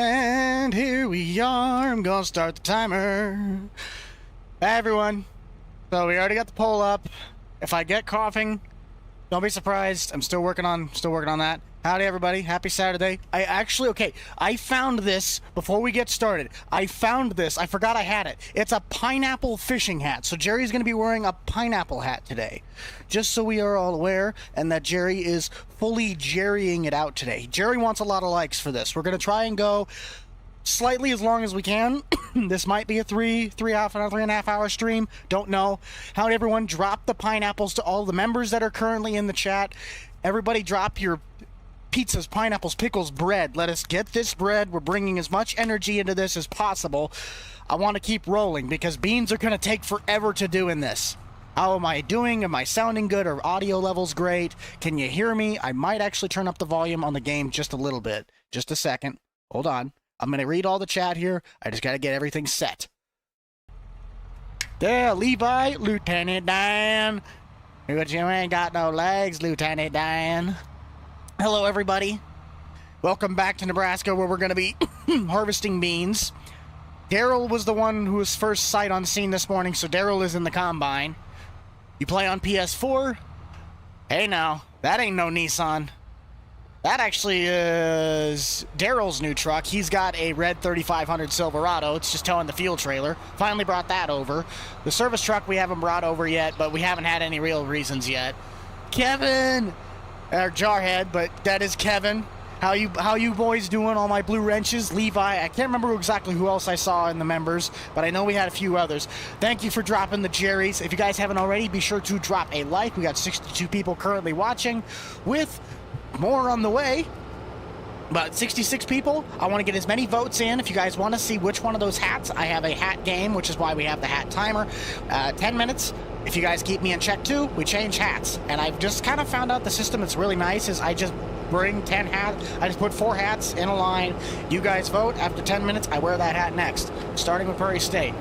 And here we are. I'm gonna start the timer. Hey everyone. So we already got the poll up. If I get coughing, don't be surprised. I'm still working on that. Howdy everybody. Happy Saturday. I found this before we get started. I found this. I forgot I had it. It's a pineapple fishing hat. So Jerry's going to be wearing a pineapple hat today. Just so we are all aware, and that Jerry is fully Jerrying it out today. Jerry wants a lot of likes for this. We're going to try and go slightly as long as we can. This might be a 3.5 hour stream. Don't know. Howdy everyone. Drop the pineapples to all the members that are currently in the chat. Everybody drop your pizzas, pineapples, pickles, bread. Let us get this bread. We're bringing as much energy into this as possible. I want to keep rolling because beans are going to take forever to do in this. How am I doing? Am I sounding good? Are audio levels great? Can you hear me? I might actually turn up the volume on the game just a little bit. Just a second. Hold on. I'm going to read all the chat here. I just got to get everything set. There, Levi, Lieutenant Dan. But you ain't got no legs, Lieutenant Dan. Hello, everybody. Welcome back to Nebraska, where we're going to be harvesting beans. Daryl was the one who was first sight on scene this morning, so Daryl is in the combine. You play on PS4? Hey, now, that ain't no Nissan. That actually is Daryl's new truck. He's got a red 3500 Silverado. It's just towing the fuel trailer. Finally brought that over. The service truck we haven't brought over yet, but we haven't had any real reasons yet. Kevin! Or Jarhead, but that is Kevin. How you boys doing? All my blue wrenches. Levi. I can't remember exactly who else I saw in the members, but I know we had a few others. Thank you for dropping the Jerry's. If you guys haven't already, be sure to drop a like. We got 62 people currently watching, with more on the way. About 66 people. I want to get as many votes in. If you guys want to see which one of those hats, I have a hat game, which is why we have the hat timer. 10 minutes. If you guys keep me in check too, we change hats. And I've just kind of found out the system that's really nice is I just bring 10 hats. I just put 4 hats in a line. You guys vote. After 10 minutes, I wear that hat next. Starting with Prairie State.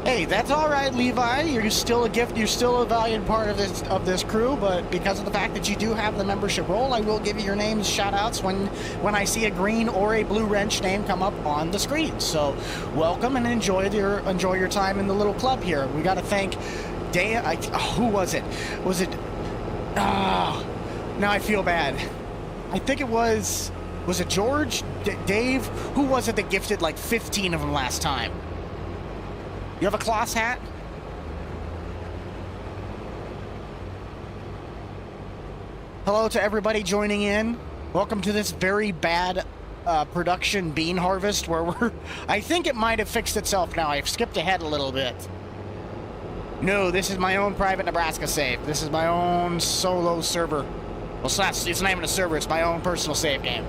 Hey, that's all right, Levi. You're still a gift. You're still a valued part of this crew. But because of the fact that you do have the membership role, I will give you your names, shout-outs when I see a green or a blue wrench name come up on the screen. So, welcome and enjoy your time in the little club here. We got to thank who was it? Was it? Now I feel bad. I think it was. Was it George? Dave? Who was it that gifted like 15 of them last time? You have a Kloss hat? Hello to everybody joining in. Welcome to this very bad production bean harvest where I think it might have fixed itself now. I've skipped ahead a little bit. No, this is my own private Nebraska save. This is my own solo server. Well, it's not even a server. It's my own personal save game.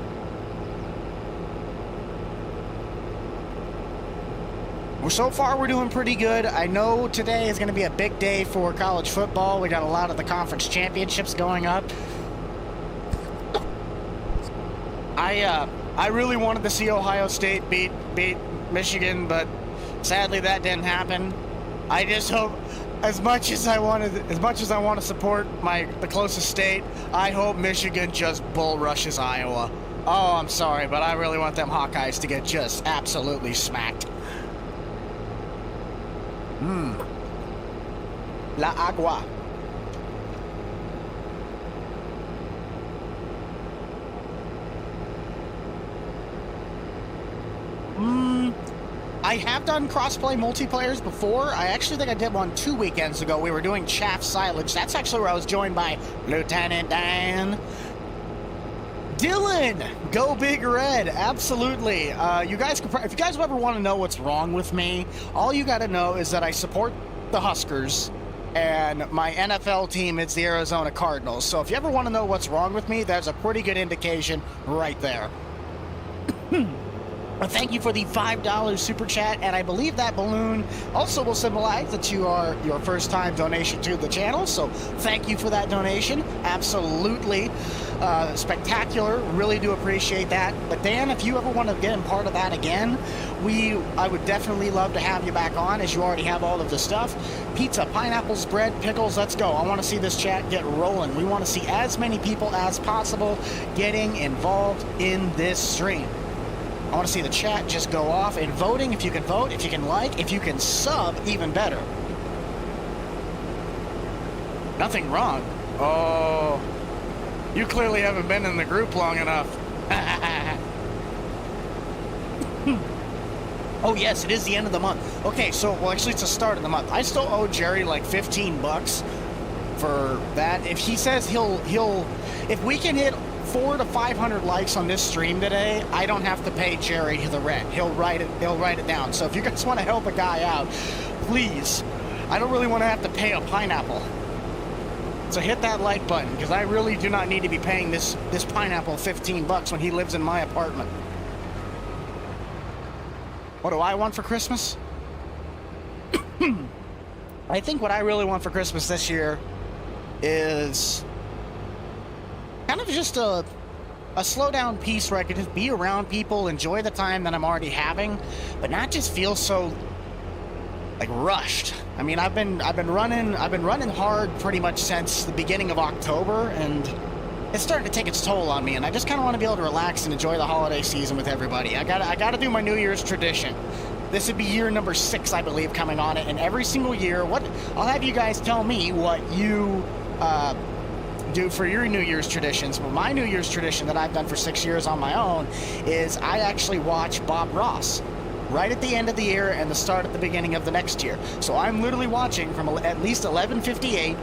So far, we're doing pretty good. I know today is going to be a big day for college football. We got a lot of the conference championships going up. I really wanted to see Ohio State beat Michigan, but sadly that didn't happen. I just hope, as much as I want to support the closest state, I hope Michigan just bull rushes Iowa. Oh, I'm sorry, but I really want them Hawkeyes to get just absolutely smacked. La agua. I have done crossplay multiplayers before. I actually think I did one 2 weekends ago. We were doing chaff silage. That's actually where I was joined by Lieutenant Dan. Dylan, go Big Red, absolutely. If you guys ever want to know what's wrong with me, all you got to know is that I support the Huskers, and my NFL team is the Arizona Cardinals. So if you ever want to know what's wrong with me, there's a pretty good indication right there. Well, thank you for the $5 super chat, and I believe that balloon also will symbolize that you are your first time donation to the channel, so thank you for that donation. Absolutely spectacular. Really do appreciate that. But Dan, if you ever want to get in part of that again, I would definitely love to have you back on, as you already have all of the stuff. Pizza, pineapples, bread, pickles, let's go. I want to see this chat get rolling. We want to see as many people as possible getting involved in this stream. I want to see the chat just go off and voting. If you can vote, if you can like, if you can sub, even better. Nothing wrong. Oh, you clearly haven't been in the group long enough. Oh yes, it is the end of the month. Okay, so, well, actually it's the start of the month. I still owe Jerry like 15 bucks for that. If he says if we can hit 400 to 500 likes on this stream today, I don't have to pay Jerry the rent. He'll write it down. So if you guys want to help a guy out, please. I don't really want to have to pay a pineapple. So hit that like button, because I really do not need to be paying this pineapple 15 bucks when he lives in my apartment. What do I want for Christmas? I think what I really want for Christmas this year is kind of just a slow down piece where I could just be around people, enjoy the time that I'm already having, but not just feel so like rushed. I mean, I've been running hard pretty much since the beginning of October, and it's starting to take its toll on me, and I just kind of want to be able to relax and enjoy the holiday season with everybody. I gotta do my New Year's tradition. This would be year number 6, I believe, coming on it, and every single year, I'll have you guys tell me what you do for your New Year's traditions. Well, my New Year's tradition that I've done for 6 years on my own is I actually watch Bob Ross right at the end of the year and the start at the beginning of the next year. So I'm literally watching from at least 11:58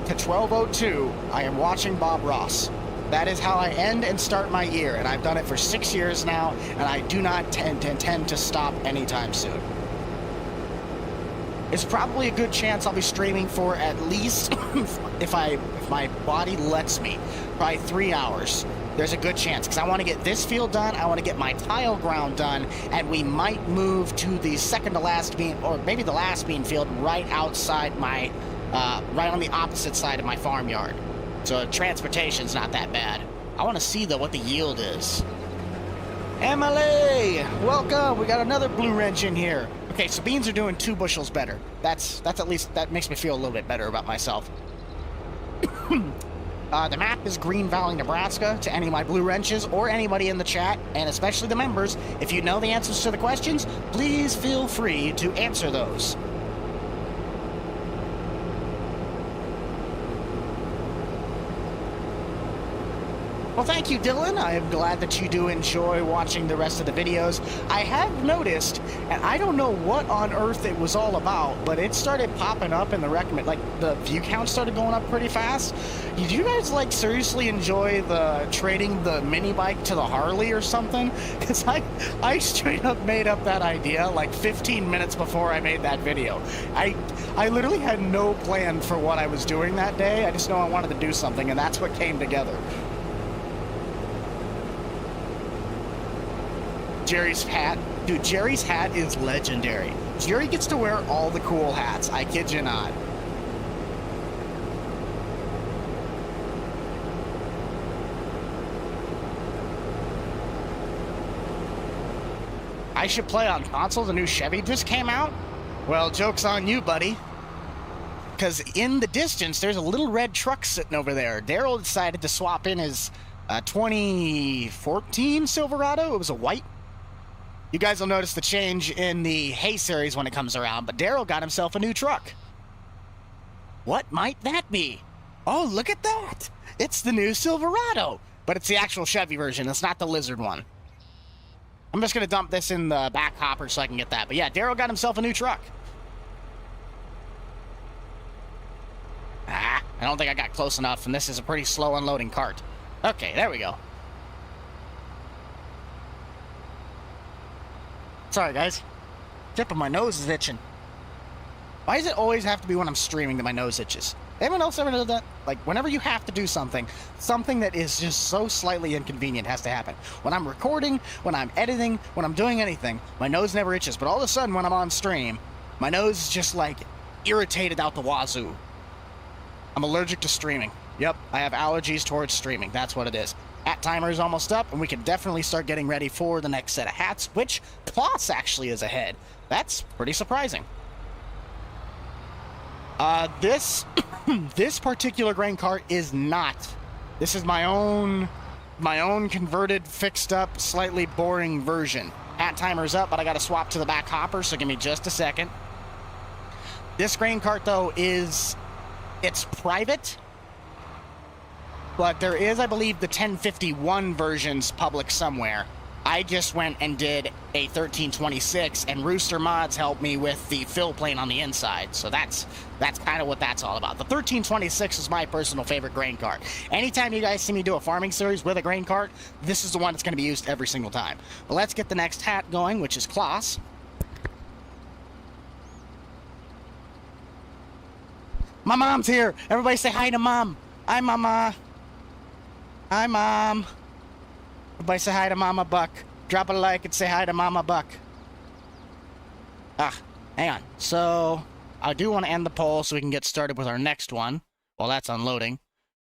to 12:02. I am watching Bob Ross. That is how I end and start my year, and I've done it for 6 years now, and I do not intend to stop anytime soon. It's probably a good chance I'll be streaming for at least, if my body lets me, probably 3 hours. There's a good chance, because I want to get this field done, I want to get my tile ground done, and we might move to the second to last bean, or maybe the last bean field right outside my, right on the opposite side of my farmyard. So transportation's not that bad. I want to see, though, what the yield is. Emily, welcome. We got another blue wrench in here. Okay, so beans are doing 2 bushels better. That's at least, that makes me feel a little bit better about myself. The map is Green Valley, Nebraska, to any of my blue wrenches or anybody in the chat, and especially the members. If you know the answers to the questions, please feel free to answer those. Well, thank you, Dylan. I am glad that you do enjoy watching the rest of the videos. I have noticed, and I don't know what on earth it was all about, but it started popping up in the recommend, like the view count started going up pretty fast. Did you guys like seriously enjoy the trading the mini bike to the Harley or something? Because I straight up made up that idea like 15 minutes before I made that video. I literally had no plan for what I was doing that day. I just know I wanted to do something, and that's what came together. Jerry's hat. Dude, Jerry's hat is legendary. Jerry gets to wear all the cool hats. I kid you not. I should play on console. The new Chevy just came out. Well, joke's on you, buddy. Because in the distance, there's a little red truck sitting over there. Daryl decided to swap in his 2014 Silverado. It was a white. You guys will notice the change in the Hay series when it comes around, but Daryl got himself a new truck. What might that be? Oh, look at that. It's the new Silverado, but it's the actual Chevy version. It's not the Lizard one. I'm just going to dump this in the back hopper so I can get that. But yeah, Daryl got himself a new truck. I don't think I got close enough, and this is a pretty slow unloading cart. Okay, there we go. Sorry, guys. Tip of my nose is itching. Why does it always have to be when I'm streaming that my nose itches? Anyone else ever know that? Like, whenever you have to do something, something that is just so slightly inconvenient has to happen. When I'm recording, when I'm editing, when I'm doing anything, my nose never itches. But all of a sudden, when I'm on stream, my nose is just, like, irritated out the wazoo. I'm allergic to streaming. Yep, I have allergies towards streaming. That's what it is. Hat timer is almost up, and we can definitely start getting ready for the next set of hats, which Kloss actually is ahead. That's pretty surprising. This particular grain cart is not. This is my own converted, fixed up, slightly boring version. Hat timer's up, but I got to swap to the back hopper, so give me just a second. This grain cart, though, it's private, but there is, I believe, the 1051 versions public somewhere. I just went and did a 1326, and Rooster Mods helped me with the fill plane on the inside. So that's kind of what that's all about. The 1326 is my personal favorite grain cart. Anytime you guys see me do a farming series with a grain cart, this is the one that's going to be used every single time. But let's get the next hat going, which is Kloss. My mom's here. Everybody say hi to Mom. Hi, Mama. Hi, Mom. Everybody say hi to Mama Buck. Drop a like and say hi to Mama Buck. Hang on. So, I do want to end the poll so we can get started with our next one while that's unloading.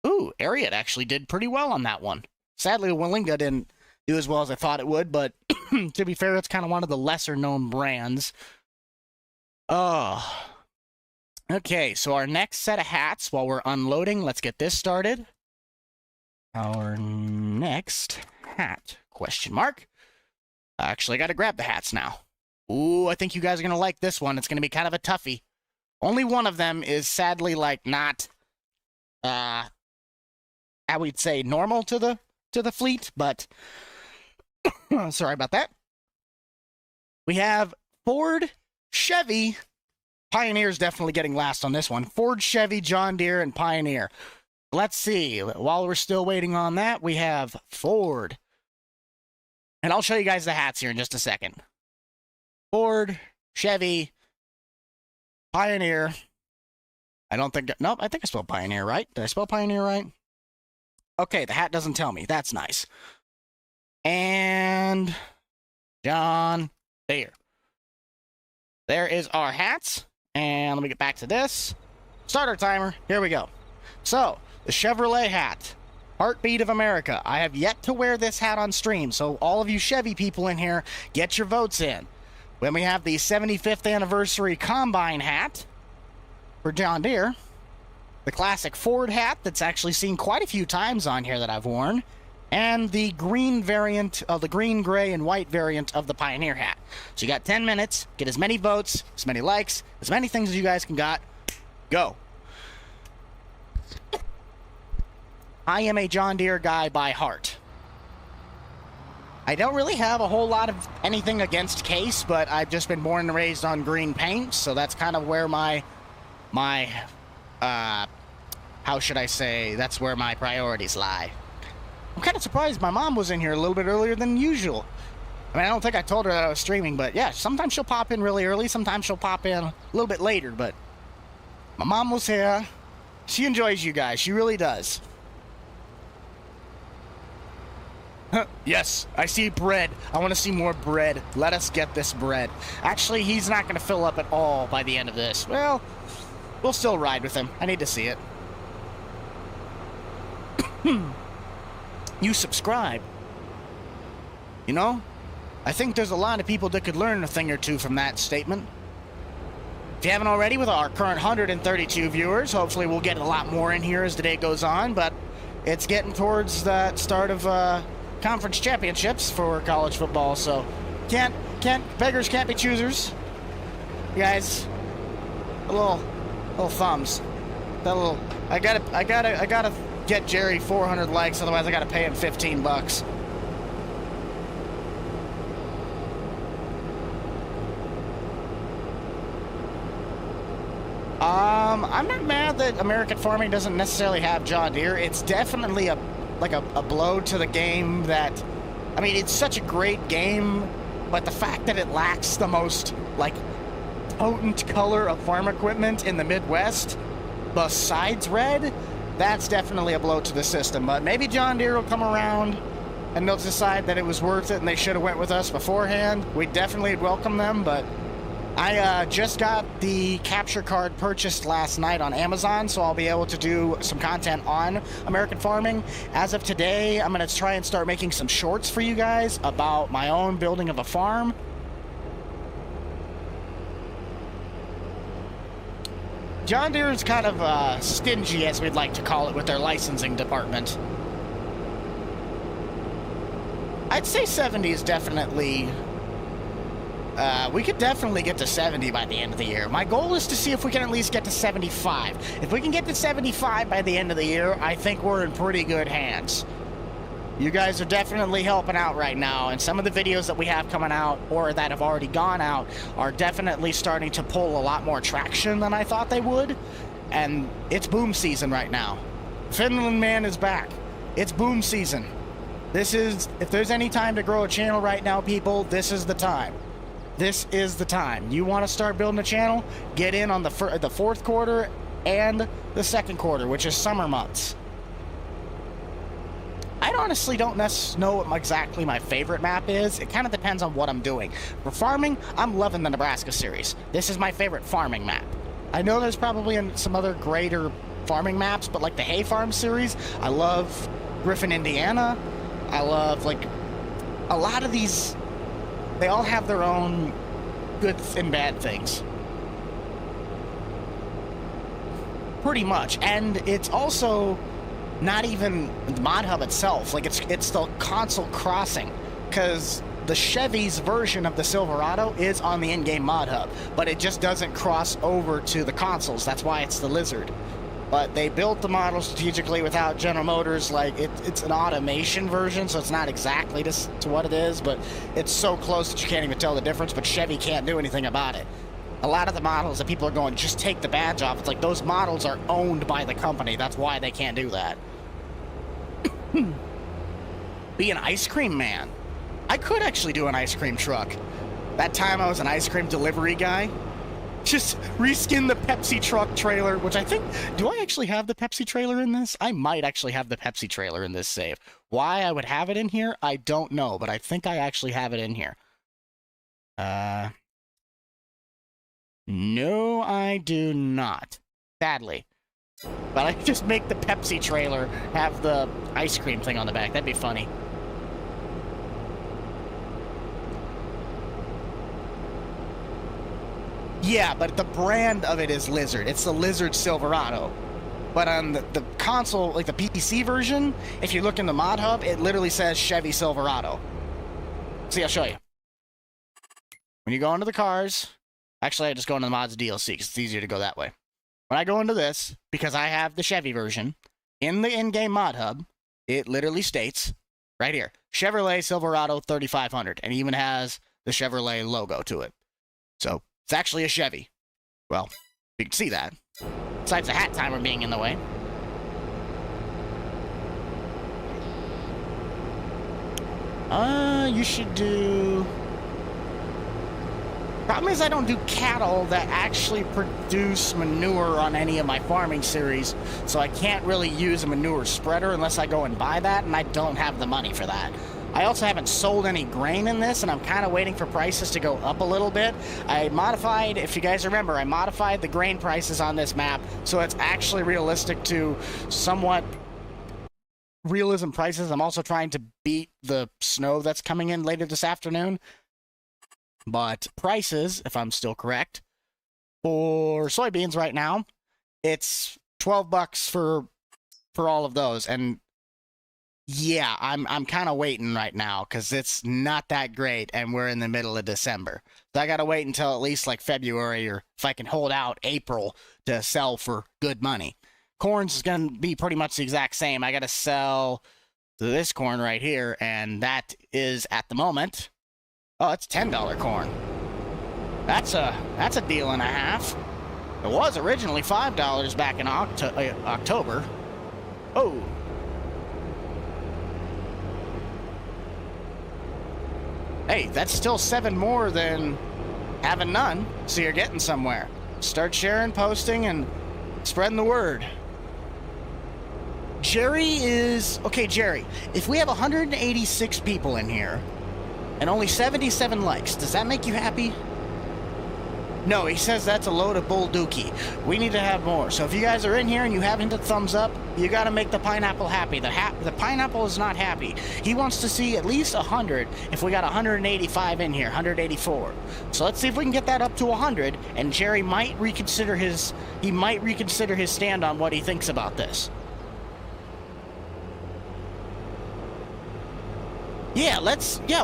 Ooh, Ariat actually did pretty well on that one. Sadly, Willinga didn't do as well as I thought it would, but to be fair, it's kind of one of the lesser-known brands. Oh. Okay, so our next set of hats, while we're unloading, let's get this started. Our next hat, question mark. Actually, I gotta grab the hats now. Ooh, I think you guys are gonna like this one. It's gonna be kind of a toughie. Only one of them is sadly, like, not, I would say normal to the fleet, but sorry about that. We have Ford, Chevy, Pioneer's definitely getting last on this one. Ford, Chevy, John Deere, and Pioneer. Let's see. While we're still waiting on that, we have Ford. And I'll show you guys the hats here in just a second. Ford, Chevy, Pioneer. Nope, I think I spelled Pioneer right. Did I spell Pioneer right? Okay, the hat doesn't tell me. That's nice. And John Deere. There is our hats. And let me get back to this. Starter timer. Here we go. So, the Chevrolet hat. Heartbeat of America. I have yet to wear this hat on stream, so all of you Chevy people in here, get your votes in. Then we have the 75th anniversary Combine hat for John Deere. The classic Ford hat that's actually seen quite a few times on here that I've worn. And the green variant of the green, gray, and white variant of the Pioneer hat. So you got 10 minutes. Get as many votes, as many likes, as many things as you guys can got. Go. I am a John Deere guy by heart. I don't really have a whole lot of anything against Case, but I've just been born and raised on green paint, so that's kind of where my how should I say, that's where my priorities lie. I'm kind of surprised my mom was in here a little bit earlier than usual. I mean, I don't think I told her that I was streaming, but yeah, sometimes she'll pop in really early, sometimes she'll pop in a little bit later, but my mom was here. She enjoys you guys, she really does. Yes, I see bread. I want to see more bread. Let us get this bread. Actually, he's not going to fill up at all by the end of this. Well, we'll still ride with him. I need to see it. You subscribe. You know, I think there's a lot of people that could learn a thing or two from that statement. If you haven't already, with our current 132 viewers, hopefully we'll get a lot more in here as the day goes on, but it's getting towards the start of conference championships for college football, so beggars can't be choosers. You guys, a little thumbs. That little, I gotta get Jerry 400 likes, otherwise I gotta pay him 15 bucks. I'm not mad that American farming doesn't necessarily have John Deere. It's definitely a blow to the game that, I mean, it's such a great game, but the fact that it lacks the most, like, potent color of farm equipment in the Midwest, besides red, that's definitely a blow to the system. But maybe John Deere will come around and they'll decide that it was worth it and they should have went with us beforehand. We definitely welcome them, but I just got the capture card purchased last night on Amazon, so I'll be able to do some content on American farming. As of today, I'm going to try and start making some shorts for you guys about my own building of a farm. John Deere is kind of stingy, as we'd like to call it, with their licensing department. I'd say 70 is definitely... we could definitely get to 70 by the end of the year. My goal is to see if we can at least get to 75. If we can get to 75 by the end of the year, I think we're in pretty good hands. You guys are definitely helping out right now, and some of the videos that we have coming out, or that have already gone out, are definitely starting to pull a lot more traction than I thought they would. And it's boom season right now. Finland Man is back. It's boom season. This is, if there's any time to grow a channel right now, people, this is the time. This is the time. You want to start building a channel? Get in on the fourth quarter and the second quarter, which is summer months. I honestly don't know what exactly my favorite map is. It kind of depends on what I'm doing. For farming, I'm loving the Nebraska series. This is my favorite farming map. I know there's probably some other greater farming maps, but like the Hay Farm series, I love Griffin, Indiana. I love, like, a lot of these... They all have their own good and bad things. Pretty much. And it's also not even the mod hub itself. Like, it's the console crossing. Because the Chevy's version of the Silverado is on the in-game mod hub. But it just doesn't cross over to the consoles. That's why it's the Lizard. But they built the model strategically without General Motors. Like, it's an automation version, so it's not exactly to what it is, but it's so close that you can't even tell the difference, but Chevy can't do anything about it. A lot of the models that people are going, just take the badge off. It's like, those models are owned by the company. That's why they can't do that. Be an ice cream man. I could actually do an ice cream truck. That time I was an ice cream delivery guy. Just reskin the Pepsi truck trailer, which I think... Do I actually have the Pepsi trailer in this? I might actually have the Pepsi trailer in this save. Why I would have it in here, I don't know, but I think I actually have it in here. No, I do not. Sadly. But I could just make the Pepsi trailer have the ice cream thing on the back. That'd be funny. Yeah, but the brand of it is Lizard. It's the Lizard Silverado. But on the console, like the PC version, if you look in the mod hub, it literally says Chevy Silverado. See, I'll show you. When you go into the cars, actually I just go into the mods DLC because it's easier to go that way. When I go into this, because I have the Chevy version, in the in-game mod hub, it literally states, right here, Chevrolet Silverado 3500, and it even has the Chevrolet logo to it. So, it's actually a Chevy. Well, you can see that. Besides the hat timer being in the way. You should do... Problem is I don't do cattle that actually produce manure on any of my farming series, so I can't really use a manure spreader unless I go and buy that, and I don't have the money for that. I also haven't sold any grain in this, and I'm kind of waiting for prices to go up a little bit. I modified, if you guys remember, I modified the grain prices on this map, so it's actually realistic to somewhat realism prices. I'm also trying to beat the snow that's coming in later this afternoon. But prices, if I'm still correct, for soybeans right now, it's $12 for all of those, and yeah, I'm kind of waiting right now because it's not that great, and we're in the middle of December. So I got to wait until at least like February, or if I can hold out April to sell for good money. Corn's is going to be pretty much the exact same. I got to sell this corn right here, and that is at the moment, oh, it's $10 corn. That's a deal and a half. It was originally $5 back in October. Oh. Hey, that's still 7 more than having none, so you're getting somewhere. Start sharing, posting, and Spreading the word. Jerry is... Okay, Jerry, if we have 186 people in here and only 77 likes, does that make you happy? No, he says that's a load of bull dookie. We need to have more. So if you guys are in here and you haven't hit the thumbs up, you got to make the pineapple happy. The pineapple is not happy. He wants to see at least 100 if we got 185 in here, 184. So let's see if we can get that up to 100, and Jerry might reconsider his stand on what he thinks about this. Yeah,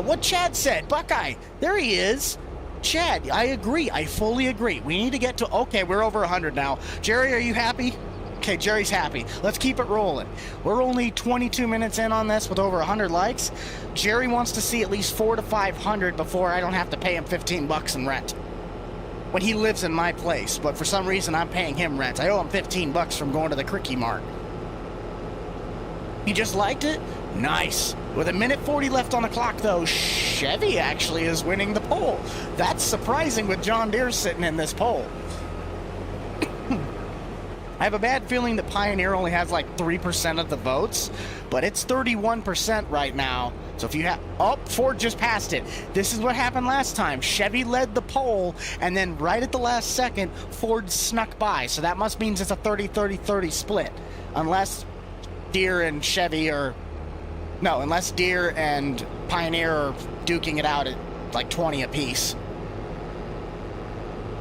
what Chad said. Buckeye, there he is. Chad, I agree. I fully agree. We need to get to... Okay, we're over 100 now. Jerry, are you happy? Okay, Jerry's happy. Let's keep it rolling. We're only 22 minutes in on this with over 100 likes. Jerry wants to see at least 400 to 500 before I don't have to pay him 15 bucks in rent. When he lives in my place, but for some reason I'm paying him rent. I owe him 15 bucks from going to the Quickie Mart. He just liked it? Nice. With 1:40 left on the clock, though, Chevy actually is winning the poll. That's surprising with John Deere sitting in this poll. I have a bad feeling that Pioneer only has like 3% of the votes, but it's 31% right now. So if you have... Oh, Ford just passed it. This is what happened last time. Chevy led the poll, and then right at the last second, Ford snuck by. So that must mean it's a 30-30-30 split. Unless Deere and Chevy are... No, unless Deere and Pioneer are duking it out at like 20 apiece.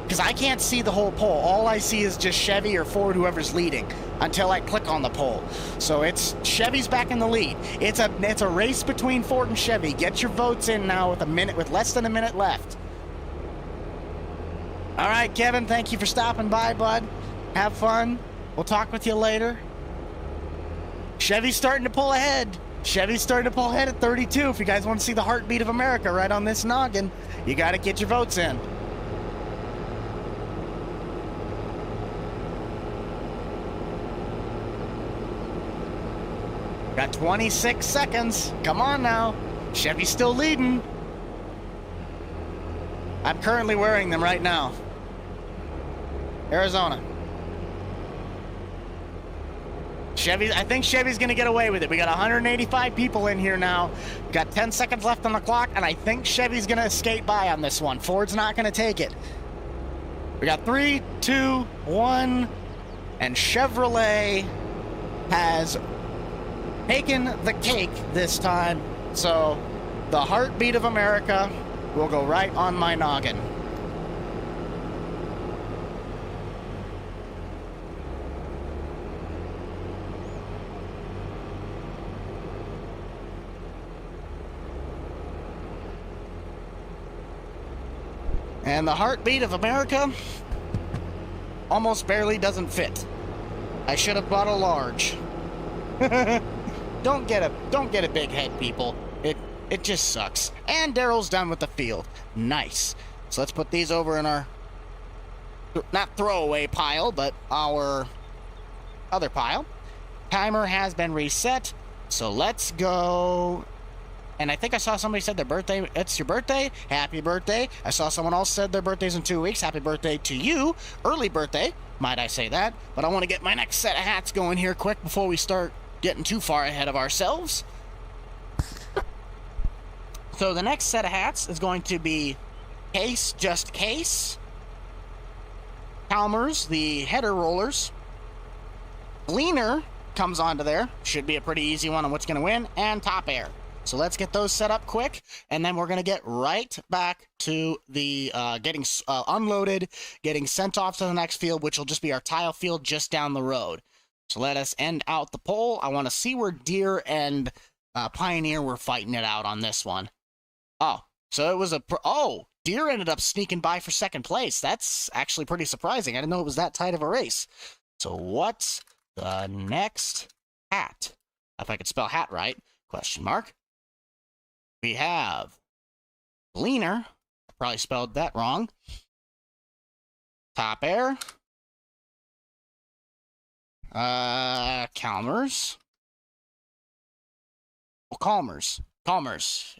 Because I can't see the whole poll. All I see is just Chevy or Ford, whoever's leading, until I click on the poll. So it's Chevy's back in the lead. It's a race between Ford and Chevy. Get your votes in now with less than a minute left. All right, Kevin, thank you for stopping by, bud. Have fun. We'll talk with you later. Chevy's starting to pull ahead. Chevy's starting to pull ahead at 32. If you guys want to see the heartbeat of America right on this noggin, you got to get your votes in. Got 26 seconds. Come on now. Chevy's still leading. I'm currently wearing them right now. Arizona. I think Chevy's going to get away with it. We got 185 people in here now. We got 10 seconds left on the clock, and I think Chevy's going to skate by on this one. Ford's not going to take it. We got 3, 2, 1, and Chevrolet has taken the cake this time. So the heartbeat of America will go right on my noggin. And the heartbeat of America almost barely doesn't fit. I should have bought a large. Don't get a big head, people. It just sucks. And Daryl's done with the field. Nice. So let's put these over in our not throwaway pile, but our other pile. Timer has been reset. So let's go. And I think I saw somebody said their birthday. It's your birthday. Happy birthday. I saw someone else said their birthday's in 2 weeks. Happy birthday to you. Early birthday, might I say that. But I want to get my next set of hats going here quick before we start getting too far ahead of ourselves. So the next set of hats is going to be Case, Just Case. Chalmers, the header rollers. Gleaner comes onto there. Should be a pretty easy one on what's going to win. And Top Air. So let's get those set up quick, and then we're going to get right back to the getting unloaded, getting sent off to the next field, which will just be our tile field just down the road. So let us end out the poll. I want to see where Deere and Pioneer were fighting it out on this one. Oh, so it was Deere ended up sneaking by for second place. That's actually pretty surprising. I didn't know it was that tight of a race. So what's the next hat? If I could spell hat right, question mark. We have Gleaner. I probably spelled that wrong. Top Air. Chalmers. Well, Calmers.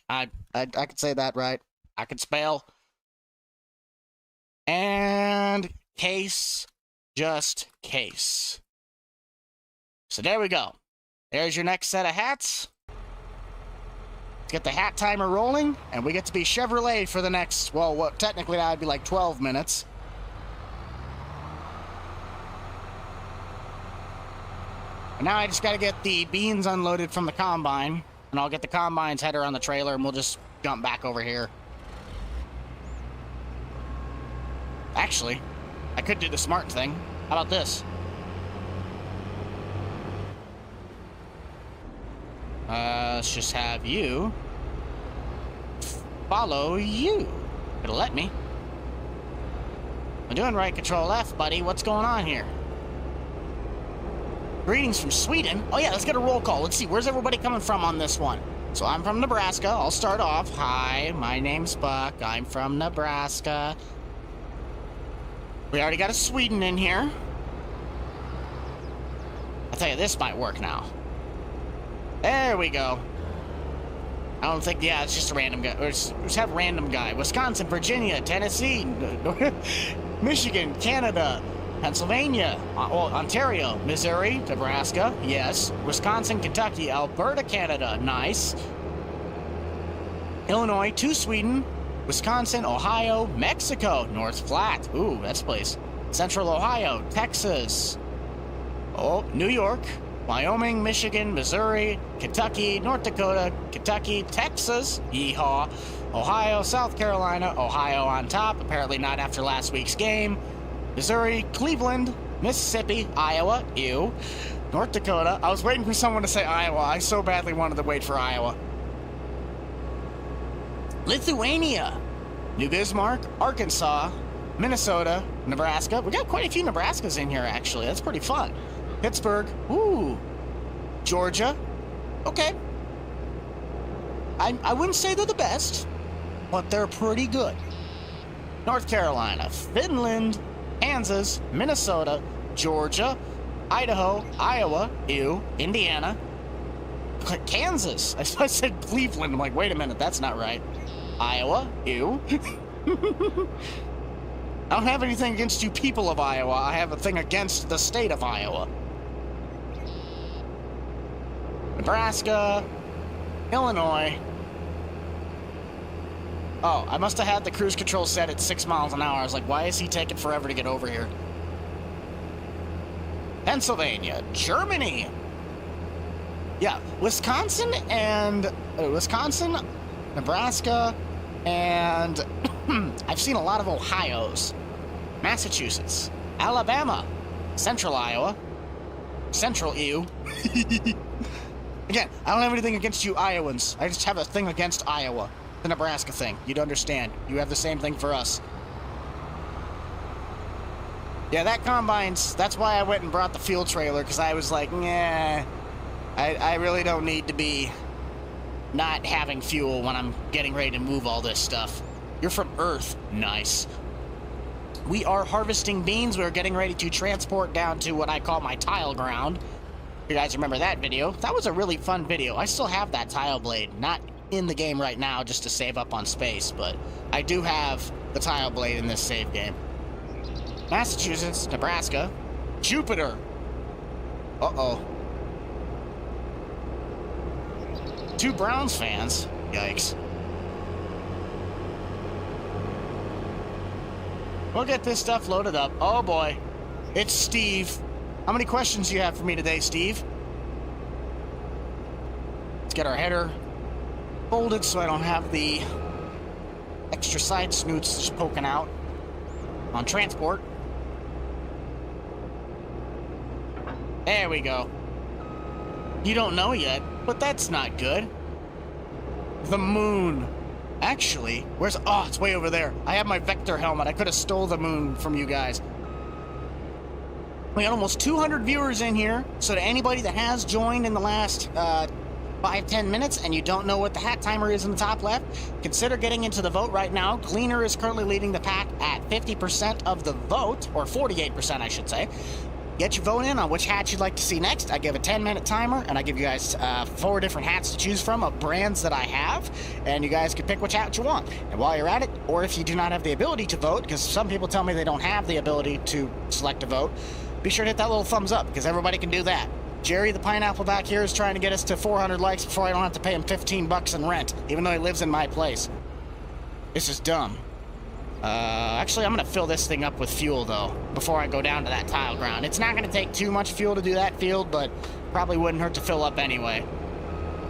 I could say that right. I could spell. And Case just case. So there we go. There's your next set of hats. Let's get the hat timer rolling, and we get to be Chevrolet for the next, well, what technically that would be like 12 minutes. And now I just got to get the beans unloaded from the combine, and I'll get the combine's header on the trailer, and we'll just jump back over here. Actually, I could do the smart thing. How about this? Let's just have you follow you. It'll let me. I'm doing right, control F, buddy. What's going on here? Greetings from Sweden. Oh yeah, let's get a roll call. Let's see, where's everybody coming from on this one? So I'm from Nebraska. I'll start off. Hi, my name's Buck. I'm from Nebraska. We already got a Sweden in here. I'll tell you, this might work now. There we go. I don't think, yeah, it's just a random guy. Let's have a random guy. Wisconsin, Virginia, Tennessee, Michigan, Canada, Pennsylvania, Ontario, Missouri, Nebraska, yes. Wisconsin, Kentucky, Alberta, Canada, nice. Illinois, to Sweden, Wisconsin, Ohio, Mexico, North Platte, ooh, that's a place. Central Ohio, Texas, New York, Wyoming, Michigan, Missouri, Kentucky, North Dakota, Kentucky, Texas, yeehaw, Ohio, South Carolina, Ohio on top, apparently not after last week's game, Missouri, Cleveland, Mississippi, Iowa, ew, North Dakota. I was waiting for someone to say Iowa. I so badly wanted to wait for Iowa. Lithuania, New Bismarck, Arkansas, Minnesota, Nebraska. We got quite a few Nebraskas in here, actually. That's pretty fun. Pittsburgh, ooh, Georgia, okay. I wouldn't say they're the best, but they're pretty good. North Carolina, Finland, Kansas, Minnesota, Georgia, Idaho, Iowa, ew, Indiana, Kansas. I said Cleveland. I'm like, wait a minute, that's not right. Iowa, ew. I don't have anything against you people of Iowa. I have a thing against the state of Iowa. Nebraska, Illinois. Oh, I must have had the cruise control set at 6 miles an hour. I was like, why is he taking forever to get over here? Pennsylvania, Germany. Yeah, Wisconsin, Nebraska, and I've seen a lot of Ohio's. Massachusetts, Alabama, Central Iowa, Central EU. Again, I don't have anything against you Iowans. I just have a thing against Iowa. The Nebraska thing. You'd understand. You have the same thing for us. Yeah, that combine's... That's why I went and brought the fuel trailer, because I was like, nah, I really don't need to be not having fuel when I'm getting ready to move all this stuff. You're from Earth. Nice. We are harvesting beans. We're getting ready to transport down to what I call my tile ground. You guys remember that video? That was a really fun video. I still have that tile blade. Not in the game right now just to save up on space, but I do have the tile blade in this save game. Massachusetts, Nebraska, Jupiter. Uh-oh. 2 Browns fans. Yikes. We'll get this stuff loaded up. Oh boy. It's Steve. How many questions do you have for me today, Steve? Let's get our header folded so I don't have the extra side snoots just poking out on transport. There we go. You don't know yet, but that's not good. The moon. Actually, where's... Oh, it's way over there. I have my Vector helmet. I could have stole the moon from you guys. We got almost 200 viewers in here, so to anybody that has joined in the last 5-10 minutes and you don't know what the hat timer is in the top left, consider getting into the vote right now. Cleaner is currently leading the pack at 50% of the vote, or 48% I should say. Get your vote in on which hat you'd like to see next. I give a 10-minute timer, and I give you guys 4 different hats to choose from of brands that I have, and you guys can pick which hat you want. And while you're at it, or if you do not have the ability to vote, because some people tell me they don't have the ability to select a vote, be sure to hit that little thumbs up, because everybody can do that. Jerry the Pineapple back here is trying to get us to 400 likes before I don't have to pay him 15 bucks in rent, even though he lives in my place. This is dumb. Actually, I'm gonna fill this thing up with fuel, though, before I go down to that tile ground. It's not gonna take too much fuel to do that field, but probably wouldn't hurt to fill up anyway.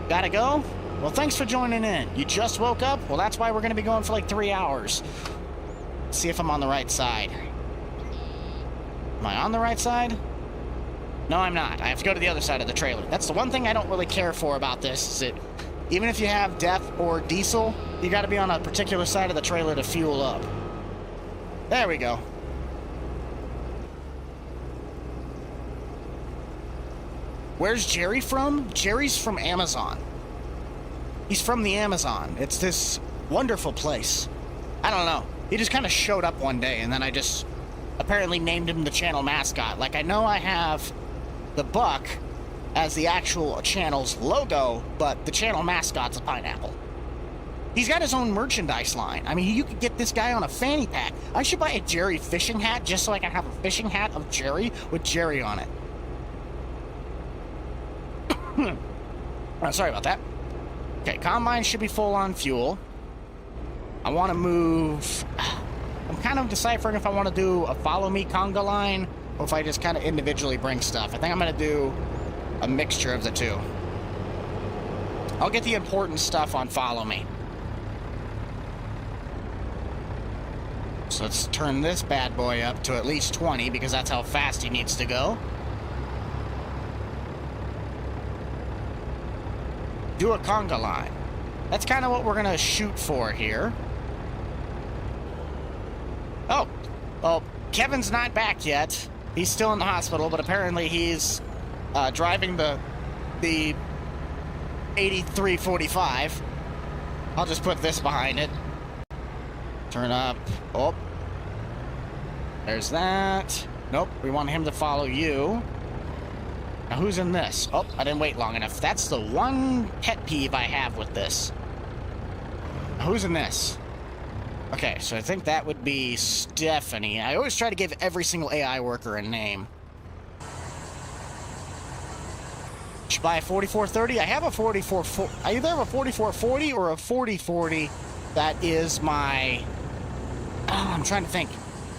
Gotta go? Well, thanks for joining in. You just woke up? Well, that's why we're gonna be going for like 3 hours. Let's see if I'm on the right side. Am I on the right side? No, I'm not. I have to go to the other side of the trailer. That's the one thing I don't really care for about this, is that even if you have DEF or diesel, you gotta be on a particular side of the trailer to fuel up. There we go. Where's Jerry from? Jerry's from Amazon. He's from the Amazon. It's this wonderful place. I don't know. He just kind of showed up one day, and then I just apparently named him the channel mascot. Like, I know I have the buck as the actual channel's logo, but the channel mascot's a pineapple. He's got his own merchandise line. I mean, you could get this guy on a fanny pack. I should buy a Jerry fishing hat just so I can have a fishing hat of Jerry with Jerry on it. Oh, sorry about that. Okay, combine should be full on fuel. I want to move... I'm kind of deciphering if I want to do a follow me conga line or if I just kind of individually bring stuff. I think I'm going to do a mixture of the two. I'll get the important stuff on follow me. So let's turn this bad boy up to at least 20 because that's how fast he needs to go. Do a conga line. That's kind of what we're going to shoot for here. Oh, well, Kevin's not back yet. He's still in the hospital, but apparently he's driving the 8345. I'll just put this behind it. Turn up. Oh, there's that. Nope, we want him to follow you. Now, who's in this? Oh, I didn't wait long enough. That's the one pet peeve I have with this. Now, who's in this? Okay, so I think that would be Stephanie. I always try to give every single AI worker a name. Should buy a 4430. I have a 4440. I either have a 4440 or a 4040. That is my... Oh, I'm trying to think.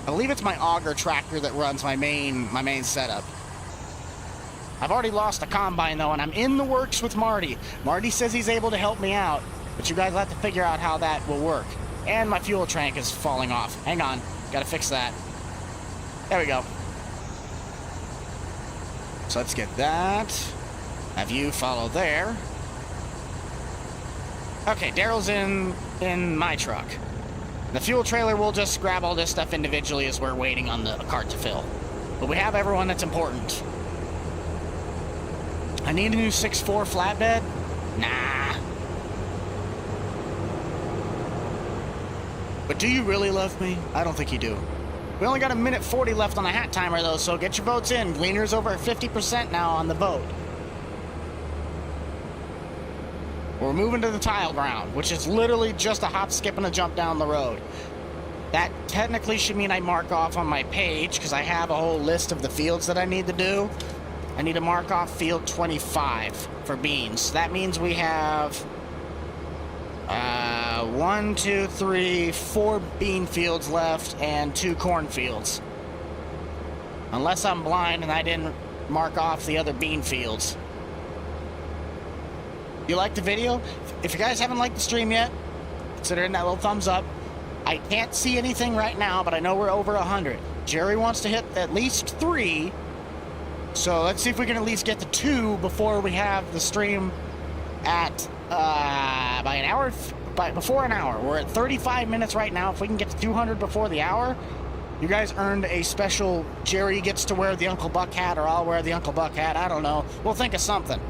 I believe it's my auger tractor that runs my main setup. I've already lost a combine, though, and I'm in the works with Marty. Marty says he's able to help me out, but you guys will have to figure out how that will work. And my fuel tank is falling off. Hang on. Gotta fix that. There we go. So let's get that. Have you follow there. Okay, Daryl's in my truck. The fuel trailer will just grab all this stuff individually as we're waiting on the cart to fill. But we have everyone that's important. I need a new 6.4 flatbed? Nah. But do you really love me? I don't think you do. We only got a minute 40 left on the hat timer, though, so get your votes in. Gleaner's over at 50% now on the vote. We're moving to the tile ground, which is literally just a hop, skip, and a jump down the road. That technically should mean I mark off on my page, because I have a whole list of the fields that I need to do. I need to mark off field 25 for beans. That means we have 1, 2, 3, 4 bean fields left and 2 corn fields. Unless I'm blind and I didn't mark off the other bean fields. You like the video? If you guys haven't liked the stream yet, consider hitting that little thumbs up. I can't see anything right now, but I know we're over 100. Jerry wants to hit at least 3. So let's see if we can at least get to 2 before we have the stream at before an hour. We're at 35 minutes right now. If we can get to 200 before the hour, you guys earned a special Jerry gets to wear the Uncle Buck hat, or I'll wear the Uncle Buck hat. I don't know. We'll think of something.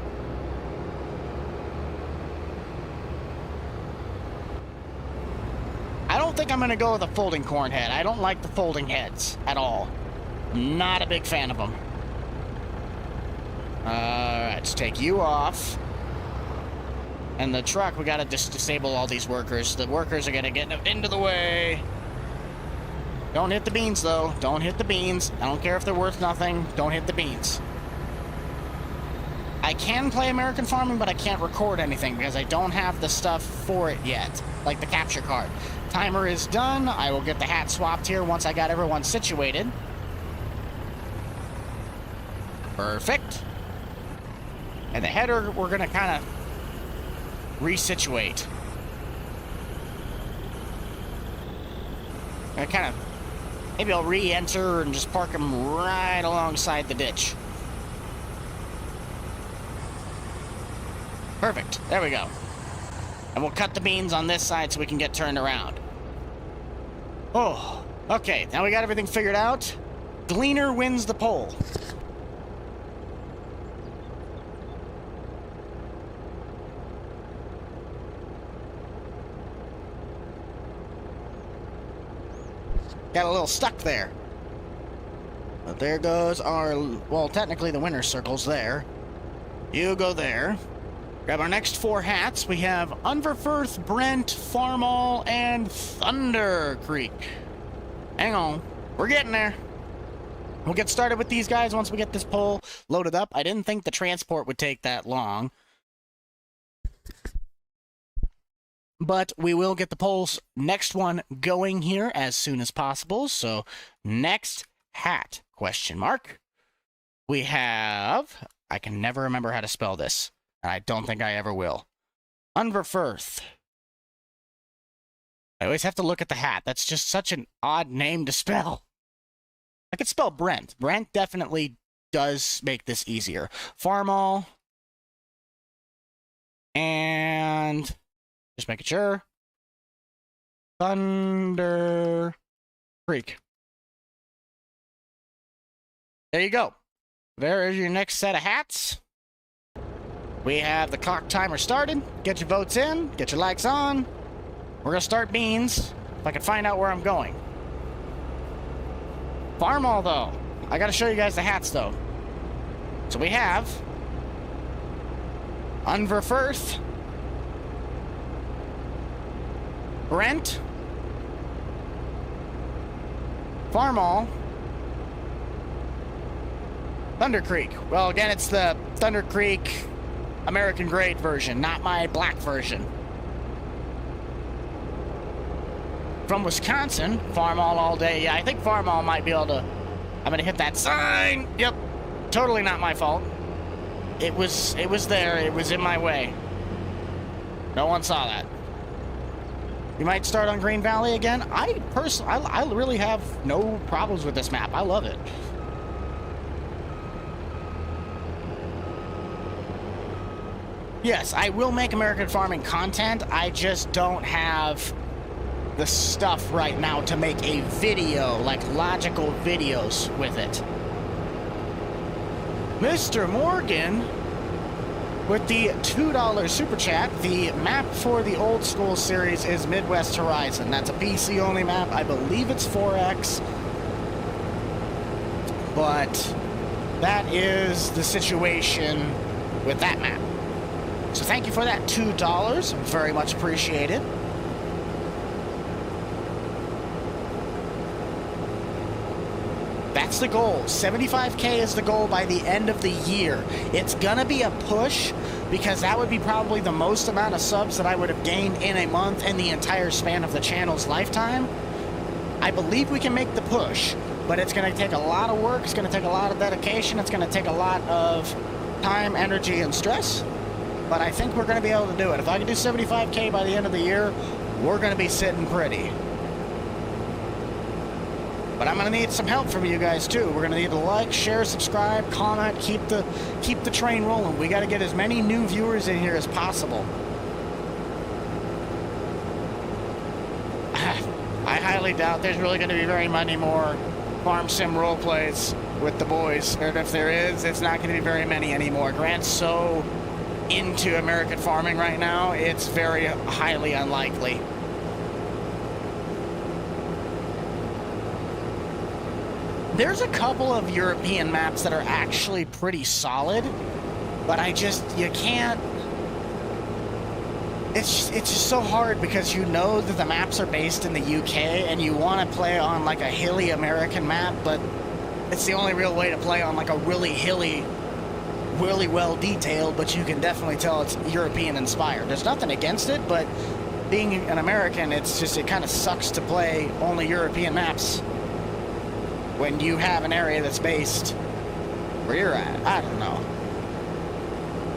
I don't think I'm going to go with a folding corn head. I don't like the folding heads at all. Not a big fan of them. Alright, let's take you off. And the truck, we gotta just disable all these workers. The workers are gonna get into the way. Don't hit the beans, though. Don't hit the beans. I don't care if they're worth nothing. Don't hit the beans. I can play American Farming, but I can't record anything because I don't have the stuff for it yet. Like the capture card. Timer is done. I will get the hat swapped here once I got everyone situated. Perfect. And the header, we're gonna kind of resituate. I kind of, maybe I'll re-enter and just park him right alongside the ditch. Perfect. There we go. And we'll cut the beans on this side so we can get turned around. Oh, okay. Now we got everything figured out. Gleaner wins the poll. Got a little stuck there. But there goes our, well, technically the winner's circle's there. You go there. Grab our next 4 hats. We have Unverfirth, Brent, Farmall, and Thunder Creek. Hang on. We're getting there. We'll get started with these guys once we get this poll loaded up. I didn't think the transport would take that long. But we will get the polls next one going here as soon as possible. So next hat, question mark. We have, I can never remember how to spell this. And I don't think I ever will. Unverfirth. I always have to look at the hat. That's just such an odd name to spell. I could spell Brent. Brent definitely does make this easier. Farmall. And just making sure. Thunder Creek. There you go. There is your next set of hats. We have the clock timer started. Get your votes in. Get your likes on. We're going to start beans. If I can find out where I'm going. Farmall, though. I got to show you guys the hats, though. So we have Unverfirth, Brent, Farmall, Thunder Creek. Well, again, it's the Thunder Creek American Grade version, not my black version. From Wisconsin, Farmall all day. Yeah, I think Farmall might be able to... I'm going to hit that sign. Yep. Totally not my fault. It was there. It was in my way. No one saw that. You might start on Green Valley again. I really have no problems with this map. I love it. Yes, I will make American Farming content. I just don't have the stuff right now to make a video, like logical videos with it. Mr. Morgan with the $2 super chat. The map for the old school series is Midwest Horizon. That's a PC only map. I believe it's 4X. But that is the situation with that map. So thank you for that $2. Very much appreciated. That's the goal. 75K is the goal by the end of the year. It's gonna be a push because that would be probably the most amount of subs that I would have gained in a month in the entire span of the channel's lifetime. I believe we can make the push, but it's gonna take a lot of work. It's gonna take a lot of dedication. It's gonna take a lot of time, energy, and stress. But I think we're gonna be able to do it. If I can do 75K by the end of the year, we're gonna be sitting pretty. But I'm gonna need some help from you guys too. We're gonna need to like, share, subscribe, comment, keep the train rolling. We gotta get as many new viewers in here as possible. I highly doubt there's really gonna be very many more farm sim role plays with the boys. And if there is, it's not gonna be very many anymore. Grant's so into American Farming right now, it's very highly unlikely. There's a couple of European maps that are actually pretty solid, but you can't. It's just so hard because you know that the maps are based in the UK and you want to play on like a hilly American map, but it's the only real way to play on like a really hilly, really well detailed, but you can definitely tell it's European inspired. There's nothing against it, but being an American, it kind of sucks to play only European maps when you have an area that's based where you're at. I don't know.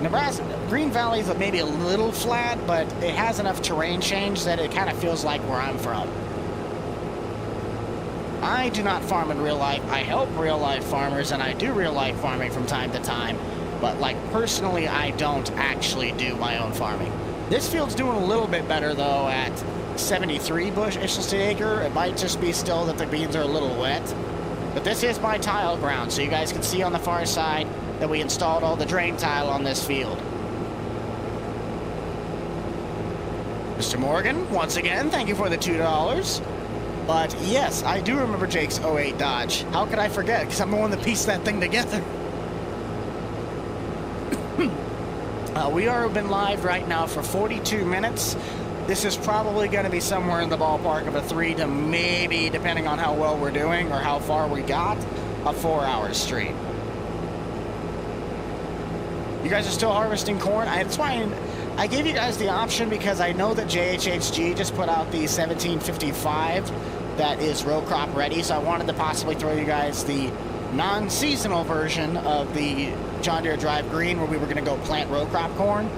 Nebraska, Green Valley's maybe a little flat, but it has enough terrain change that it kind of feels like where I'm from. I do not farm in real life. I help real life farmers, and I do real life farming from time to time, but like personally, I don't actually do my own farming. This field's doing a little bit better though at 73 bushels to acre. It might just be still that the beans are a little wet, but this is my tile ground, so you guys can see on the far side that we installed all the drain tile on this field. Mr. Morgan, once again, thank you for the $2. But yes, I do remember Jake's 08 Dodge. How could I forget? Because I'm the one that pieced that thing together. We are been live right now for 42 minutes. This is probably going to be somewhere in the ballpark of a 3 to maybe, depending on how well we're doing or how far we got, a 4-hour stream. You guys are still harvesting corn? That's why I gave you guys the option, because I know that JHHG just put out the 1755 that is row crop ready, so I wanted to possibly throw you guys the non-seasonal version of the John Deere Drive Green, where we were going to go plant row crop corn.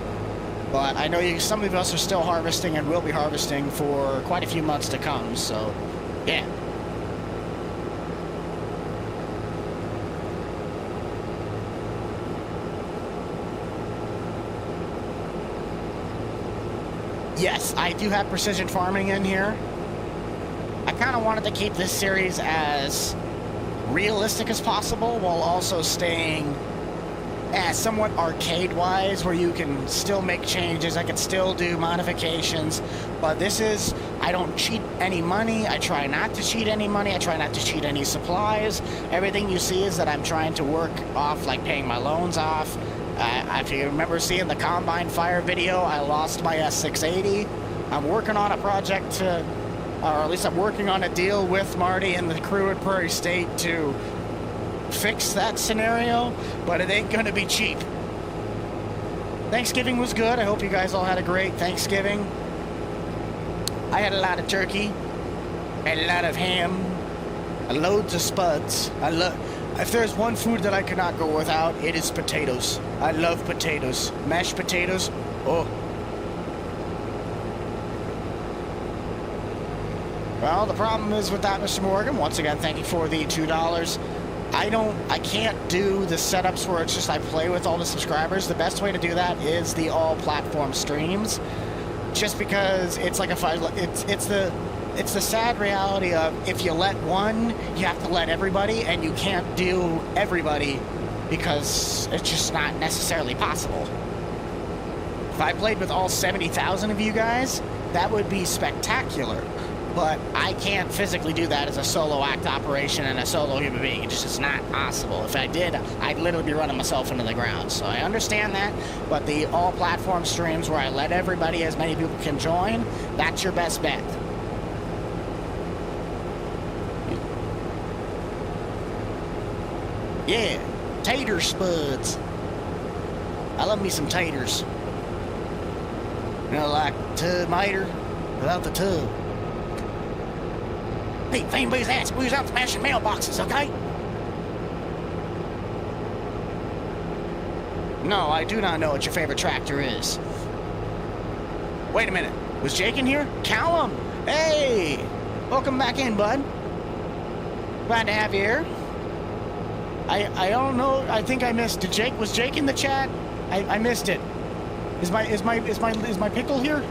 But I know some of us are still harvesting and will be harvesting for quite a few months to come, so yeah. Yes, I do have precision farming in here. I kind of wanted to keep this series as realistic as possible while also staying somewhat arcade-wise, where you can still make changes. I can still do modifications, but I don't cheat any money. I try not to cheat any money. I try not to cheat any supplies. Everything you see is that I'm trying to work off, like paying my loans off. If you remember seeing the Combine Fire video, I lost my S680. I'm working on a project or at least I'm working on a deal with Marty and the crew at Prairie State to fix that scenario, but it ain't gonna be cheap. Thanksgiving was good. I hope you guys all had a great Thanksgiving. I had a lot of turkey, and a lot of ham, and loads of spuds. If there's one food that I cannot go without, it is potatoes. I love potatoes. Mashed potatoes, oh. Well, the problem is with that, Mr. Morgan, once again, thank you for the $2. I can't do the setups where it's just I play with all the subscribers. The best way to do that is the all platform streams, just because it's like it's the sad reality of if you let one, you have to let everybody, and you can't do everybody because it's just not necessarily possible. If I played with all 70,000 of you guys, that would be spectacular. But I can't physically do that as a solo act operation and a solo human being. It's just not possible. If I did, I'd literally be running myself into the ground. So I understand that, but the all platform streams where I let everybody, as many people can join, that's your best bet. Yeah, tater spuds. I love me some taters. You know, like tomato without the tub. Hey, if anybody's asking, we was out smashing mailboxes, okay? No, I do not know what your favorite tractor is. Wait a minute. Was Jake in here? Callum! Hey! Welcome back in, bud. Glad to have you here. I don't know. I think I missed. Was Jake in the chat? I missed it. Is my pickle here?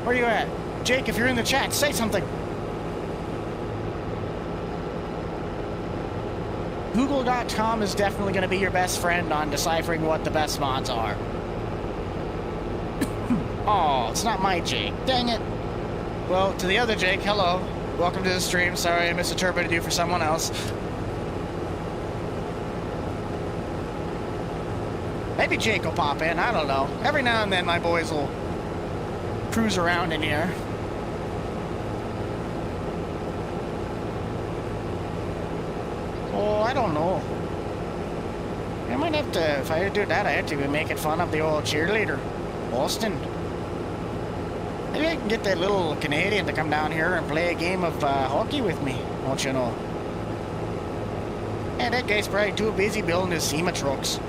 Where are you at? Jake, if you're in the chat, say something. Google.com is definitely going to be your best friend on deciphering what the best mods are. Oh, it's not my Jake. Dang it. Well, to the other Jake, hello. Welcome to the stream. Sorry I misinterpreted you for someone else. Maybe Jake will pop in. I don't know. Every now and then my boys will cruise around in here. Oh, I don't know. I might have to, if I do that, I have to be making fun of the old cheerleader, Austin. Maybe I can get that little Canadian to come down here and play a game of hockey with me, don't you know? And that guy's probably too busy building his SEMA trucks.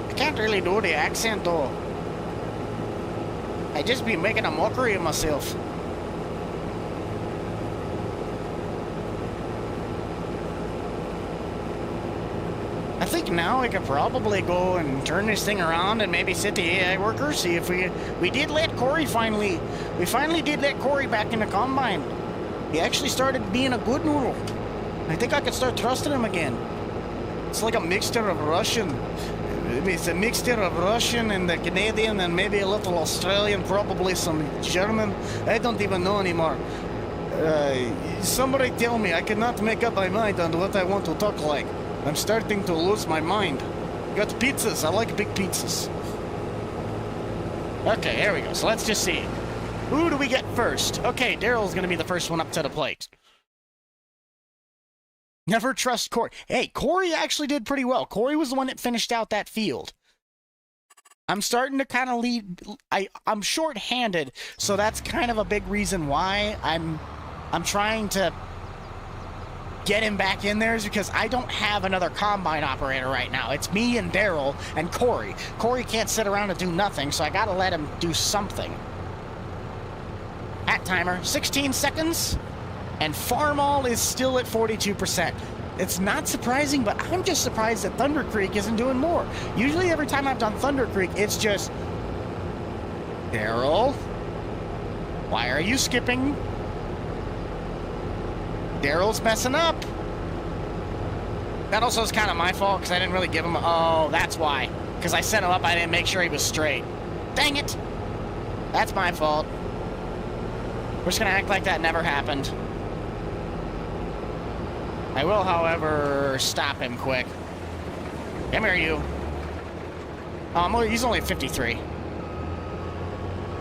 I can't really do the accent though. I just be making a mockery of myself. I think now I could probably go and turn this thing around and maybe sit the AI worker, see if we did let Corey we finally did let Corey back in the combine. He actually started being a good noodle. I think I could start trusting him again. It's like a mixture of Russian. It's a mixture of Russian and the Canadian and maybe a little Australian, probably some German. I don't even know anymore. Somebody tell me, I cannot make up my mind on what I want to talk like. I'm starting to lose my mind. Got pizzas. I like big pizzas. Okay, here we go. So let's just see. Who do we get first? Okay, Daryl's going to be the first one up to the plate. Never trust Corey. Hey, Corey actually did pretty well. Corey was the one that finished out that field. I'm starting to kind of lead. I'm short-handed, so that's kind of a big reason why I'm trying to get him back in there, is because I don't have another combine operator right now. It's me and Daryl and Corey. Corey can't sit around and do nothing, so I gotta let him do something. Hat timer, 16 seconds. And Farmall is still at 42%. It's not surprising, but I'm just surprised that Thunder Creek isn't doing more. Usually every time I've done Thunder Creek, it's just... Daryl? Why are you skipping? Daryl's messing up. That also is kind of my fault, because I didn't really give him... Oh, that's why. Because I set him up, I didn't make sure he was straight. Dang it! That's my fault. We're just going to act like that never happened. I will, however, stop him quick. Come here, you. He's only at 53.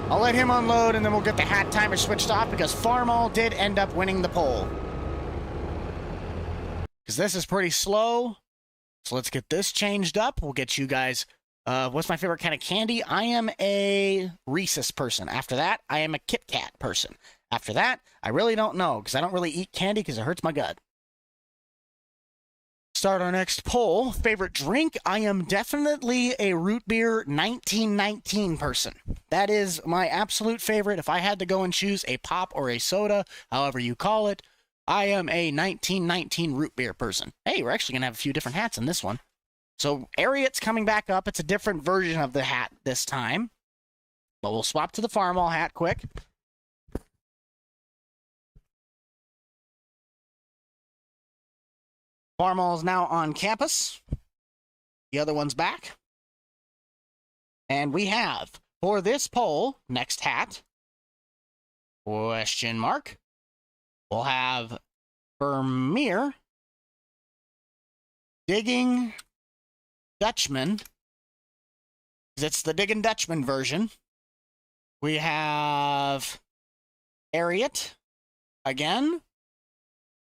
I'll let him unload, and then we'll get the hat timer switched off, because Farmall did end up winning the poll. Because this is pretty slow. So let's get this changed up. We'll get you guys... what's my favorite kind of candy? I am a Reese's person. After that, I am a Kit Kat person. After that, I really don't know, because I don't really eat candy because it hurts my gut. Start our next poll. Favorite drink? I am definitely a root beer 1919 person. That is my absolute favorite. If I had to go and choose a pop or a soda, however you call it, I am a 1919 root beer person. Hey, we're actually going to have a few different hats in this one. So Ariat's coming back up. It's a different version of the hat this time. But we'll swap to the Farmall hat quick. Farmall is now on campus. The other one's back. And we have, for this poll, next hat, question mark. We'll have Vermeer, Digging Dutchman. It's the Digging Dutchman version. We have Ariat again.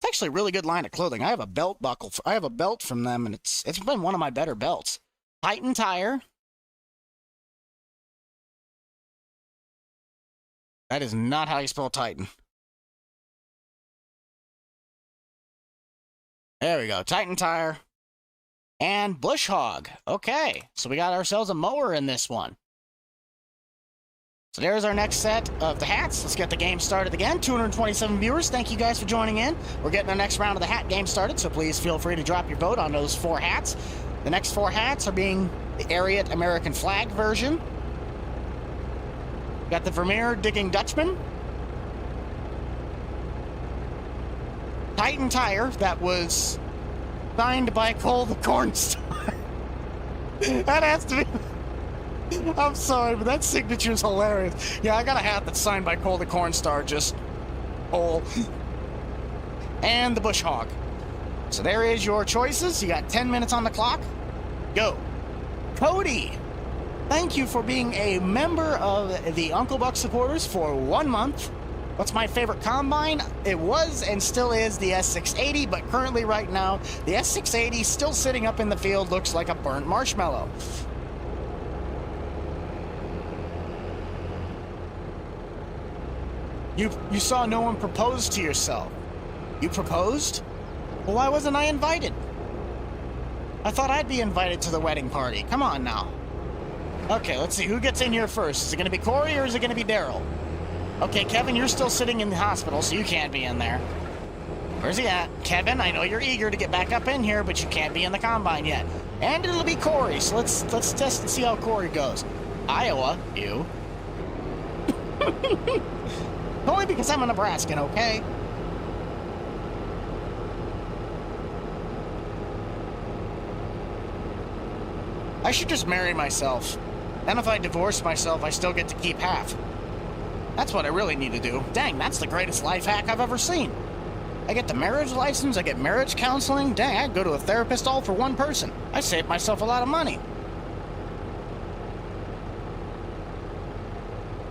It's actually a really good line of clothing. I have a belt buckle. I have a belt from them, and it's been one of my better belts. Titan Tire. That is not how you spell Titan. There we go. Titan Tire. And Bush Hog. Okay, so we got ourselves a mower in this one. So there's our next set of the hats. Let's get the game started again. 227 viewers. Thank you guys for joining in. We're getting our next round of the hat game started, so please feel free to drop your vote on those 4 hats. The next 4 hats are being the Ariat American flag version. Got the Vermeer Digging Dutchman. Titan Tire, that was Signed by Cole the Corn Star. That has to be... I'm sorry, but that signature's hilarious. Yeah, I got a hat that's signed by Cole the Corn Star, just... Cole. And the Bush Hog. So there is your choices. You got 10 minutes on the clock. Go. Cody, thank you for being a member of the Uncle Buck supporters for 1 month. What's my favorite combine? It was and still is the S680, but currently right now, the S680 still sitting up in the field looks like a burnt marshmallow. You saw no one propose to yourself. You proposed? Well, why wasn't I invited? I thought I'd be invited to the wedding party. Come on now. Okay, let's see. Who gets in here first? Is it going to be Corey or is it going to be Daryl? Okay, Kevin, you're still sitting in the hospital, so you can't be in there. Where's he at? Kevin, I know you're eager to get back up in here, but you can't be in the combine yet. And it'll be Corey, so let's test and see how Corey goes. Iowa, you. Only because I'm a Nebraskan, okay? I should just marry myself. Then if I divorce myself, I still get to keep half. That's what I really need to do. Dang, that's the greatest life hack I've ever seen. I get the marriage license, I get marriage counseling. Dang, I'd go to a therapist all for one person. I saved myself a lot of money.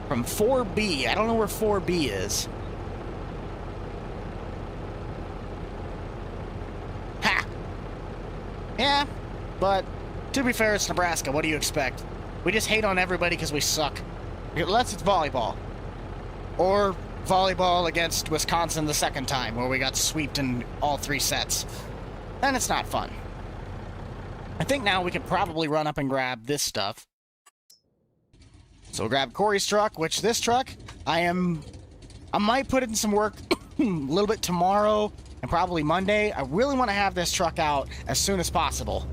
From 4B. I don't know where 4B is. Ha! Yeah, but to be fair, it's Nebraska. What do you expect? We just hate on everybody because we suck. Unless it's volleyball. Or volleyball against Wisconsin the second time, where we got sweeped in all 3 sets. Then it's not fun. I think now we could probably run up and grab this stuff. So we'll grab Corey's truck, which this truck, I might put in some work a little bit tomorrow and probably Monday. I really want to have this truck out as soon as possible.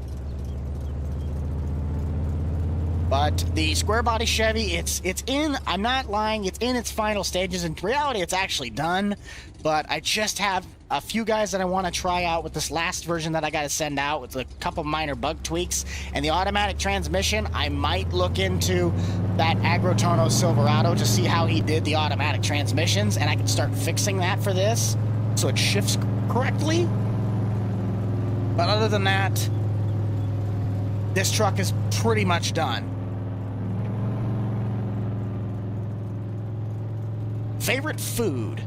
But the square body Chevy, it's in, I'm not lying, it's in its final stages. In reality, it's actually done. But I just have a few guys that I want to try out with this last version that I got to send out with a couple minor bug tweaks. And the automatic transmission, I might look into that Agrotono Silverado to see how he did the automatic transmissions. And I can start fixing that for this so it shifts correctly. But other than that, this truck is pretty much done. Favorite food?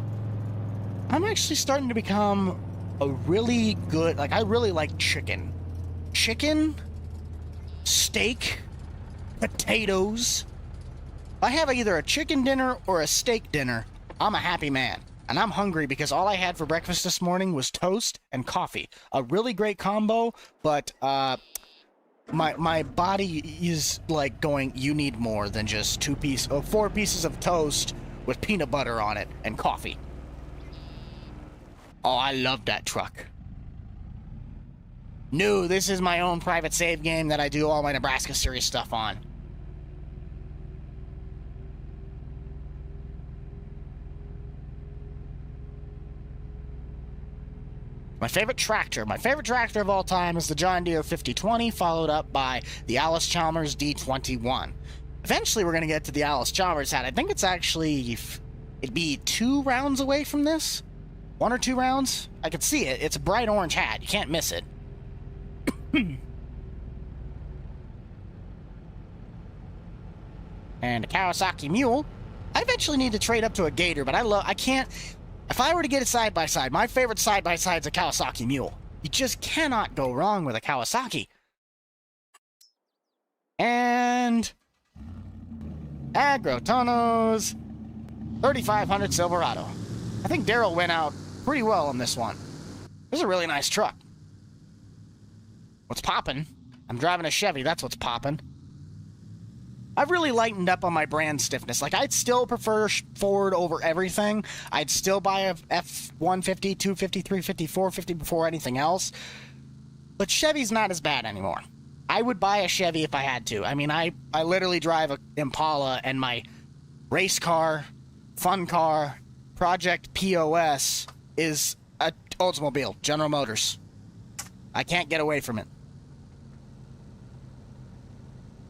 I'm actually starting to become a really good, I really like chicken. Chicken, steak, potatoes. If I have either a chicken dinner or a steak dinner, I'm a happy man. And I'm hungry because all I had for breakfast this morning was toast and coffee. A really great combo, but my body is like going, you need more than just 4 pieces of toast with peanut butter on it and coffee. Oh, I love that truck. No, this is my own private save game that I do all my Nebraska series stuff on. My favorite tractor of all time is the John Deere 5020, followed up by the Alice Chalmers D21. Eventually, we're going to get to the Alice Chalmers hat. I think it's actually, it'd be 2 rounds away from this. 1 or 2 rounds. I could see it. It's a bright orange hat. You can't miss it. And a Kawasaki Mule. I eventually need to trade up to a Gator, but I can't. If I were to get a side-by-side, my favorite side-by-side is a Kawasaki Mule. You just cannot go wrong with a Kawasaki. And Agrotono's 3500 Silverado. I think Daryl went out pretty well on this one. This is a really nice truck. What's poppin'? I'm driving a Chevy, that's what's poppin'. I've really lightened up on my brand stiffness. I'd still prefer Ford over everything. I'd still buy a F-150, 250, 350, 450 before anything else. But Chevy's not as bad anymore. I would buy a Chevy if I had to. I mean, I literally drive an Impala, and my race car, fun car, Project POS is a Oldsmobile, General Motors. I can't get away from it.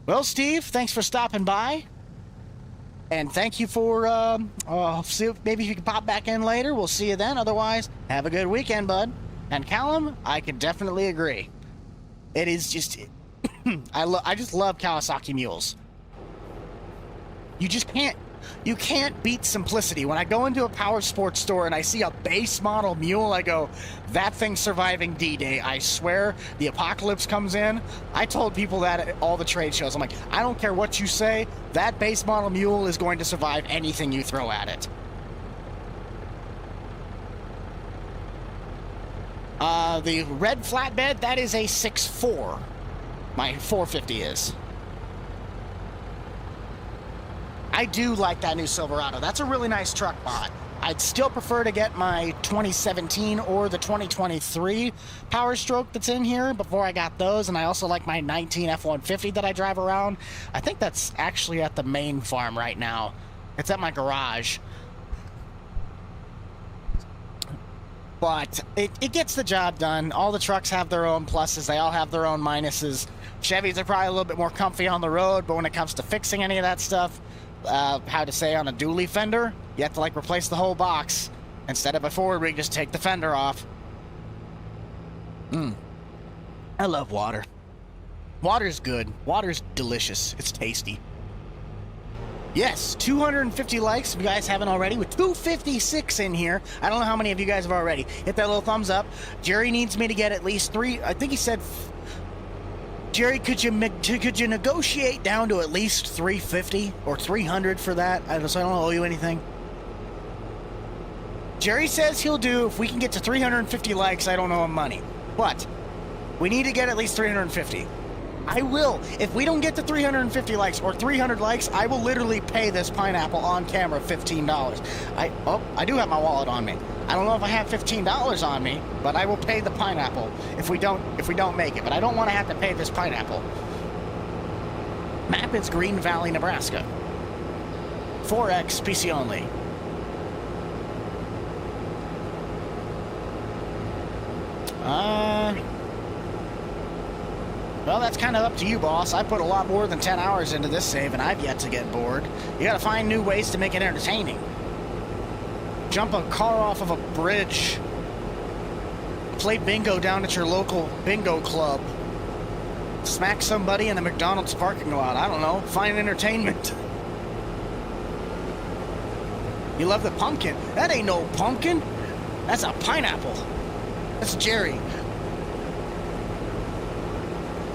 Well, Steve, thanks for stopping by. And thank you for, see if maybe you can pop back in later. We'll see you then. Otherwise, have a good weekend, bud. And Callum, I can definitely agree. It is just, I just love Kawasaki mules. You can't beat simplicity. When I go into a power sports store and I see a base model mule, I go, that thing's surviving D-Day. I swear the apocalypse comes in. I told people that at all the trade shows. I'm like, I don't care what you say, that base model mule is going to survive anything you throw at it. The red flatbed, that is a 6.4. My 450 is. I do like that new Silverado. That's a really nice truck mod. I'd still prefer to get my 2017 or the 2023 Power Stroke that's in here before I got those, and I also like my 19 F-150 that I drive around. I think that's actually at the main farm right now. It's at my garage. But it gets the job done. All the trucks have their own pluses. They all have their own minuses. Chevys are probably a little bit more comfy on the road, but when it comes to fixing any of that stuff, how to say, on a dually fender, you have to like replace the whole box. Instead of a forward rig, just take the fender off. I love water. Water's good. Water's delicious. It's tasty. Yes, 250 likes if you guys haven't already, with 256 in here. I don't know how many of you guys have already. Hit that little thumbs up. Jerry needs me to get at least 3. I think he said, Jerry, could you negotiate down to at least 350 or 300 for that? So I don't owe you anything. Jerry says he'll do if we can get to 350 likes. I don't owe him money, but we need to get at least 350. I will. If we don't get to 350 likes or 300 likes, I will literally pay this pineapple on camera $15. I do have my wallet on me. I don't know if I have $15 on me, but I will pay the pineapple if we don't make it. But I don't want to have to pay this pineapple. Map is Green Valley, Nebraska. 4X PC only. Well, that's kind of up to you, boss. I put a lot more than 10 hours into this save, and I've yet to get bored. You gotta find new ways to make it entertaining. Jump a car off of a bridge. Play bingo down at your local bingo club. Smack somebody in a McDonald's parking lot. I don't know. Find entertainment. You love the pumpkin. That ain't no pumpkin. That's a pineapple. That's Jerry.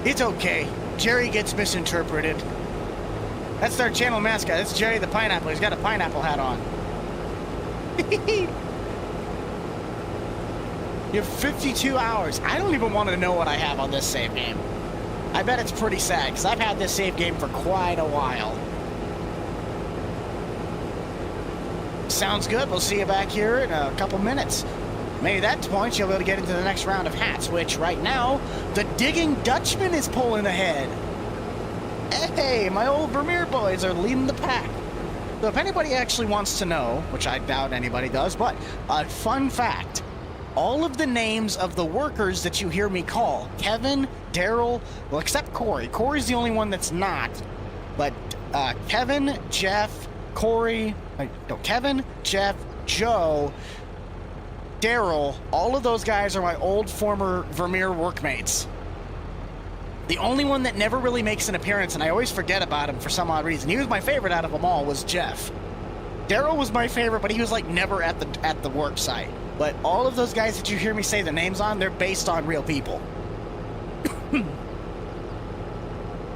It's okay. Jerry gets misinterpreted. That's our channel mascot. That's Jerry the Pineapple. He's got a pineapple hat on. You have 52 hours. I don't even want to know what I have on this save game. I bet it's pretty sad, because I've had this save game for quite a while. Sounds good. We'll see you back here in a couple minutes. Maybe at that point you'll be able to get into the next round of hats, which right now, the Digging Dutchman is pulling ahead. Hey, my old Vermeer boys are leading the pack. So if anybody actually wants to know, which I doubt anybody does, but a fun fact, all of the names of the workers that you hear me call, Kevin, Daryl, well, except Corey. Corey's the only one that's not, but Kevin, Jeff, Corey, Kevin, Jeff, Joe, Daryl, all of those guys are my old former Vermeer workmates. The only one that never really makes an appearance, and I always forget about him for some odd reason, he was my favorite out of them all, was Jeff. Daryl was my favorite, but he was like never at the work site. But all of those guys that you hear me say the names on, they're based on real people.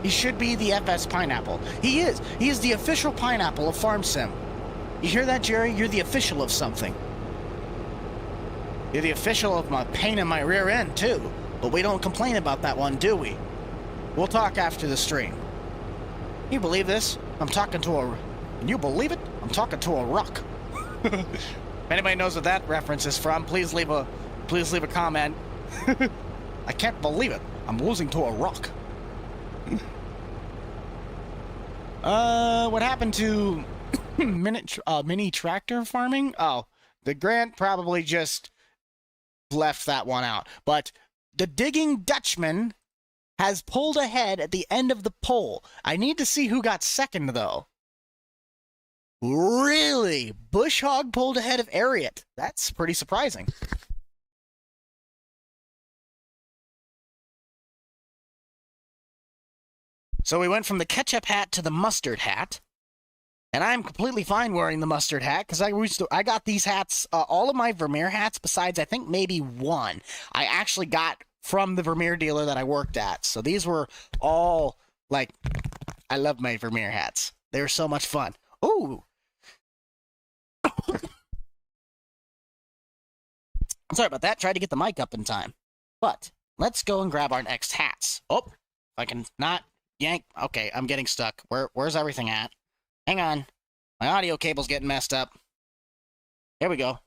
He should be the FS Pineapple. He is. He is the official pineapple of Farm Sim. You hear that, Jerry? You're the official of something. You're the official of my pain in my rear end, too. But we don't complain about that one, do we? We'll talk after the stream. You believe this? I'm talking to a... Can you believe it? I'm talking to a rock. If anybody knows what that reference is from, please leave a comment. I can't believe it. I'm losing to a rock. What happened to mini tractor farming? Oh, the grant probably just left that one out. But The Digging Dutchman has pulled ahead at the end of the poll. I need to see who got second, though. Really? Bush Hog pulled ahead of Ariat. That's pretty surprising. So we went from the ketchup hat to the mustard hat. And I'm completely fine wearing the mustard hat because I got these hats, all of my Vermeer hats, besides I think maybe one, I actually got from the Vermeer dealer that I worked at. So these were all, like, I love my Vermeer hats. They were so much fun. Ooh. Sorry about that. Tried to get the mic up in time. But let's go and grab our next hats. Oh, if I can not yank. Okay, I'm getting stuck. Where's everything at? Hang on. My audio cable's getting messed up. There we go.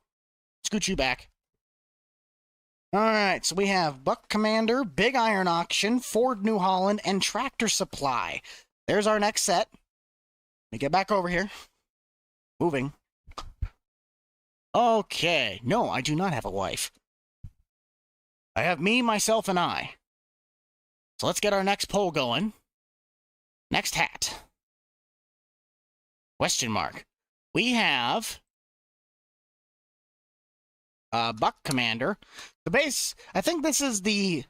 Scoot you back. Alright, so we have Buck Commander, Big Iron Auction, Ford New Holland, and Tractor Supply. There's our next set. Let me get back over here. Moving. Okay. No, I do not have a wife. I have me, myself, and I. So let's get our next poll going. Next hat. Question mark. We have Buck Commander. The base, I think this is the,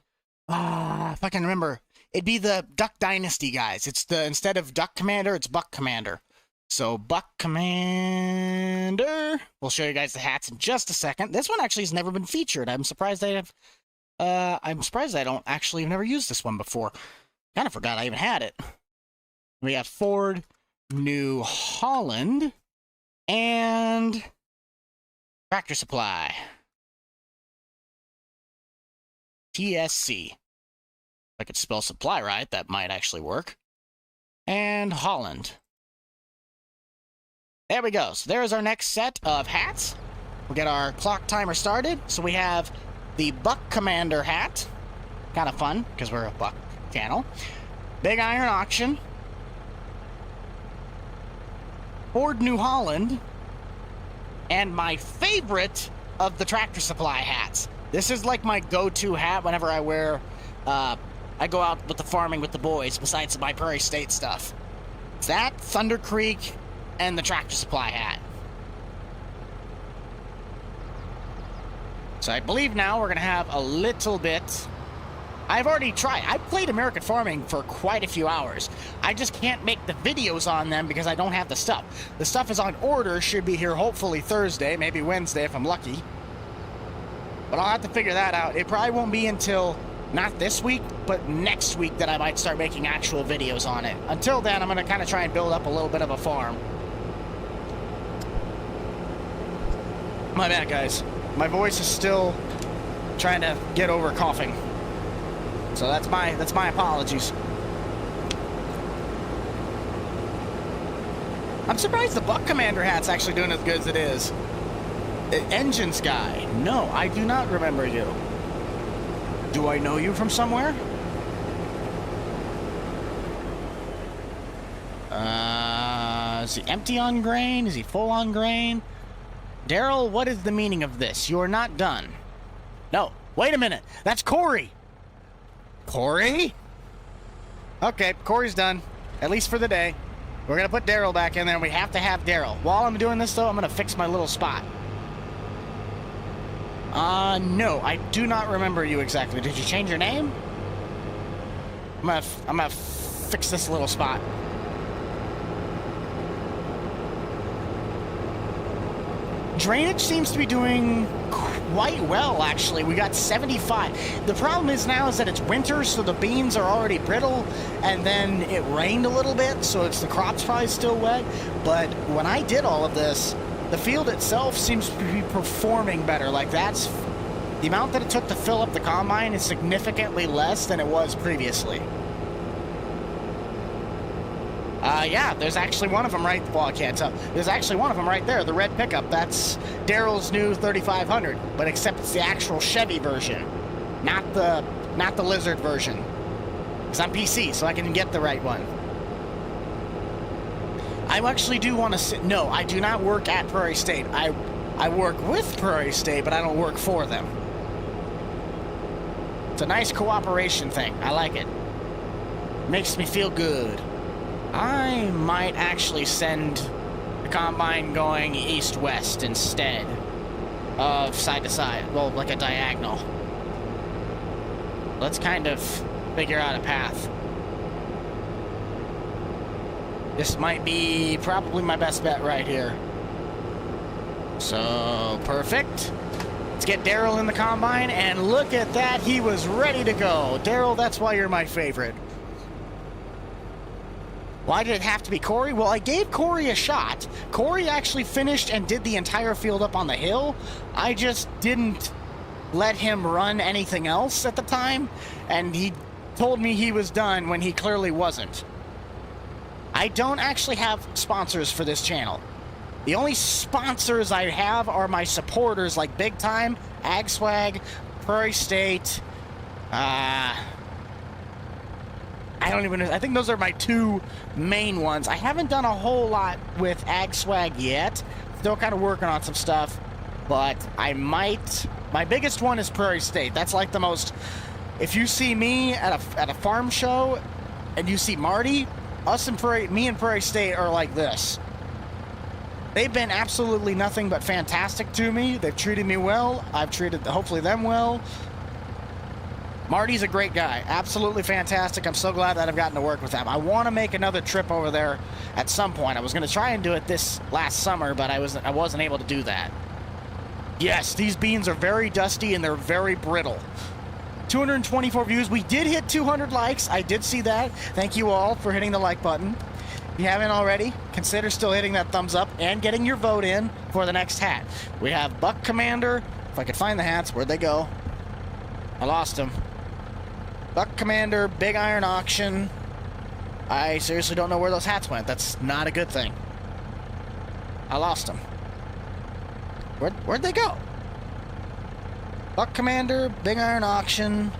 if I can remember, it'd be the Duck Dynasty guys. It's the, instead of Duck Commander, it's Buck Commander. So Buck Commander. We'll show you guys the hats in just a second. This one actually has never been featured. I'm surprised I don't actually have never used this one before. Kind of forgot I even had it. We have Ford New Holland and Tractor Supply. TSC. If I could spell supply right, that might actually work. And Holland. There we go. So there's our next set of hats. We'll get our clock timer started. So we have the Buck Commander hat. Kind of fun, because we're a Buck channel. Big Iron Auction. Ford New Holland. And my favorite of the Tractor Supply hats. This is like my go-to hat whenever I wear, I go out with the farming with the boys, besides my Prairie State stuff. It's that, Thunder Creek, and the Tractor Supply hat. So I believe now we're going to have a little bit... I've already tried. I've played American Farming for quite a few hours. I just can't make the videos on them because I don't have the stuff. The stuff is on order, should be here hopefully Thursday, maybe Wednesday if I'm lucky. But I'll have to figure that out. It probably won't be until, not this week, but next week that I might start making actual videos on it. Until then, I'm going to kind of try and build up a little bit of a farm. My bad, guys. My voice is still trying to get over coughing. So that's my apologies. I'm surprised the Buck Commander hat's actually doing as good as it is. Engines guy. No, I do not remember you. Do I know you from somewhere? Is he empty on grain? Is he full on grain? Daryl, what is the meaning of this? You are not done. No, wait a minute. That's Corey. Corey? Okay, Corey's done. At least for the day. We're going to put Daryl back in there, and we have to have Daryl. While I'm doing this, though, I'm going to fix my little spot. No, I do not remember you exactly. Did you change your name? I'm gonna fix this little spot. Drainage seems to be doing quite well, actually. We got 75. The problem is now is that it's winter, so the beans are already brittle, and then it rained a little bit, so the crop's probably still wet. But when I did all of this, the field itself seems to be performing better. Like, that's... The amount that it took to fill up the combine is significantly less than it was previously. Yeah, there's actually one of them right... Well, I can't tell. There's actually one of them right there, the red pickup. That's Daryl's new 3500, but except it's the actual Chevy version, not the Lizard version. Because I'm PC, so I can get the right one. I actually do want to... No, I do not work at Prairie State. I work with Prairie State, but I don't work for them. It's a nice cooperation thing. I like it. Makes me feel good. I might actually send the combine going east-west instead of side-to-side. Well, like a diagonal. Let's kind of figure out a path. This might be probably my best bet right here. So, perfect. Let's get Daryl in the combine, and look at that. He was ready to go. Daryl, that's why you're my favorite. Why did it have to be Corey? Well, I gave Corey a shot. Corey actually finished and did the entire field up on the hill. I just didn't let him run anything else at the time, and he told me he was done when he clearly wasn't. I don't actually have sponsors for this channel. The only sponsors I have are my supporters like Big Time, Ag Swag, Prairie State. I don't even know. I think those are my two main ones. I haven't done a whole lot with Ag Swag yet. Still kind of working on some stuff, but I might. My biggest one is Prairie State. That's like the most. If you see me at a farm show, and you see Marty, me and Prairie State are like this. They've been absolutely nothing but fantastic to me. They've treated me well. I've treated, hopefully, them well. Marty's a great guy. Absolutely fantastic. I'm so glad that I've gotten to work with them. I want to make another trip over there at some point. I was going to try and do it this last summer, but I wasn't able to do that. Yes, these beans are very dusty and they're very brittle. 224 views. We did hit 200 likes. I did see that. Thank you all for hitting the like button. If you haven't already, consider still hitting that thumbs up and getting your vote in for the next hat. We have Buck Commander. If I could find the hats, where'd they go? I lost them. Buck Commander, Big Iron Auction. I seriously don't know where those hats went. That's not a good thing. I lost them. Where'd they go? Buck Commander, Big Iron Auction.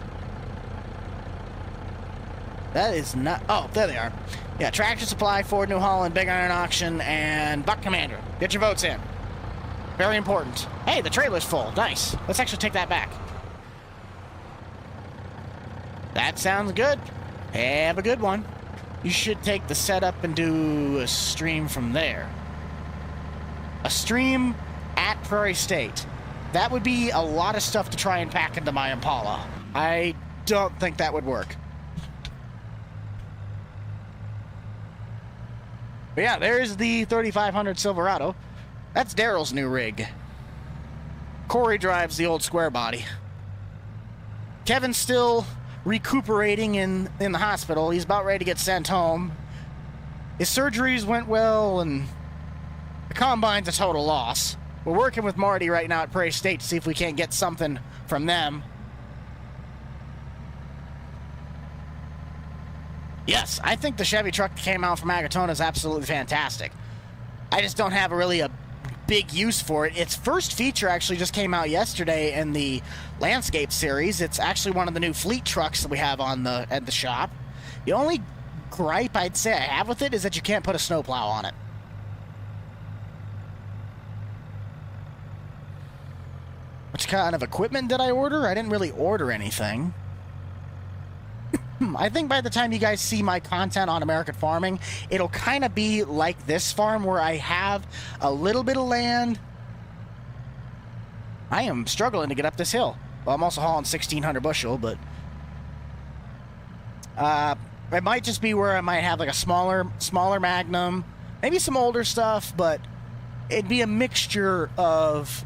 That is not... Oh, there they are. Yeah, Tractor Supply, Ford New Holland, Big Iron Auction, and Buck Commander. Get your votes in. Very important. Hey, the trailer's full. Nice. Let's actually take that back. That sounds good. Have a good one. You should take the setup and do a stream from there. A stream at Prairie State. That would be a lot of stuff to try and pack into my Impala. I don't think that would work. But yeah, there's the 3500 Silverado. That's Daryl's new rig. Corey drives the old square body. Kevin's still recuperating in the hospital. He's about ready to get sent home. His surgeries went well, and the combine's a total loss. We're working with Marty right now at Prairie State to see if we can't get something from them. Yes, I think the Chevy truck that came out from Agatona is absolutely fantastic. I just don't have really a big use for it. Its first feature actually just came out yesterday in the Landscape series. It's actually one of the new fleet trucks that we have at the shop. The only gripe I'd say I have with it is that you can't put a snowplow on it. Which kind of equipment did I order? I didn't really order anything. I think by the time you guys see my content on American farming, it'll kind of be like this farm where I have a little bit of land. I am struggling to get up this hill. Well, I'm also hauling 1,600 bushel, but it might just be where I might have like a smaller Magnum, maybe some older stuff, but it'd be a mixture of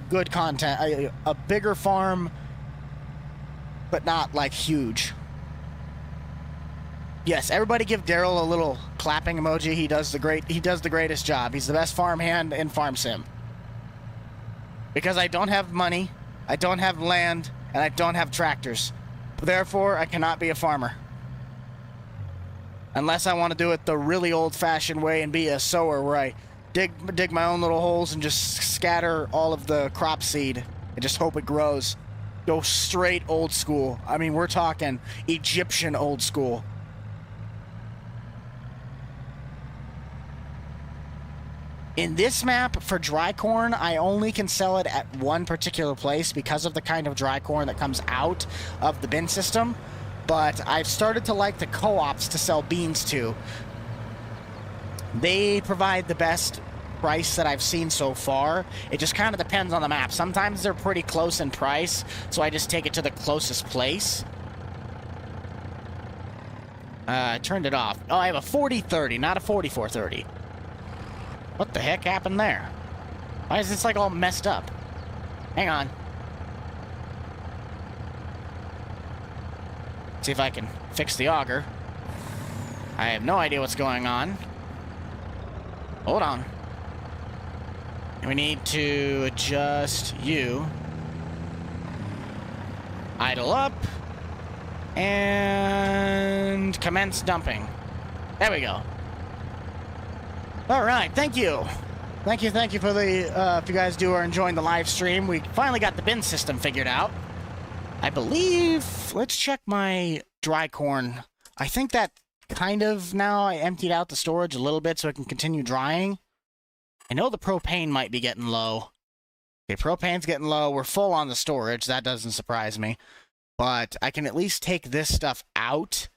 good content, a bigger farm, but not like huge. Yes, everybody give Daryl a little clapping emoji. He does the greatest job. He's the best farmhand in Farm Sim. Because I don't have money, I don't have land, and I don't have tractors. Therefore, I cannot be a farmer. Unless I want to do it the really old-fashioned way and be a sower where I dig my own little holes and just scatter all of the crop seed and just hope it grows. Go straight old school. I mean, we're talking Egyptian old school. In this map, for dry corn, I only can sell it at one particular place because of the kind of dry corn that comes out of the bin system. But I've started to like the co-ops to sell beans to. They provide the best price that I've seen so far. It just kind of depends on the map. Sometimes they're pretty close in price, so I just take it to the closest place. I turned it off. Oh, I have a 40-30, not a 44-30. What the heck happened there? Why is this like all messed up? Hang on. See if I can fix the auger. I have no idea what's going on. Hold on. We need to adjust you. Idle up. And commence dumping. There we go. All right, thank you. Thank you for the, if you guys are enjoying the live stream. We finally got the bin system figured out. I believe, let's check my dry corn. I think that kind of now I emptied out the storage a little bit so it can continue drying. I know the propane might be getting low. Okay, propane's getting low. We're full on the storage. That doesn't surprise me. But I can at least take this stuff out.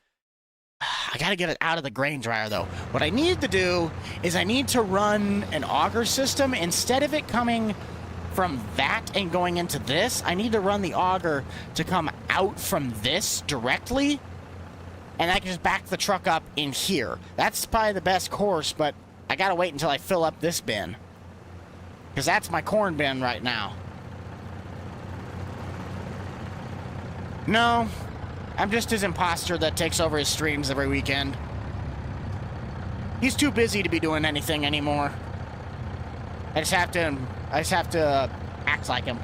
I gotta get it out of the grain dryer, though. What I need to do is I need to run an auger system. Instead of it coming from that and going into this, I need to run the auger to come out from this directly. And I can just back the truck up in here. That's probably the best course, but I gotta wait until I fill up this bin. Because that's my corn bin right now. No, I'm just his imposter that takes over his streams every weekend. He's too busy to be doing anything anymore. I just have to act like him.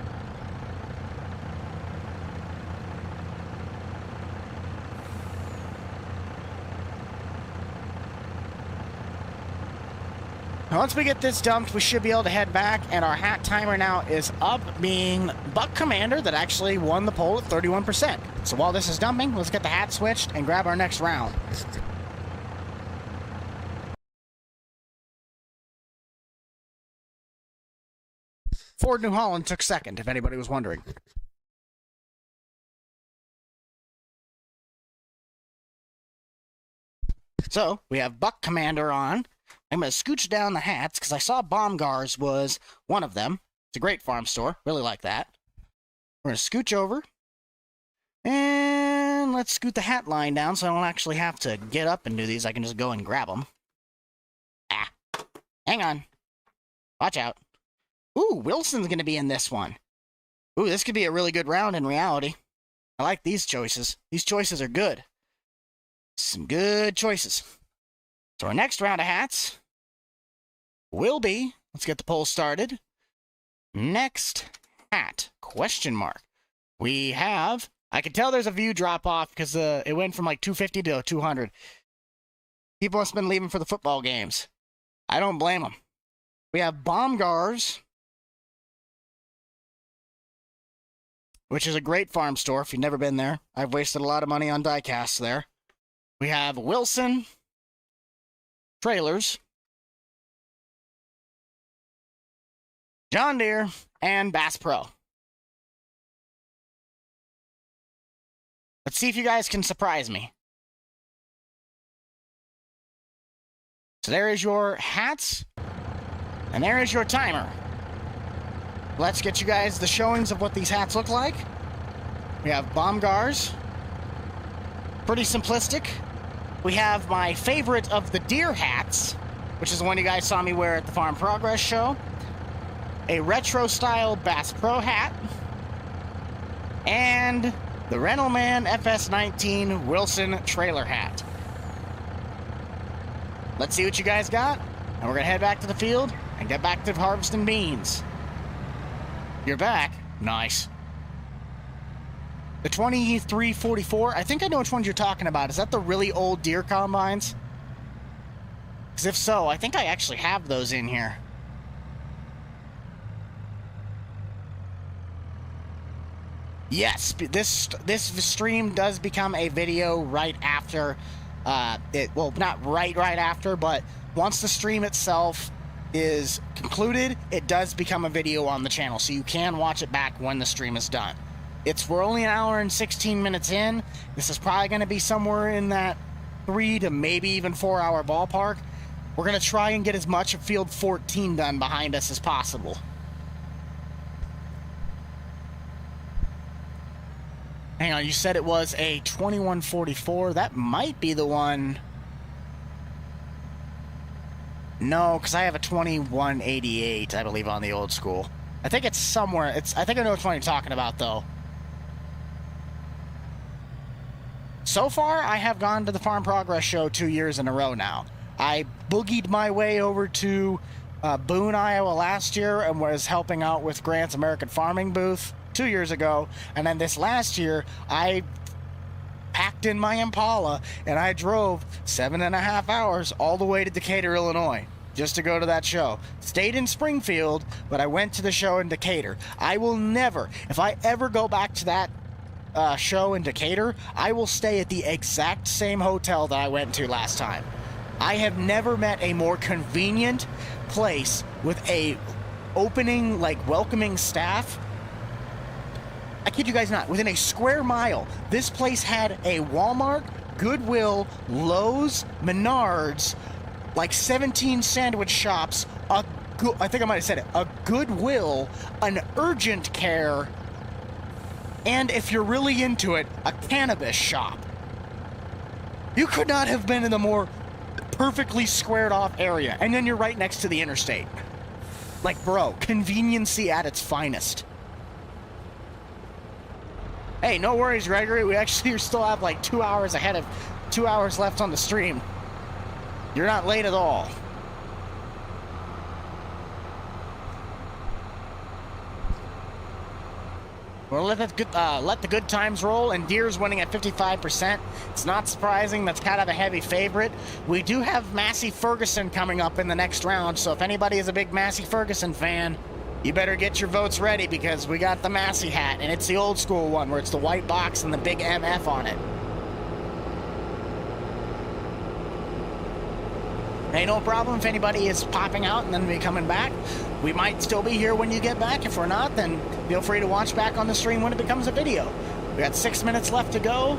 Now, once we get this dumped, we should be able to head back, and our hat timer now is up, being Buck Commander that actually won the poll at 31%. So while this is dumping, let's get the hat switched and grab our next round. Ford New Holland took second, if anybody was wondering. So, we have Buck Commander on. I'm going to scooch down the hats, because I saw Baumgar's was one of them. It's a great farm store. Really like that. We're going to scooch over. And let's scoot the hat line down so I don't actually have to get up and do these. I can just go and grab them. Ah. Hang on. Watch out. Ooh, Wilson's going to be in this one. Ooh, this could be a really good round in reality. I like these choices. These choices are good. Some good choices. So our next round of hats will be, let's get the poll started. Next hat, question mark. We have, I can tell there's a view drop off because it went from like 250 to 200. People must have been leaving for the football games. I don't blame them. We have Baumgar's, which is a great farm store if you've never been there. I've wasted a lot of money on die casts there. We have Wilson Trailers, John Deere, and Bass Pro. Let's see if you guys can surprise me. So there is your hats, and there is your timer. Let's get you guys the showings of what these hats look like. We have Baumgar's. Pretty simplistic. We have my favorite of the deer hats, which is the one you guys saw me wear at the Farm Progress show. A retro-style Bass Pro hat. And the Rentleman FS19 Wilson trailer hat. Let's see what you guys got, and we're going to head back to the field and get back to harvesting beans. You're back. Nice. The 2344, I think I know which ones you're talking about. Is that the really old deer combines? Because if so, I think I actually have those in here. Yes, this stream does become a video right after, well, not right after, but once the stream itself is concluded, it does become a video on the channel, so you can watch it back when the stream is done. We're only an hour and 16 minutes in. This is probably going to be somewhere in that 3 to maybe even 4 hour ballpark. We're going to try and get as much of Field 14 done behind us as possible. Hang on, you said it was a 2144. That might be the one. No, because I have a 2188, I believe, on the old school. I think it's somewhere. I think I know which one you're talking about, though. So far, I have gone to the Farm Progress Show 2 years in a row now. I boogied my way over to Boone, Iowa last year and was helping out with Grant's American Farming booth 2 years ago. And then this last year, I packed in my Impala and I drove 7.5 hours all the way to Decatur, Illinois, just to go to that show. Stayed in Springfield, but I went to the show in Decatur. I will never, if I ever go back to that show in Decatur, I will stay at the exact same hotel that I went to last time. I have never met a more convenient place with a opening, like, welcoming staff. I kid you guys not, within a square mile, this place had a Walmart, Goodwill, Lowe's, Menards, like 17 sandwich shops, I think I might have said it, a Goodwill, an urgent care, and if you're really into it, a cannabis shop. You could not have been in the more perfectly squared off area, and then you're right next to the interstate. Like, bro, conveniency at its finest. Hey, no worries, Gregory. We actually still have like 2 hours left on the stream. You're not late at all. We'll let the good times roll, and Deer's winning at 55%. It's not surprising. That's kind of a heavy favorite. We do have Massey Ferguson coming up in the next round, so if anybody is a big Massey Ferguson fan, you better get your votes ready, because we got the Massey hat, and it's the old school one where it's the white box and the big MF on it. Ain't no problem if anybody is popping out and then be coming back. We might still be here when you get back. If we're not, then feel free to watch back on the stream when it becomes a video. We got 6 minutes left to go.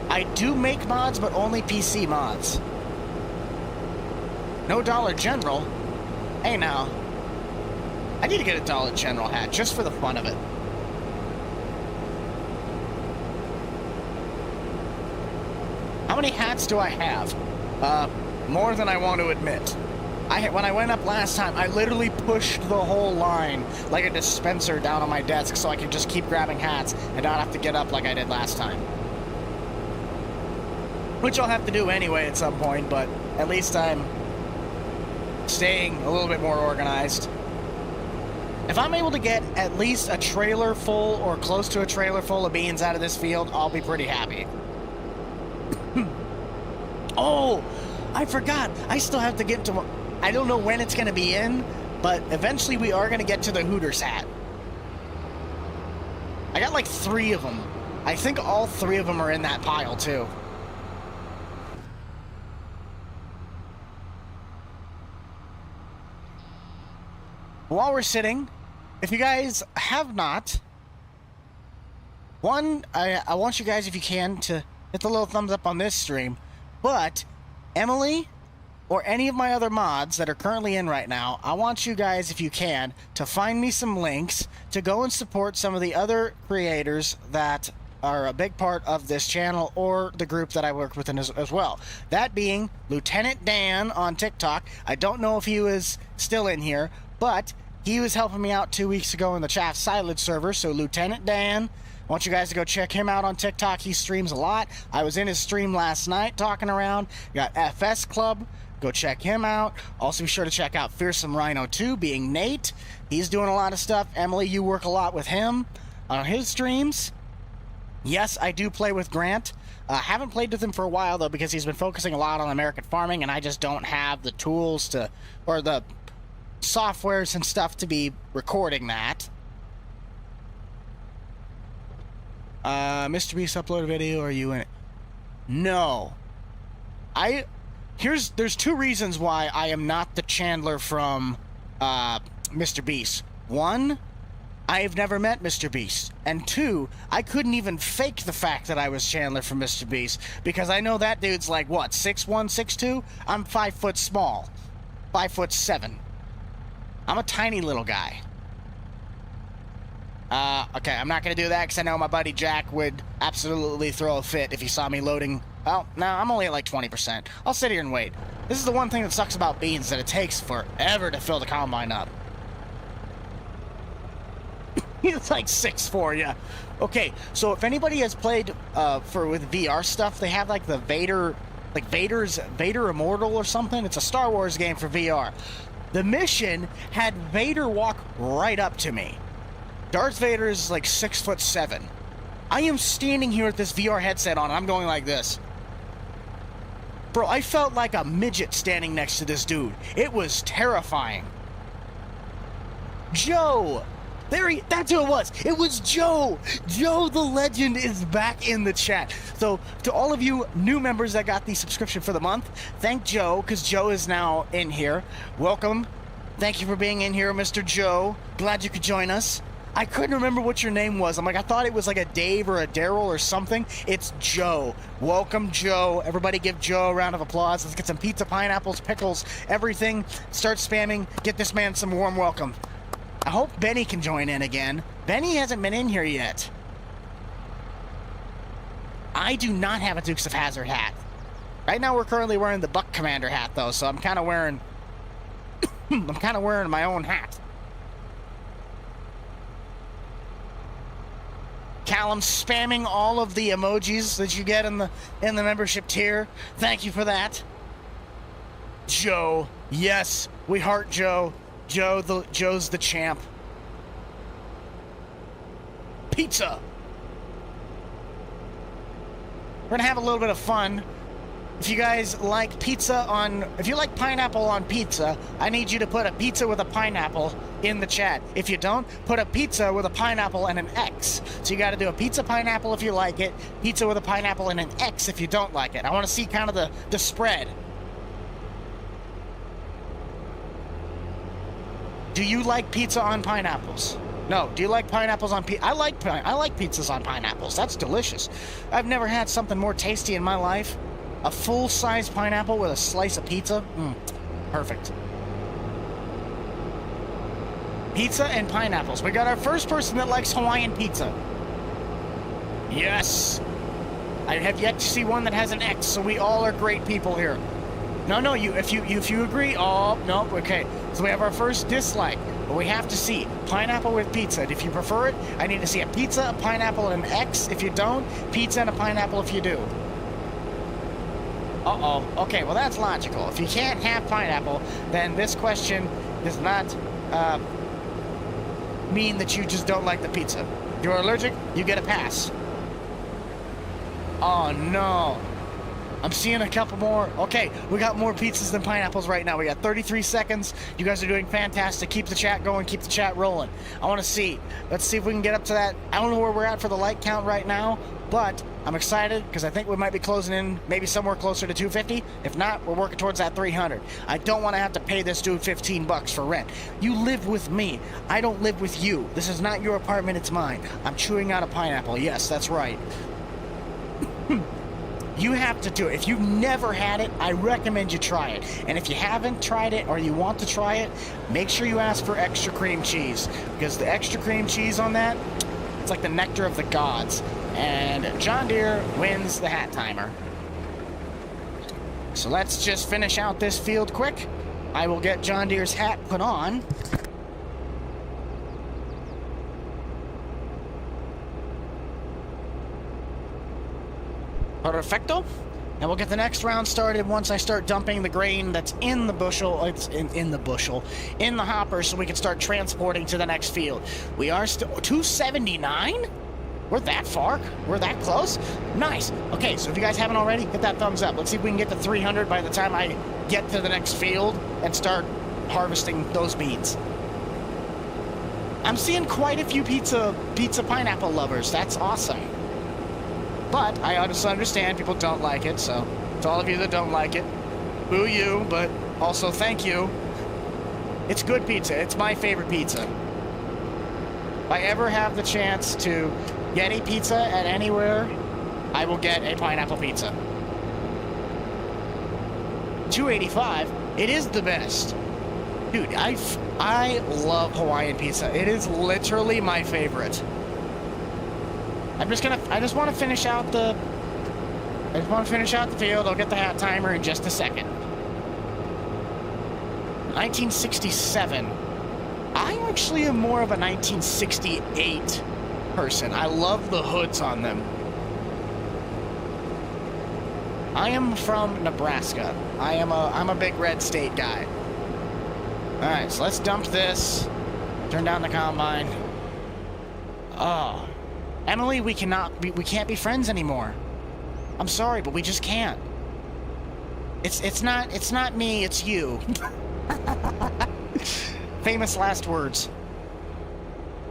I do make mods, but only PC mods. No Dollar General. Hey now. I need to get a Dollar General hat just for the fun of it. How many hats do I have? More than I want to admit. When I went up last time, I literally pushed the whole line like a dispenser down on my desk so I could just keep grabbing hats and not have to get up like I did last time. Which I'll have to do anyway at some point, but at least I'm staying a little bit more organized. If I'm able to get at least a trailer full or close to a trailer full of beans out of this field, I'll be pretty happy. Oh, I forgot. I still have to get to... I don't know when it's going to be in, but eventually we are going to get to the Hooters hat. I got like 3 of them. I think all 3 of them are in that pile, too. While we're sitting, if you guys have not, I want you guys, if you can, to hit the little thumbs up on this stream, but Emily or any of my other mods that are currently in right now, I want you guys, if you can, to find me some links to go and support some of the other creators that are a big part of this channel or the group that I work with as well. That being Lieutenant Dan on TikTok. I don't know if he was still in here, but he was helping me out 2 weeks ago in the Chaff Silage server, so Lieutenant Dan, I want you guys to go check him out on TikTok. He streams a lot. I was in his stream last night talking around. You got FS Club. Go check him out. Also be sure to check out Fearsome Rhino 2, being Nate. He's doing a lot of stuff. Emily, you work a lot with him on his streams. Yes, I do play with Grant. Haven't played with him for a while, though, because he's been focusing a lot on American farming, and I just don't have the tools to, or the softwares and stuff to be recording that. Mr. Beast upload a video, are you in it? No. There's 2 reasons why I am not the Chandler from Mr. Beast. One, I've never met Mr. Beast. And two, I couldn't even fake the fact that I was Chandler from Mr. Beast because I know that dude's like, what, 6'1", 6'2"? I'm 5 foot small. 5'7". I'm a tiny little guy. Okay, I'm not going to do that because I know my buddy Jack would absolutely throw a fit if he saw me loading. Well, no, I'm only at like 20%. I'll sit here and wait. This is the one thing that sucks about beans, that it takes forever to fill the combine up. It's like 6'4", yeah. Okay, so if anybody has played with VR stuff, they have like the Vader Immortal or something. It's a Star Wars game for VR. The mission had Vader walk right up to me. Darth Vader is like 6'7". I am standing here with this VR headset on, and I'm going like this. Bro, I felt like a midget standing next to this dude. It was terrifying. Joe! That's who it was. It was Joe. Joe the Legend is back in the chat. So to all of you new members that got the subscription for the month, thank Joe, because Joe is now in here. Welcome. Thank you for being in here, Mr. Joe. Glad you could join us. I couldn't remember what your name was. I thought it was like a Dave or a Daryl or something. It's Joe. Welcome, Joe. Everybody give Joe a round of applause. Let's get some pizza, pineapples, pickles, everything. Start spamming. Get this man some warm welcome. I hope Benny can join in again. Benny hasn't been in here yet. I do not have a Dukes of Hazzard hat. Right now we're currently wearing the Buck Commander hat though, so I'm kind of wearing my own hat. Callum spamming all of the emojis that you get in the membership tier. Thank you for that. Joe, yes, we heart Joe. Joe's the champ. Pizza. We're gonna have a little bit of fun. If you guys like if you like pineapple on pizza, I need you to put a pizza with a pineapple in the chat. If you don't, put a pizza with a pineapple and an X. So you gotta do a pizza pineapple if you like it, pizza with a pineapple and an X if you don't like it. I wanna see kind of the spread. Do you like pizza on pineapples? No. Do you like pineapples on pizza? I like pizzas on pineapples. That's delicious. I've never had something more tasty in my life. A full-size pineapple with a slice of pizza. Perfect. Pizza and pineapples. We got our first person that likes Hawaiian pizza. Yes. I have yet to see one that has an X, so we all are great people here. No, if you agree, oh, no, okay. So we have our first dislike, but we have to see pineapple with pizza. If you prefer it, I need to see a pizza, a pineapple, and an X. If you don't, pizza and a pineapple if you do. Uh-oh. Okay, well, that's logical. If you can't have pineapple, then this question does not mean that you just don't like the pizza. If you're allergic, you get a pass. Oh, no. I'm seeing a couple more. Okay, we got more pizzas than pineapples right now. We got 33 seconds. You guys are doing fantastic. Keep the chat going. Keep the chat rolling. I want to see. Let's see if we can get up to that. I don't know where we're at for the like count right now, but I'm excited because I think we might be closing in maybe somewhere closer to 250. If not, we're working towards that 300. I don't want to have to pay this dude $15 for rent. You live with me. I don't live with you. This is not your apartment. It's mine. I'm chewing out a pineapple. Yes, that's right. You have to do it. If you've never had it, I recommend you try it. And if you haven't tried it or you want to try it, make sure you ask for extra cream cheese. Because the extra cream cheese on that, it's like the nectar of the gods. And John Deere wins the hat timer. So let's just finish out this field quick. I will get John Deere's hat put on. Perfecto. And we'll get the next round started once I start dumping the grain that's in the bushel. It's in the hopper, so we can start transporting to the next field. We are still 279. We're that far. We're that close. Nice. Okay, so if you guys haven't already, hit that thumbs up. Let's see if we can get to 300 by the time I get to the next field and start harvesting those beans. I'm seeing quite a few pizza pineapple lovers. That's awesome. But I honestly understand people don't like it, so to all of you that don't like it, boo you, but also thank you. It's good pizza. It's my favorite pizza. If I ever have the chance to get a pizza at anywhere, I will get a pineapple pizza. $2.85. It is the best. Dude, I love Hawaiian pizza. It is literally my favorite. I just want to finish out the field. I'll get the hat timer in just a second. 1967. I actually am more of a 1968 person. I love the hoods on them. I am from Nebraska. I'm a big red state guy. All right, so let's dump this. Turn down the combine. Oh, Emily, we can't be friends anymore. I'm sorry, but we just can't. It's not me, it's you. Famous last words.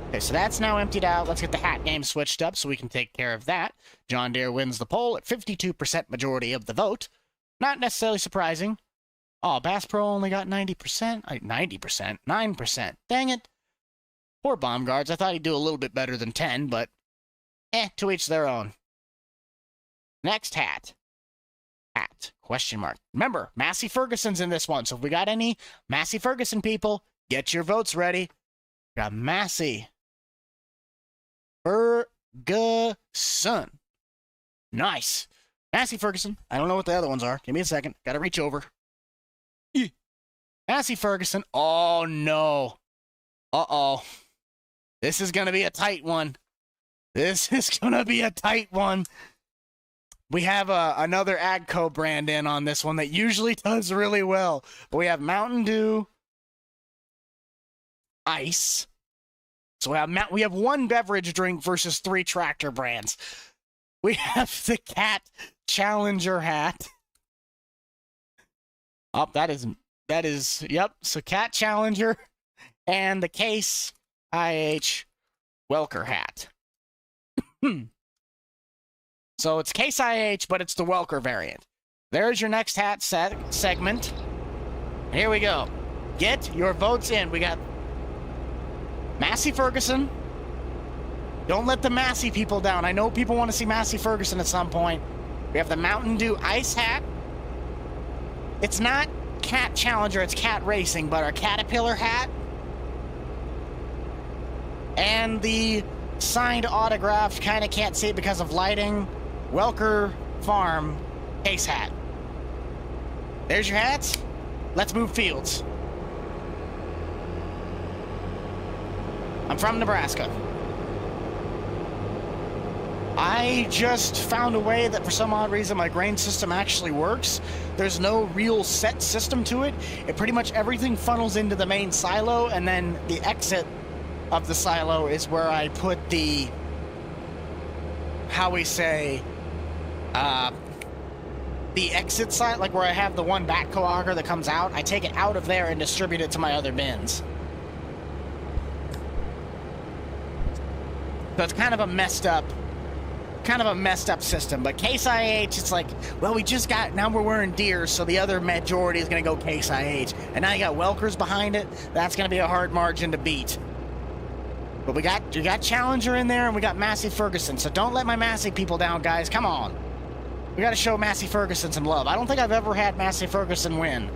Okay, so that's now emptied out. Let's get the hat game switched up so we can take care of that. John Deere wins the poll at 52% majority of the vote. Not necessarily surprising. Oh, Bass Pro only got 90%. 90%? 9%. Dang it. Poor Bomb Guards. I thought he'd do a little bit better than 10, but to each their own. Next hat. Hat. Question mark. Remember, Massey Ferguson's in this one, so if we got any Massey Ferguson people, get your votes ready. Got Massey Ferguson. Nice. Massey Ferguson. I don't know what the other ones are. Give me a second. Gotta reach over. Massey Ferguson. Oh, no. Uh-oh. This is gonna be a tight one. This is gonna be a tight one. We have another Agco brand in on this one that usually does really well. But we have Mountain Dew Ice. So we have one beverage drink versus 3 tractor brands. We have the Cat Challenger hat. Oh, that is, yep. So Cat Challenger and the Case IH Welker hat. So it's Case IH, but it's the Welker variant. There's your next hat segment. Here we go. Get your votes in. We got Massey Ferguson. Don't let the Massey people down. I know people want to see Massey Ferguson at some point. We have the Mountain Dew Ice hat. It's not Cat Challenger, it's Cat Racing, but our Caterpillar hat. And the signed autograph, kind of can't see it because of lighting, Welker Farm case hat. There's your hats. Let's move fields. I'm from Nebraska. I just found a way that for some odd reason my grain system actually works. There's no real set system to it. It pretty much everything funnels into the main silo, and then the exit of the silo is where I put the, how we say, the exit side, like where I have the one backhoe auger that comes out. I take it out of there and distribute it to my other bins. So it's kind of a messed up system. But Case IH, it's like, well, now we're wearing Deers, so the other majority is going to go Case IH. And now you got Welkers behind it. That's going to be a hard margin to beat. But we got Challenger in there, and we got Massey Ferguson. So don't let my Massey people down, guys. Come on. We got to show Massey Ferguson some love. I don't think I've ever had Massey Ferguson win.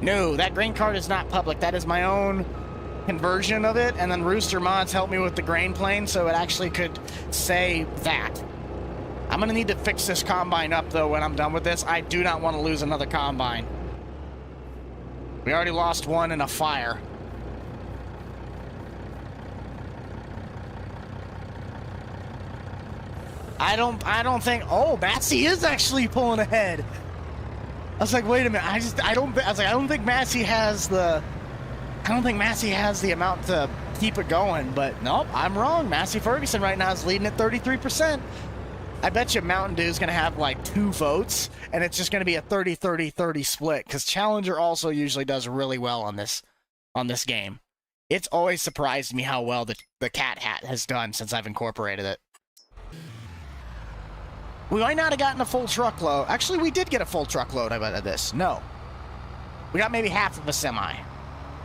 No, that grain card is not public. That is my own conversion of it, and then Rooster Mods helped me with the grain plane, so it actually could say that. I'm going to need to fix this combine up, though, when I'm done with this. I do not want to lose another combine. We already lost one in a fire. I don't think, oh, Massey is actually pulling ahead. I was like, wait a minute, I don't think Massey has the amount to keep it going, but nope, I'm wrong. Massey Ferguson right now is leading at 33%. I bet you Mountain Dew is going to have like 2 votes, and it's just going to be a 30-30-30 split, because Challenger also usually does really well on this game. It's always surprised me how well the Cat hat has done since I've incorporated it. We might not have gotten a full truckload. Actually, we did get a full truckload out of this. No. We got maybe half of a semi.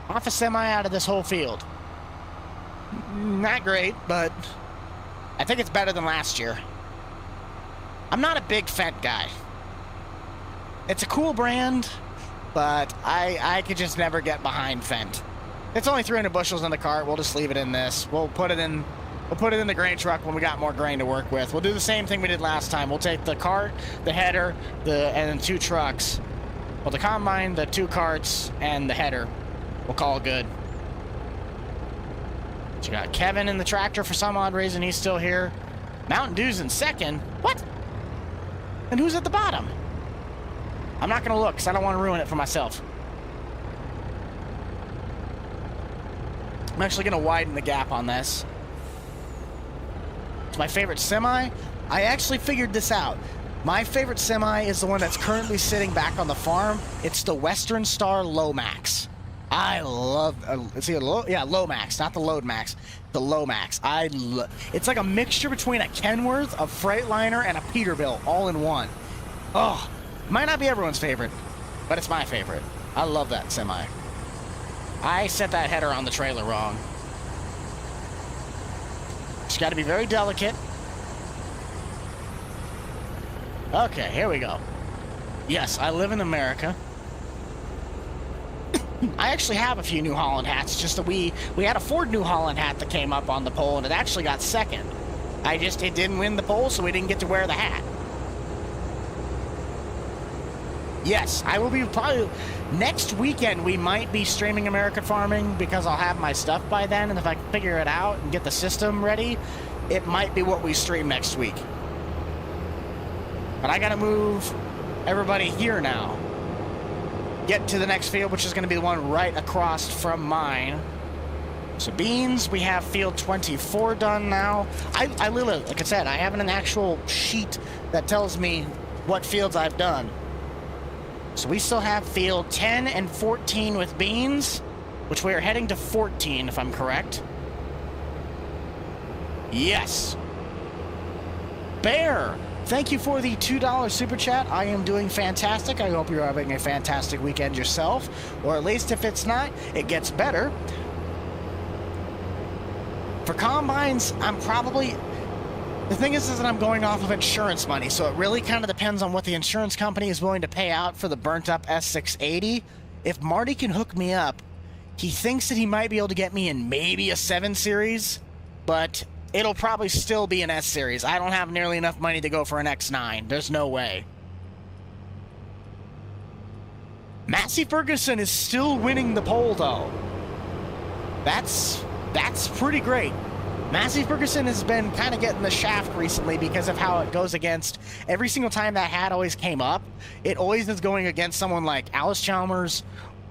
Half a semi out of this whole field. Not great, but I think it's better than last year. I'm not a big Fendt guy. It's a cool brand, but I could just never get behind Fendt. It's only 300 bushels in the cart. We'll just leave it in this. We'll put it in the grain truck when we got more grain to work with. We'll do the same thing we did last time. We'll take the cart, the header, and then 2 trucks. Well, the combine, the 2 carts, and the header. We'll call it good. So you got Kevin in the tractor for some odd reason. He's still here. Mountain Dew's in second. What? And who's at the bottom? I'm not going to look because I don't want to ruin it for myself. I'm actually going to widen the gap on this. It's my favorite semi. I actually figured this out. My favorite semi is the one that's currently sitting back on the farm. It's the Western Star Lomax. I love, Lomax, not the Load Max, the Lomax. It's like a mixture between a Kenworth, a Freightliner, and a Peterbilt all in one. Oh, might not be everyone's favorite, but it's my favorite. I love that semi. I set that header on the trailer wrong. Just got to be very delicate. Okay, here we go. Yes, I live in America. I actually have a few New Holland hats, just that we had a Ford New Holland hat that came up on the pole, and it actually got second. It didn't win the poll, so we didn't get to wear the hat. Yes, I will be probably... Next weekend, we might be streaming American Farming because I'll have my stuff by then, and if I can figure it out and get the system ready, it might be what we stream next week. But I gotta move everybody here now. Get to the next field, which is going to be the one right across from mine. So beans, we have field 24 done now. I literally, like I said, I have an actual sheet that tells me what fields I've done. So we still have field 10 and 14 with beans, which we are heading to 14, if I'm correct. Yes. Bear, thank you for the $2 super chat. I am doing fantastic. I hope you're having a fantastic weekend yourself, or at least if it's not, it gets better. For combines, I'm probably... The thing is that I'm going off of insurance money, so it really kind of depends on what the insurance company is willing to pay out for the burnt-up S680. If Marty can hook me up, he thinks that he might be able to get me in maybe a 7 Series, but it'll probably still be an S Series. I don't have nearly enough money to go for an X9. There's no way. Massey Ferguson is still winning the poll, though. That's pretty great. Massey Ferguson has been kind of getting the shaft recently because of how it goes against... Every single time that hat always came up, it always is going against someone like Alice Chalmers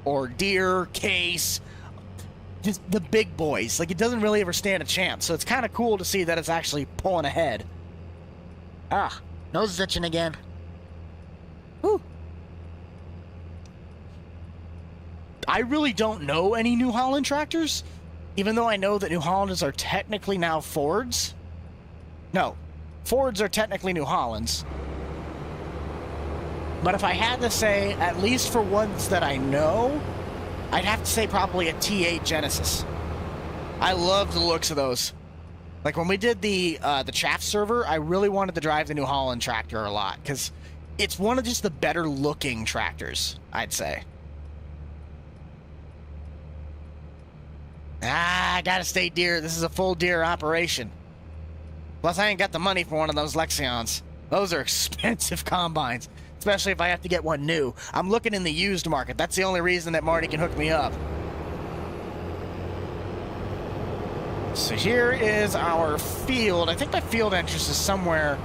or Deere, Case, just the big boys. Like, it doesn't really ever stand a chance. So it's kind of cool to see that it's actually pulling ahead. Ah, nose is itching again. Whew. I really don't know any New Holland tractors. Even though I know that New Hollands are technically now Fords. No, Fords are technically New Hollands. But if I had to say, at least for ones that I know, I'd have to say probably a T8 Genesis. I love the looks of those. Like when we did the chaff server, I really wanted to drive the New Holland tractor a lot because it's one of just the better looking tractors, I'd say. I gotta stay Deere. This is a full Deere operation. Plus, I ain't got the money for one of those Lexions. Those are expensive combines, especially if I have to get one new. I'm looking in the used market. That's the only reason that Marty can hook me up. So here is our field. I think my field entrance is somewhere,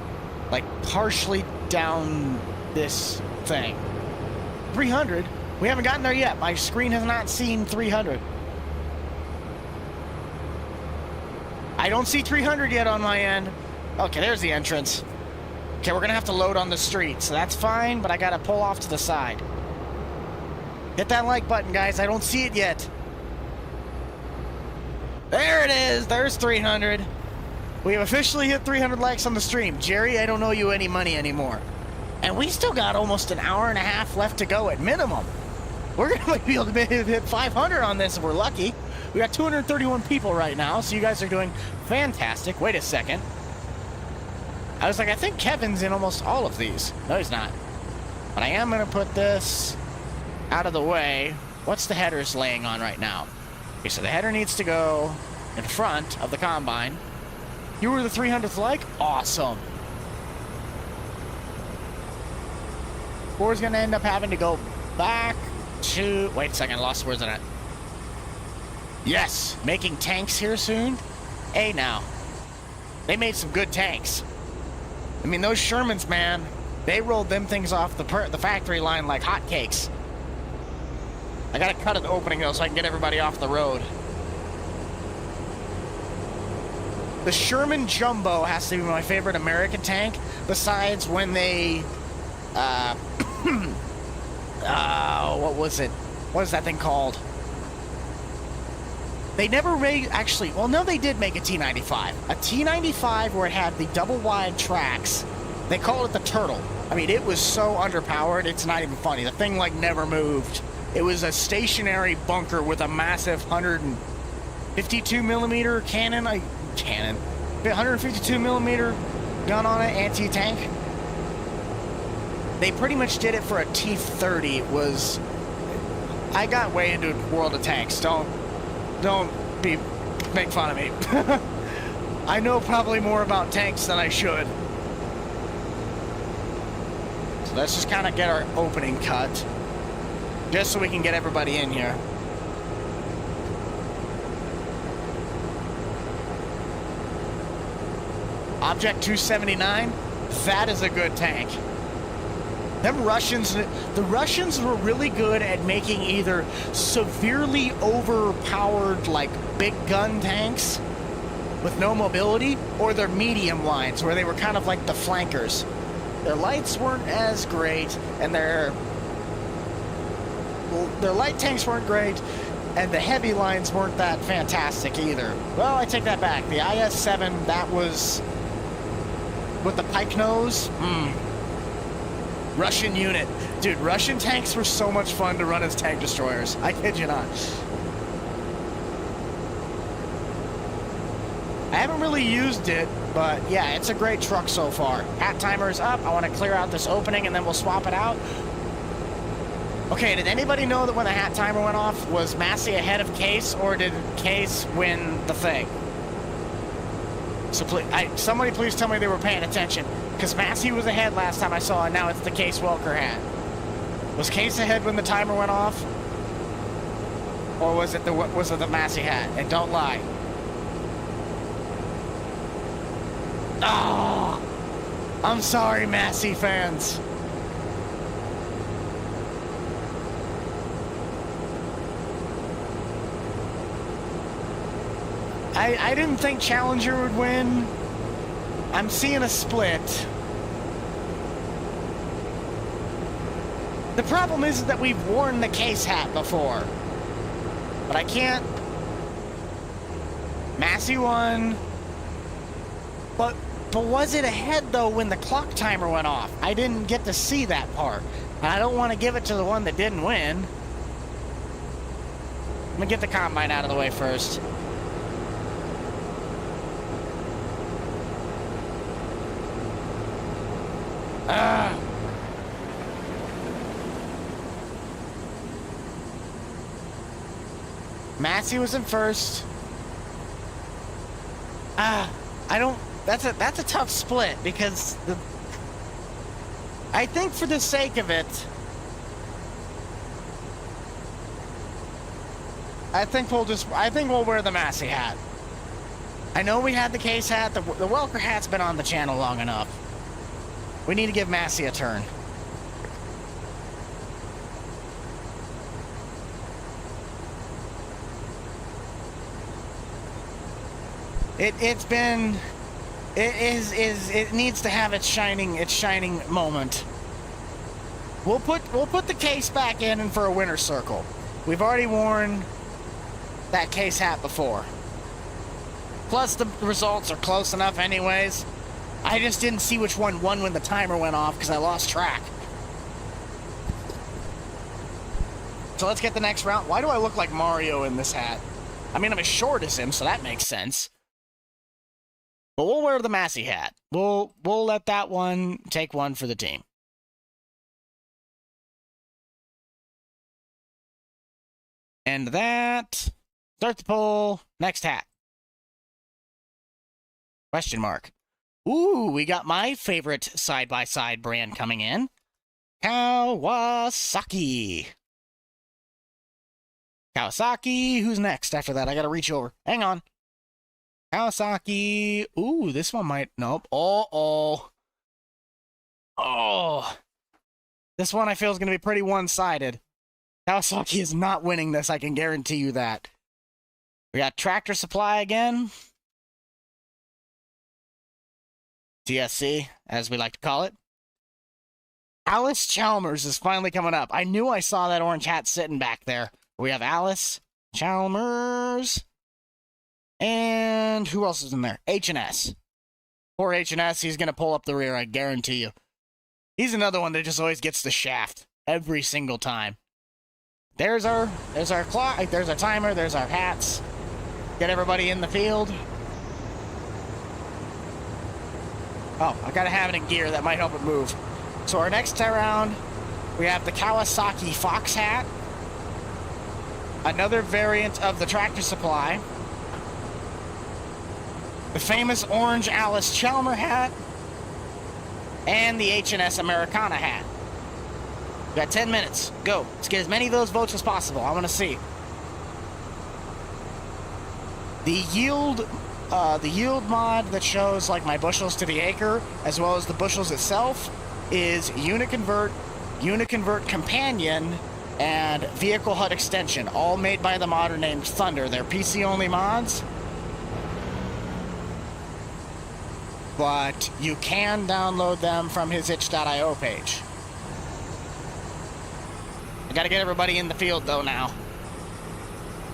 like, partially down this thing. 300? We haven't gotten there yet. My screen has not seen 300. I don't see 300 yet on my end. Okay, there's the entrance. Okay, we're gonna have to load on the street, so that's fine, but I gotta pull off to the side. Hit that like button, guys. I don't see it yet. There it is. There's 300. We have officially hit 300 likes on the stream. Jerry, I don't owe you any money anymore. And we still got almost an hour and a half left to go at minimum. We're gonna be able to hit 500 on this if we're lucky. We got 231 people right now, so you guys are doing fantastic. Wait a second. I was like, I think Kevin's in almost all of these. No, he's not. But I am gonna put this out of the way. What's the headers laying on right now? Okay, so the header needs to go in front of the combine. You were the 300th like? Awesome. We're gonna end up having to go back to... Wait a second, I lost words on it. Yes, making tanks here soon. Hey, now. They made some good tanks. I mean, those Shermans, man, they rolled them things off the factory line like hotcakes. I gotta cut an opening, though, so I can get everybody off the road. The Sherman Jumbo has to be my favorite American tank, besides when they... what was it? What is that thing called? They never made, actually, well, no, they did make a T-95. A T-95 where it had the double wide tracks. They called it the Turtle. I mean, it was so underpowered, it's not even funny. The thing, like, never moved. It was a stationary bunker with a massive 152 millimeter cannon. 152 millimeter gun on it, anti-tank. They pretty much did it for a T-30. It was... I got way into World of Tanks. Don't make fun of me. I know probably more about tanks than I should. So let's just kind of get our opening cut. Just so we can get everybody in here. Object 279. That is a good tank. Them Russians, the Russians were really good at making either severely overpowered, like, big gun tanks with no mobility, or their medium lines, where they were kind of like the flankers. Their lights weren't as great, and their light tanks weren't great, and the heavy lines weren't that fantastic either. Well, I take that back. The IS-7, that was with the pike nose. Russian unit. Dude, Russian tanks were so much fun to run as tank destroyers. I kid you not. I haven't really used it, but yeah, it's a great truck so far. Hat timer is up. I want to clear out this opening and then we'll swap it out. Okay, did anybody know that when the hat timer went off, was Massey ahead of Case, or did Case win the thing? So please, somebody please tell me they were paying attention. Because Massey was ahead last time I saw it, now it's the Case Welker hat. Was Case ahead when the timer went off? Or was it the Massey hat? And don't lie. Oh, I'm sorry, Massey fans. I didn't think Challenger would win. I'm seeing a split. The problem is that we've worn the Case hat before. But I can't... Massey won. But was it ahead, though, when the clock timer went off? I didn't get to see that part. And I don't want to give it to the one that didn't win. Let me get the combine out of the way first. Massey was in first. I don't... That's a tough split, because I think for the sake of it, I think we'll wear the Massey hat. I know we had the Case hat. The Welker hat's been on the channel long enough. We need to give Massey a turn. It needs to have its shining moment. We'll put the Case back in and for a winner's circle. We've already worn that Case hat before. Plus the results are close enough anyways. I just didn't see which one won when the timer went off because I lost track. So let's get the next round. Why do I look like Mario in this hat? I mean, I'm as short as him, so that makes sense. But we'll wear the Massey hat. We'll let that one take one for the team. And that. Start the poll. Next hat. Question mark. Ooh, we got my favorite side-by-side brand coming in. Kawasaki. Kawasaki. Who's next after that? I gotta reach over. Hang on. Kawasaki. Ooh, this one might... Nope. Oh. This one I feel is going to be pretty one-sided. Kawasaki is not winning this, I can guarantee you that. We got Tractor Supply again. TSC, as we like to call it. Alice Chalmers is finally coming up. I knew I saw that orange hat sitting back there. We have Alice Chalmers. And who else is in there? H&S. Poor H&S, he's going to pull up the rear, I guarantee you. He's another one that just always gets the shaft every single time. There's our clock, there's our timer, there's our hats. Get everybody in the field. Oh, I gotta have it in gear, that might help it move. So our next round, we have the Kawasaki Fox hat. Another variant of the Tractor Supply. The famous orange Alice Chalmers hat. And the H&S Americana hat. We got 10 minutes. Go. Let's get as many of those votes as possible. I want to see. The yield mod that shows like my bushels to the acre, as well as the bushels itself, is Uniconvert, Uniconvert Companion, and Vehicle HUD Extension, all made by the modder named Thunder. They're PC-only mods, but you can download them from his itch.io page. I gotta get everybody in the field, though, now.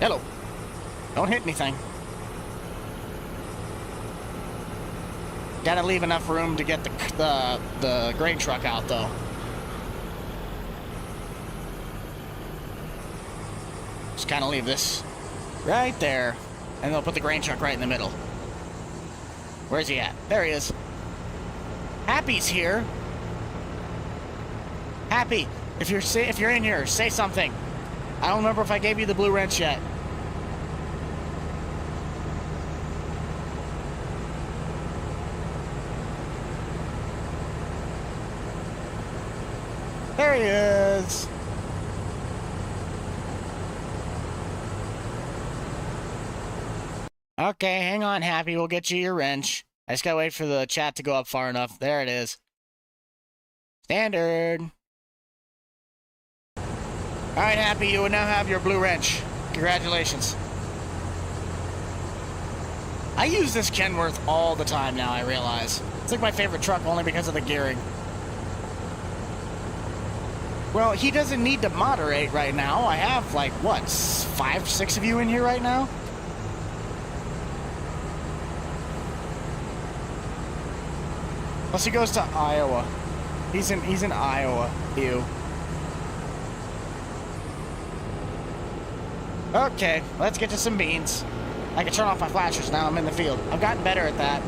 Hello. Don't hit anything. Gotta leave enough room to get the grain truck out, though. Just kind of leave this right there, and they'll put the grain truck right in the middle. Where's he at? There he is. Happy's here. Happy, if you're in here, say something. I don't remember if I gave you the blue wrench yet. There he is. Okay, hang on, Happy. We'll get you your wrench. I just gotta wait for the chat to go up far enough. There it is. Standard. Alright, Happy, you will now have your blue wrench. Congratulations. I use this Kenworth all the time now, I realize. It's like my favorite truck only because of the gearing. Well, he doesn't need to moderate right now. I have, like, what, 5, 6 of you in here right now? Plus he goes to Iowa. He's in Iowa. Ew. Okay, let's get to some beans. I can turn off my flashers now. I'm in the field. I've gotten better at that.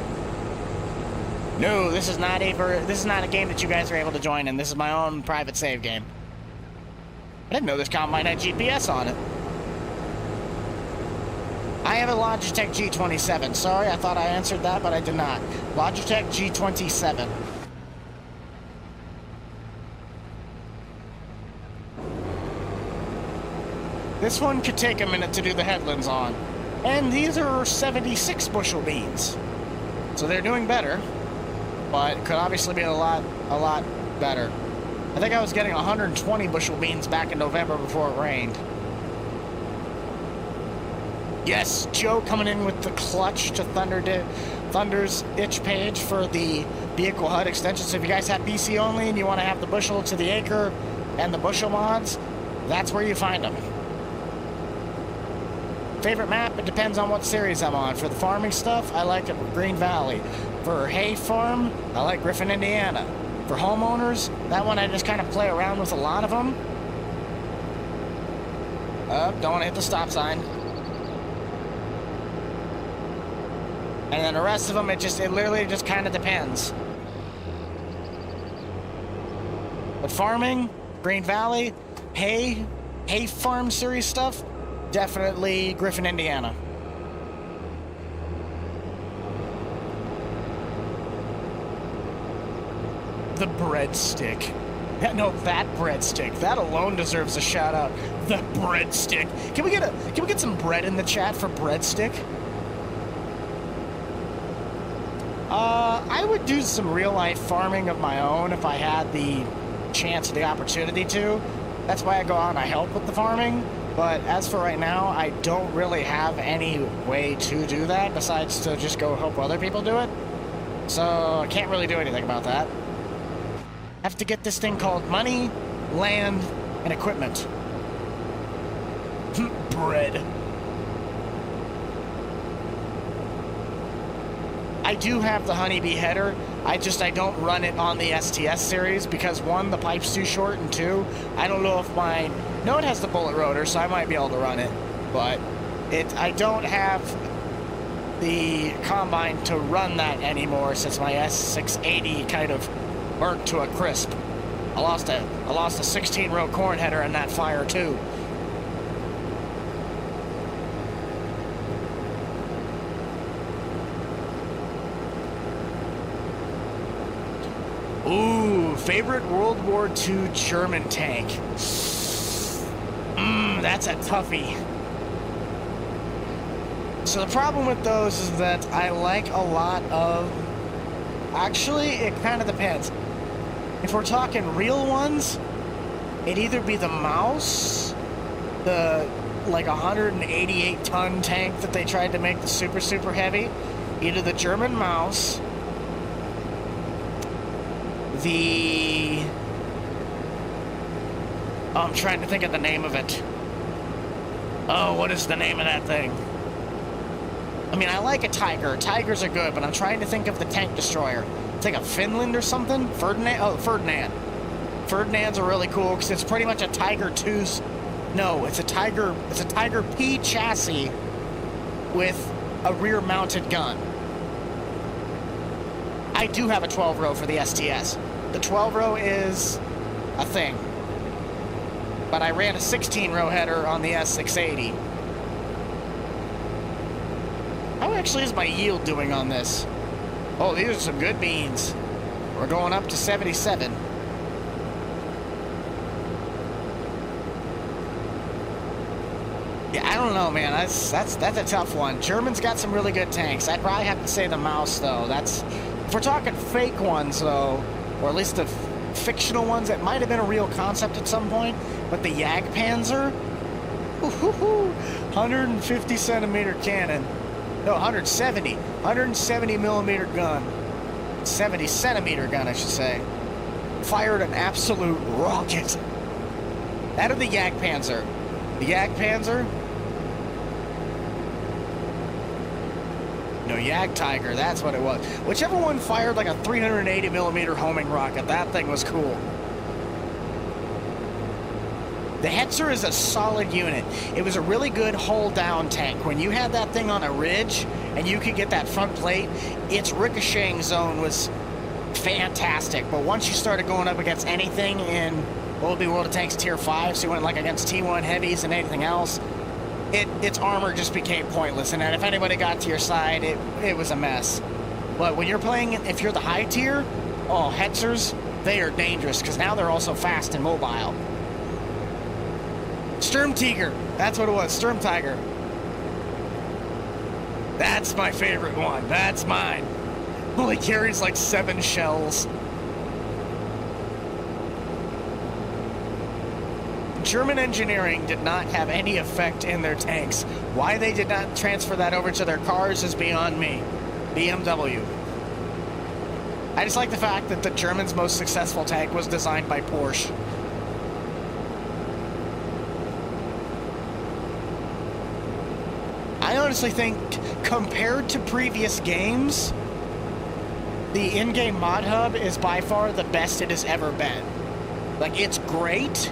No, this is not a game that you guys are able to join in. This is my own private save game. I didn't know this combine had GPS on it. I have a Logitech G27. Sorry, I thought I answered that, but I did not. Logitech G27. This one could take a minute to do the headlands on. And these are 76 bushel beans. So they're doing better, but it could obviously be a lot better. I think I was getting 120 bushel beans back in November before it rained. Yes, Joe coming in with the clutch to Thunder's itch page for the vehicle HUD extension. So if you guys have PC only and you want to have the bushel to the acre and the bushel mods, that's where you find them. Favorite map? It depends on what series I'm on. For the farming stuff, I like Green Valley. For hay farm, I like Griffin, Indiana. For homeowners, that one I just kind of play around with a lot of them. Don't want to hit the stop sign. And then the rest of them, it literally just kind of depends. But farming, Green Valley, hay farm series stuff, definitely Griffin, Indiana. The breadstick. No, that breadstick. That alone deserves a shout out. The breadstick. Can we get some bread in the chat for breadstick? I would do some real life farming of my own if I had the chance or the opportunity to. That's why I go out and I help with the farming. But as for right now, I don't really have any way to do that besides to just go help other people do it. So I can't really do anything about that. I have to get this thing called money, land, and equipment. Bread. I do have the honeybee header. I don't run it on the STS series because one, the pipe's too short, and two, I don't know if mine. No, it has the bullet rotor, so I might be able to run it, but I don't have the combine to run that anymore since my S680 kind of burnt to a crisp. I lost a 16-row corn header in that fire too. Ooh, favorite World War II German tank. That's a toughie. So the problem with those is that I like a lot of... Actually, it kind of depends. If we're talking real ones, it'd either be the Mouse, the like 188-ton tank that they tried to make the super, super heavy, either the German Mouse, the... Oh, I'm trying to think of the name of it. Oh, what is the name of that thing? I mean, I like a Tiger. Tigers are good, but I'm trying to think of the tank destroyer. It's like a Finland or something? Ferdinand? Oh, Ferdinand. Ferdinands are really cool because it's pretty much a Tiger 2's... No, it's a Tiger P chassis with a rear-mounted gun. I do have a 12-row for the STS. The 12-row is a thing. But I ran a 16-row header on the S680. How actually is my yield doing on this? Oh, these are some good beans. We're going up to 77. Yeah, I don't know, man. That's a tough one. German's got some really good tanks. I'd probably have to say the Mouse, though. If we're talking fake ones, though, or at least the fictional ones that might have been a real concept at some point, but the Jagdpanzer, 150 centimeter cannon. No, 170 millimeter gun. 70 centimeter gun, I should say. Fired an absolute rocket. That or the Jagdpanzer. The Jagdpanzer? No, Jagdtiger, that's what it was. Whichever one fired like a 380 millimeter homing rocket, that thing was cool. The Hetzer is a solid unit. It was a really good hull-down tank. When you had that thing on a ridge and you could get that front plate, its ricocheting zone was fantastic. But once you started going up against anything in what would be World of Tanks Tier 5, so you went like against T1 heavies and anything else, its armor just became pointless. And then if anybody got to your side, it was a mess. But when you're playing, if you're the high tier, oh, Hetzers, they are dangerous because now they're also fast and mobile. Sturmtiger, that's what it was, Sturmtiger. That's my favorite one, that's mine. Only carries like 7 shells. German engineering did not have any effect in their tanks. Why they did not transfer that over to their cars is beyond me. BMW. I just like the fact that the Germans' most successful tank was designed by Porsche. I honestly think, compared to previous games, the in-game mod hub is by far the best it has ever been. Like, it's great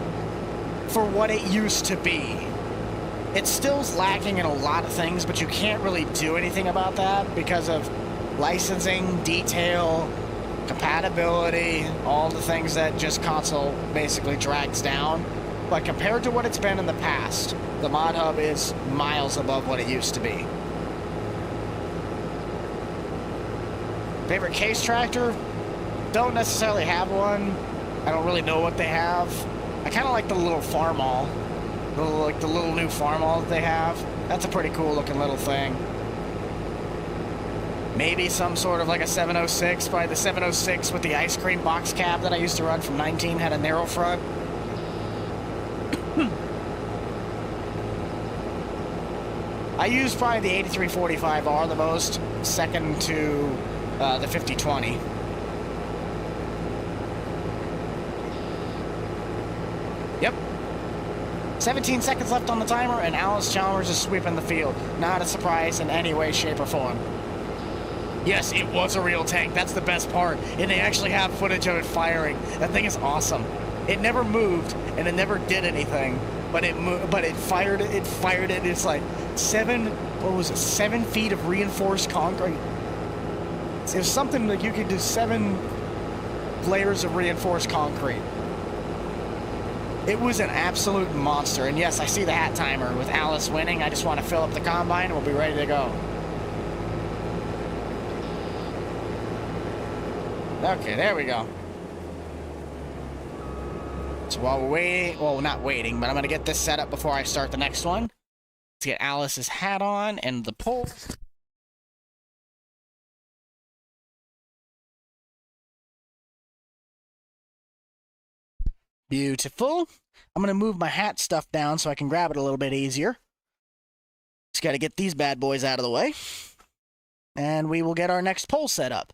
for what it used to be. It still's lacking in a lot of things, but you can't really do anything about that because of licensing, detail, compatibility, all the things that just console basically drags down. But compared to what it's been in the past, the Mod Hub is miles above what it used to be. Favorite case tractor? Don't necessarily have one. I don't really know what they have. I kind of like the little Farmall. Like the little new Farmall that they have. That's a pretty cool looking little thing. Maybe some sort of like a 706. Probably the 706 with the ice cream box cab that I used to run from 19 had a narrow front. I use probably the 8345R the most, second to the 5020. Yep. 17 seconds left on the timer, and Alice Chalmers is sweeping the field. Not a surprise in any way, shape, or form. Yes, it was a real tank. That's the best part. And they actually have footage of it firing. That thing is awesome. It never moved, and it never did anything. But it fired it. It fired it. It's like 7 feet of reinforced concrete. It was something like you could do 7 layers of reinforced concrete. It was an absolute monster. And yes, I see the hat timer with Alice winning. I just want to fill up the combine and we'll be ready to go. Okay, there we go. So while we're waiting, well, not waiting, but I'm going to get this set up before I start the next one. Let's get Alice's hat on and the pole. Beautiful. I'm going to move my hat stuff down so I can grab it a little bit easier. Just got to get these bad boys out of the way. And we will get our next poll set up.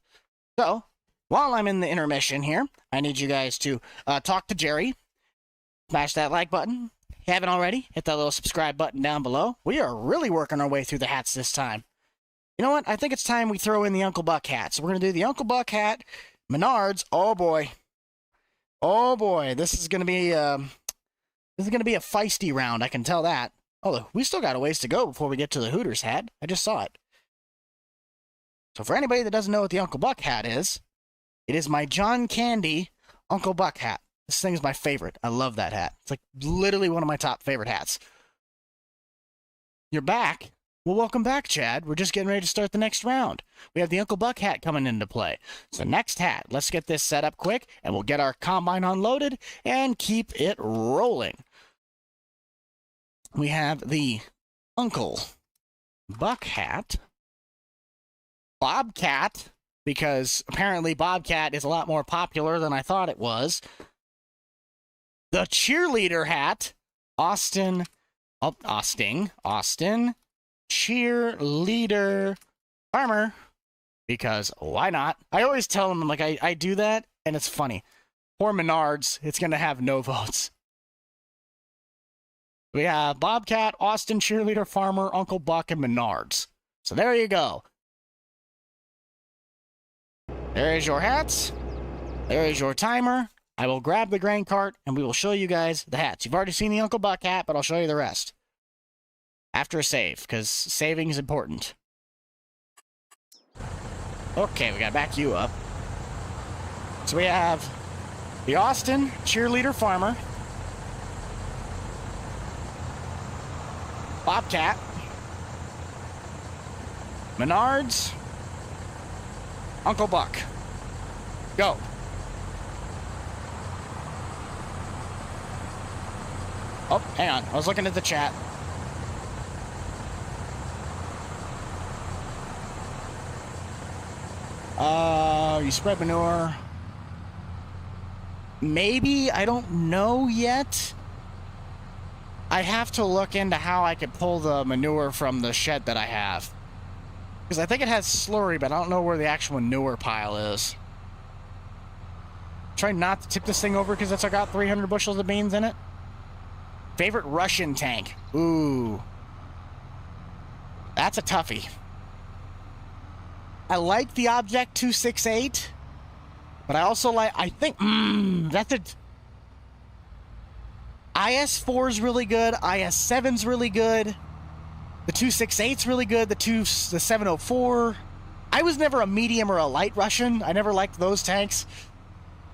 So, while I'm in the intermission here, I need you guys to talk to Jerry. Smash that like button. If you haven't already, hit that little subscribe button down below. We are really working our way through the hats this time. You know what? I think it's time we throw in the Uncle Buck hat. So we're going to do the Uncle Buck hat. Menards. Oh, boy. Oh boy, this is gonna be a feisty round. I can tell that. Although we still got a ways to go before we get to the Hooters hat. I just saw it. So for anybody that doesn't know what the Uncle Buck hat is, it is my John Candy Uncle Buck hat. This thing is my favorite. I love that hat. It's like literally one of my top favorite hats. You're back. Well, welcome back, Chad. We're just getting ready to start the next round. We have the Uncle Buck hat coming into play. So next hat, let's get this set up quick, and we'll get our combine unloaded and keep it rolling. We have the Uncle Buck hat. Bobcat, because apparently Bobcat is a lot more popular than I thought it was. The cheerleader hat. Austin. Cheerleader farmer, because why not? I always tell them, like, I do that, and it's funny. Poor Menards, it's going to have no votes. We have Bobcat, Austin, Cheerleader, Farmer, Uncle Buck, and Menards. So there you go. There is your hats. There is your timer. I will grab the grain cart, and we will show you guys the hats. You've already seen the Uncle Buck hat, but I'll show you the rest. After a save, because saving is important. Okay, we gotta back you up. So we have the Austin Cheerleader Farmer, Bobcat, Menards, Uncle Buck. Go. Oh, hang on. I was looking at the chat. You spread manure. Maybe, I don't know yet. I have to look into how I could pull the manure from the shed that I have. Because I think it has slurry, but I don't know where the actual manure pile is. Try not to tip this thing over because it's got 300 bushels of beans in it. Favorite Russian tank. Ooh. That's a toughie. I like the Object 268, but I also like, I think, that's a... IS-4 is really good. IS-7's really good. The 268's really good. The 704. I was never a medium or a light Russian. I never liked those tanks.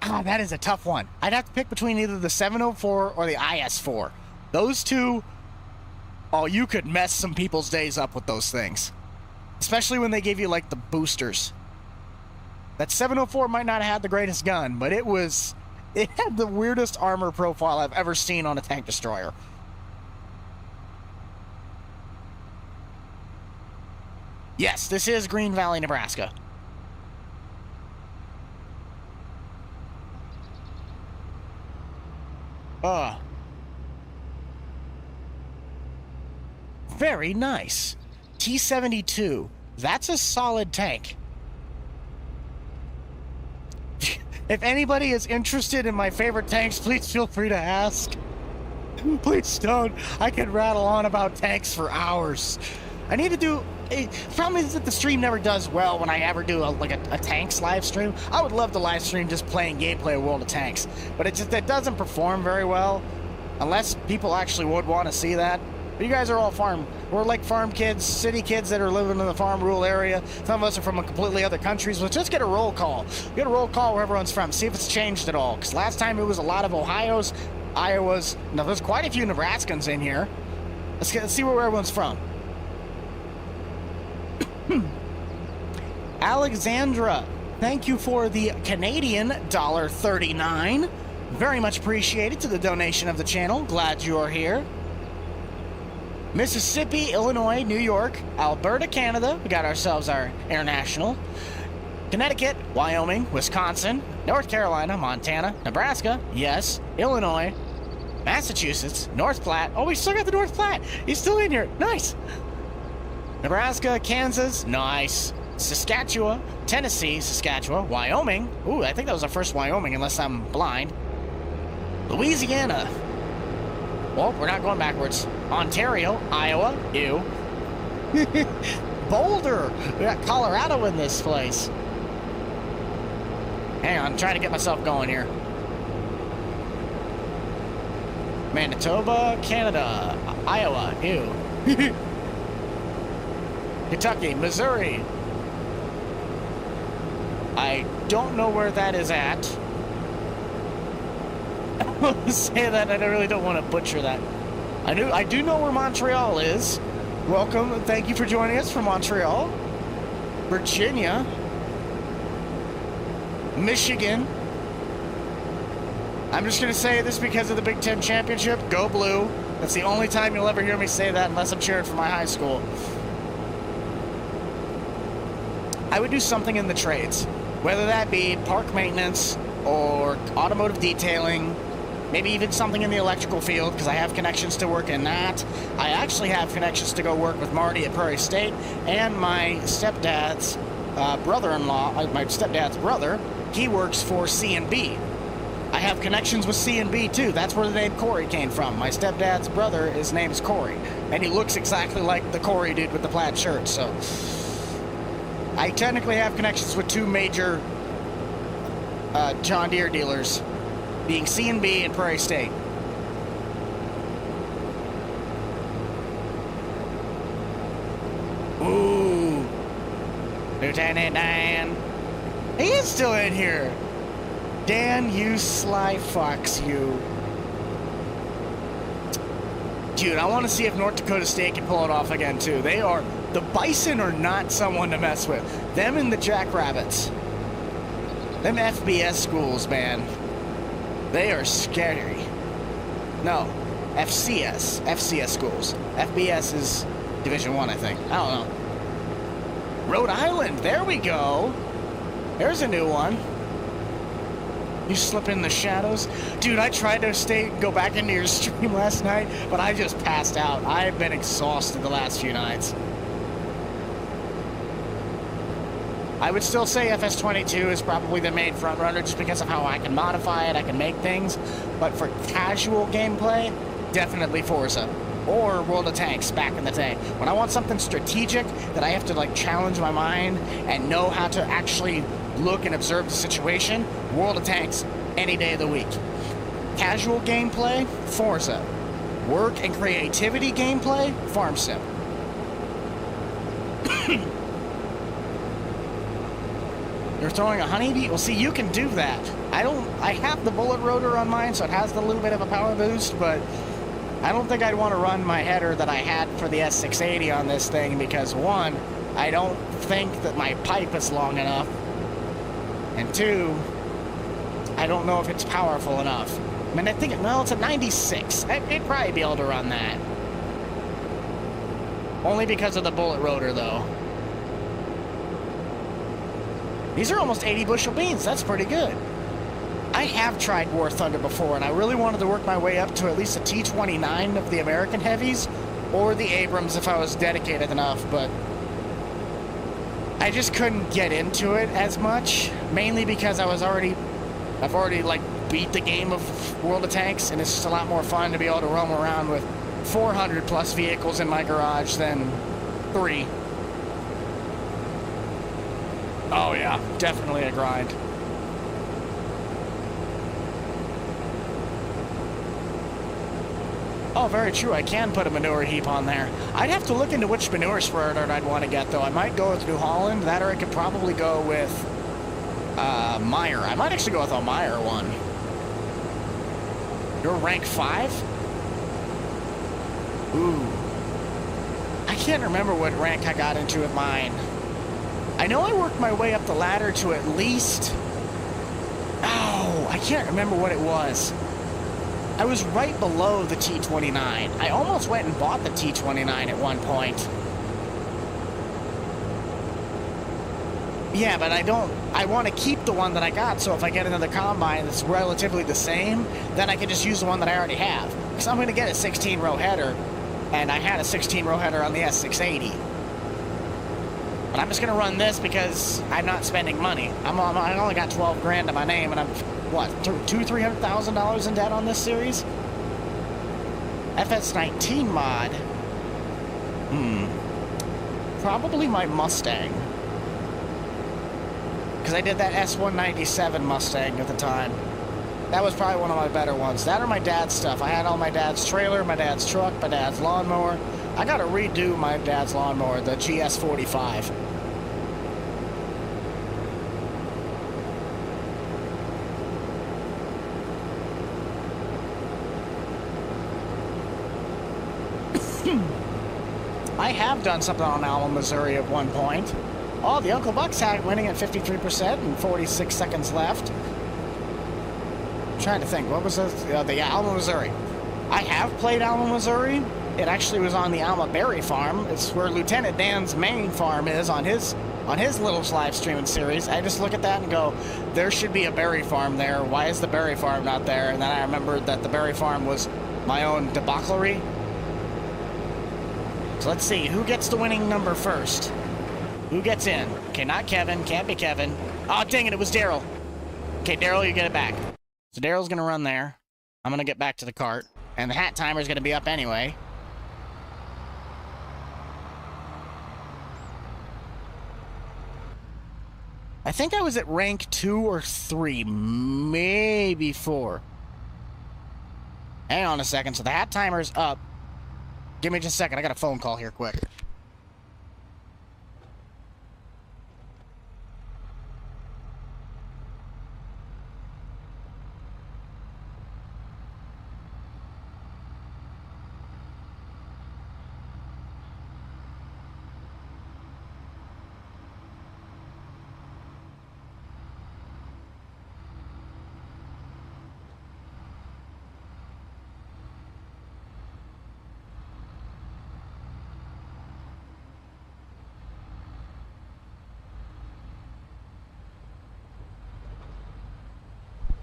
That is a tough one. I'd have to pick between either the 704 or the IS-4. Those two, oh, you could mess some people's days up with those things. Especially when they give you, like, the boosters. That 704 might not have had the greatest gun, but it had the weirdest armor profile I've ever seen on a tank destroyer. Yes, this is Green Valley, Nebraska. Very nice. T-72. That's a solid tank. If anybody is interested in my favorite tanks, please feel free to ask. Please don't. I could rattle on about tanks for hours. I need to do... The problem is that the stream never does well when I ever do a tanks live stream. I would love to live stream just playing gameplay of World of Tanks, but it doesn't perform very well unless people actually would want to see that. But you guys are all we're like farm kids, city kids that are living in the farm rural area. Some of us are from completely other countries. Let's just get a roll call. Get a roll call where everyone's from. See if it's changed at all. Because last time it was a lot of Ohio's, Iowa's. Now there's quite a few Nebraskans in here. Let's see where everyone's from. Alexandra, thank you for the Canadian $1.39. Very much appreciated to the donation of the channel. Glad you are here. Mississippi, Illinois, New York, Alberta, Canada. We got ourselves our international. Connecticut, Wyoming, Wisconsin, North Carolina, Montana, Nebraska, yes, Illinois, Massachusetts, North Platte. Oh, we still got the North Platte. He's still in here. Nice. Nebraska, Kansas, nice. Saskatchewan, Tennessee, Saskatchewan, Wyoming. Ooh, I think that was our first Wyoming, unless I'm blind. Louisiana. Well, we're not going backwards. Ontario, Iowa, ew. Boulder. We got Colorado in this place. Hang on, I'm trying to get myself going here. Manitoba, Canada, Iowa, ew. Kentucky, Missouri. I don't know where that is at. I want to say that, and I really don't want to butcher that. I do know where Montreal is. Welcome, thank you for joining us from Montreal. Virginia. Michigan. I'm just going to say this because of the Big Ten Championship. Go Blue. That's the only time you'll ever hear me say that unless I'm cheering for my high school. I would do something in the trades, whether that be park maintenance or automotive detailing, maybe even something in the electrical field, because I have connections to work in that. I actually have connections to go work with Marty at Prairie State, and my stepdad's brother-in-law, my stepdad's brother, he works for C&B. I have connections with C&B too. That's where the name Corey came from. My stepdad's brother, his name's Corey, and he looks exactly like the Corey dude with the plaid shirt, so... I technically have connections with two major John Deere dealers, being C&B and Prairie State. Ooh. Lieutenant Dan. He is still in here. Dan, you sly fox, you. Dude, I want to see if North Dakota State can pull it off again, too. The Bison are not someone to mess with. Them and the Jackrabbits. Them FBS schools, man. They are scary. No, FCS. FCS schools. FBS is Division I, I think. I don't know. Rhode Island, there we go. There's a new one. You slip in the shadows. Dude, I tried to go back into your stream last night, but I just passed out. I've been exhausted the last few nights. I would still say FS22 is probably the main front runner just because of how I can modify it, I can make things. But for casual gameplay, definitely Forza. Or World of Tanks back in the day. When I want something strategic that I have to like challenge my mind and know how to actually look and observe the situation, World of Tanks any day of the week. Casual gameplay, Forza. Work and creativity gameplay, Farm Sim. You're throwing a honeybee? Well, see, you can do that. I have the bullet rotor on mine, so it has a little bit of a power boost, but I don't think I'd want to run my header that I had for the S680 on this thing because, one, I don't think that my pipe is long enough, and two, I don't know if it's powerful enough. I mean, I think, well, it's a 96. I'd probably be able to run that. Only because of the bullet rotor, though. These are almost 80 bushel beans. That's pretty good. I have tried War Thunder before, and I really wanted to work my way up to at least a T-29 of the American heavies, or the Abrams if I was dedicated enough, but I just couldn't get into it as much, mainly because I've already like beat the game of World of Tanks, and it's just a lot more fun to be able to roam around with 400 plus vehicles in my garage than 3. Oh yeah, definitely a grind. Oh, very true. I can put a manure heap on there. I'd have to look into which manure spreader I'd want to get, though. I might go with New Holland. That, or I could probably go with Meyer. I might actually go with a Meyer one. You're rank 5? Ooh. I can't remember what rank I got into with mine. I know I worked my way up the ladder to at least... Oh, I can't remember what it was. I was right below the T-29. I almost went and bought the T-29 at one point. Yeah, but I want to keep the one that I got, so if I get another combine that's relatively the same, then I can just use the one that I already have. Because I'm going to get a 16-row header, and I had a 16-row header on the S680. But I'm just going to run this because I'm not spending money. I only got 12 grand to my name, and I'm, what, $300,000 in debt on this series? FS19 mod. Probably my Mustang. Because I did that S197 Mustang at the time. That was probably one of my better ones. That or my dad's stuff. I had all my dad's trailer, my dad's truck, my dad's lawnmower. I gotta redo my dad's lawnmower, the GS45. I have done something on Alma, Missouri at one point. Oh, the Uncle Buck's hat winning at 53% and 46 seconds left. I'm trying to think, what was this? The Alma, Missouri. I have played Alma, Missouri. It actually was on the Alma Berry Farm. It's where Lieutenant Dan's main farm is on his little live streaming series. I just look at that and go, there should be a berry farm there. Why is the berry farm not there? And then I remembered that the berry farm was my own debauchery. So let's see, who gets the winning number first? Who gets in? Okay, not Kevin. Can't be Kevin. Oh, dang it, it was Daryl. Okay, Daryl, you get it back. So Daryl's going to run there. I'm going to get back to the cart. And the hat timer's going to be up anyway. I think I was at rank 2 or 3, maybe 4. Hang on a second. So the hat timer's up. Give me just a second. I got a phone call here quick.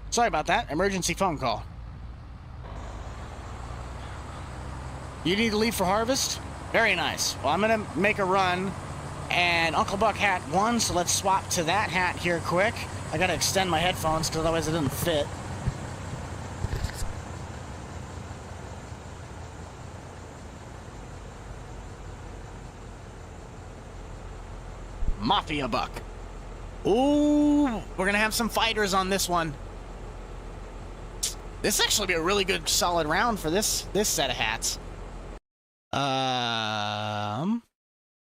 Sorry about that. Emergency phone call. You need to leave for harvest? Very nice. Well, I'm going to make a run, and Uncle Buck hat won, so let's swap to that hat here quick. I got to extend my headphones, because otherwise it didn't fit. Mafia Buck. Ooh, we're going to have some fighters on this one. This actually be a really good solid round for this set of hats.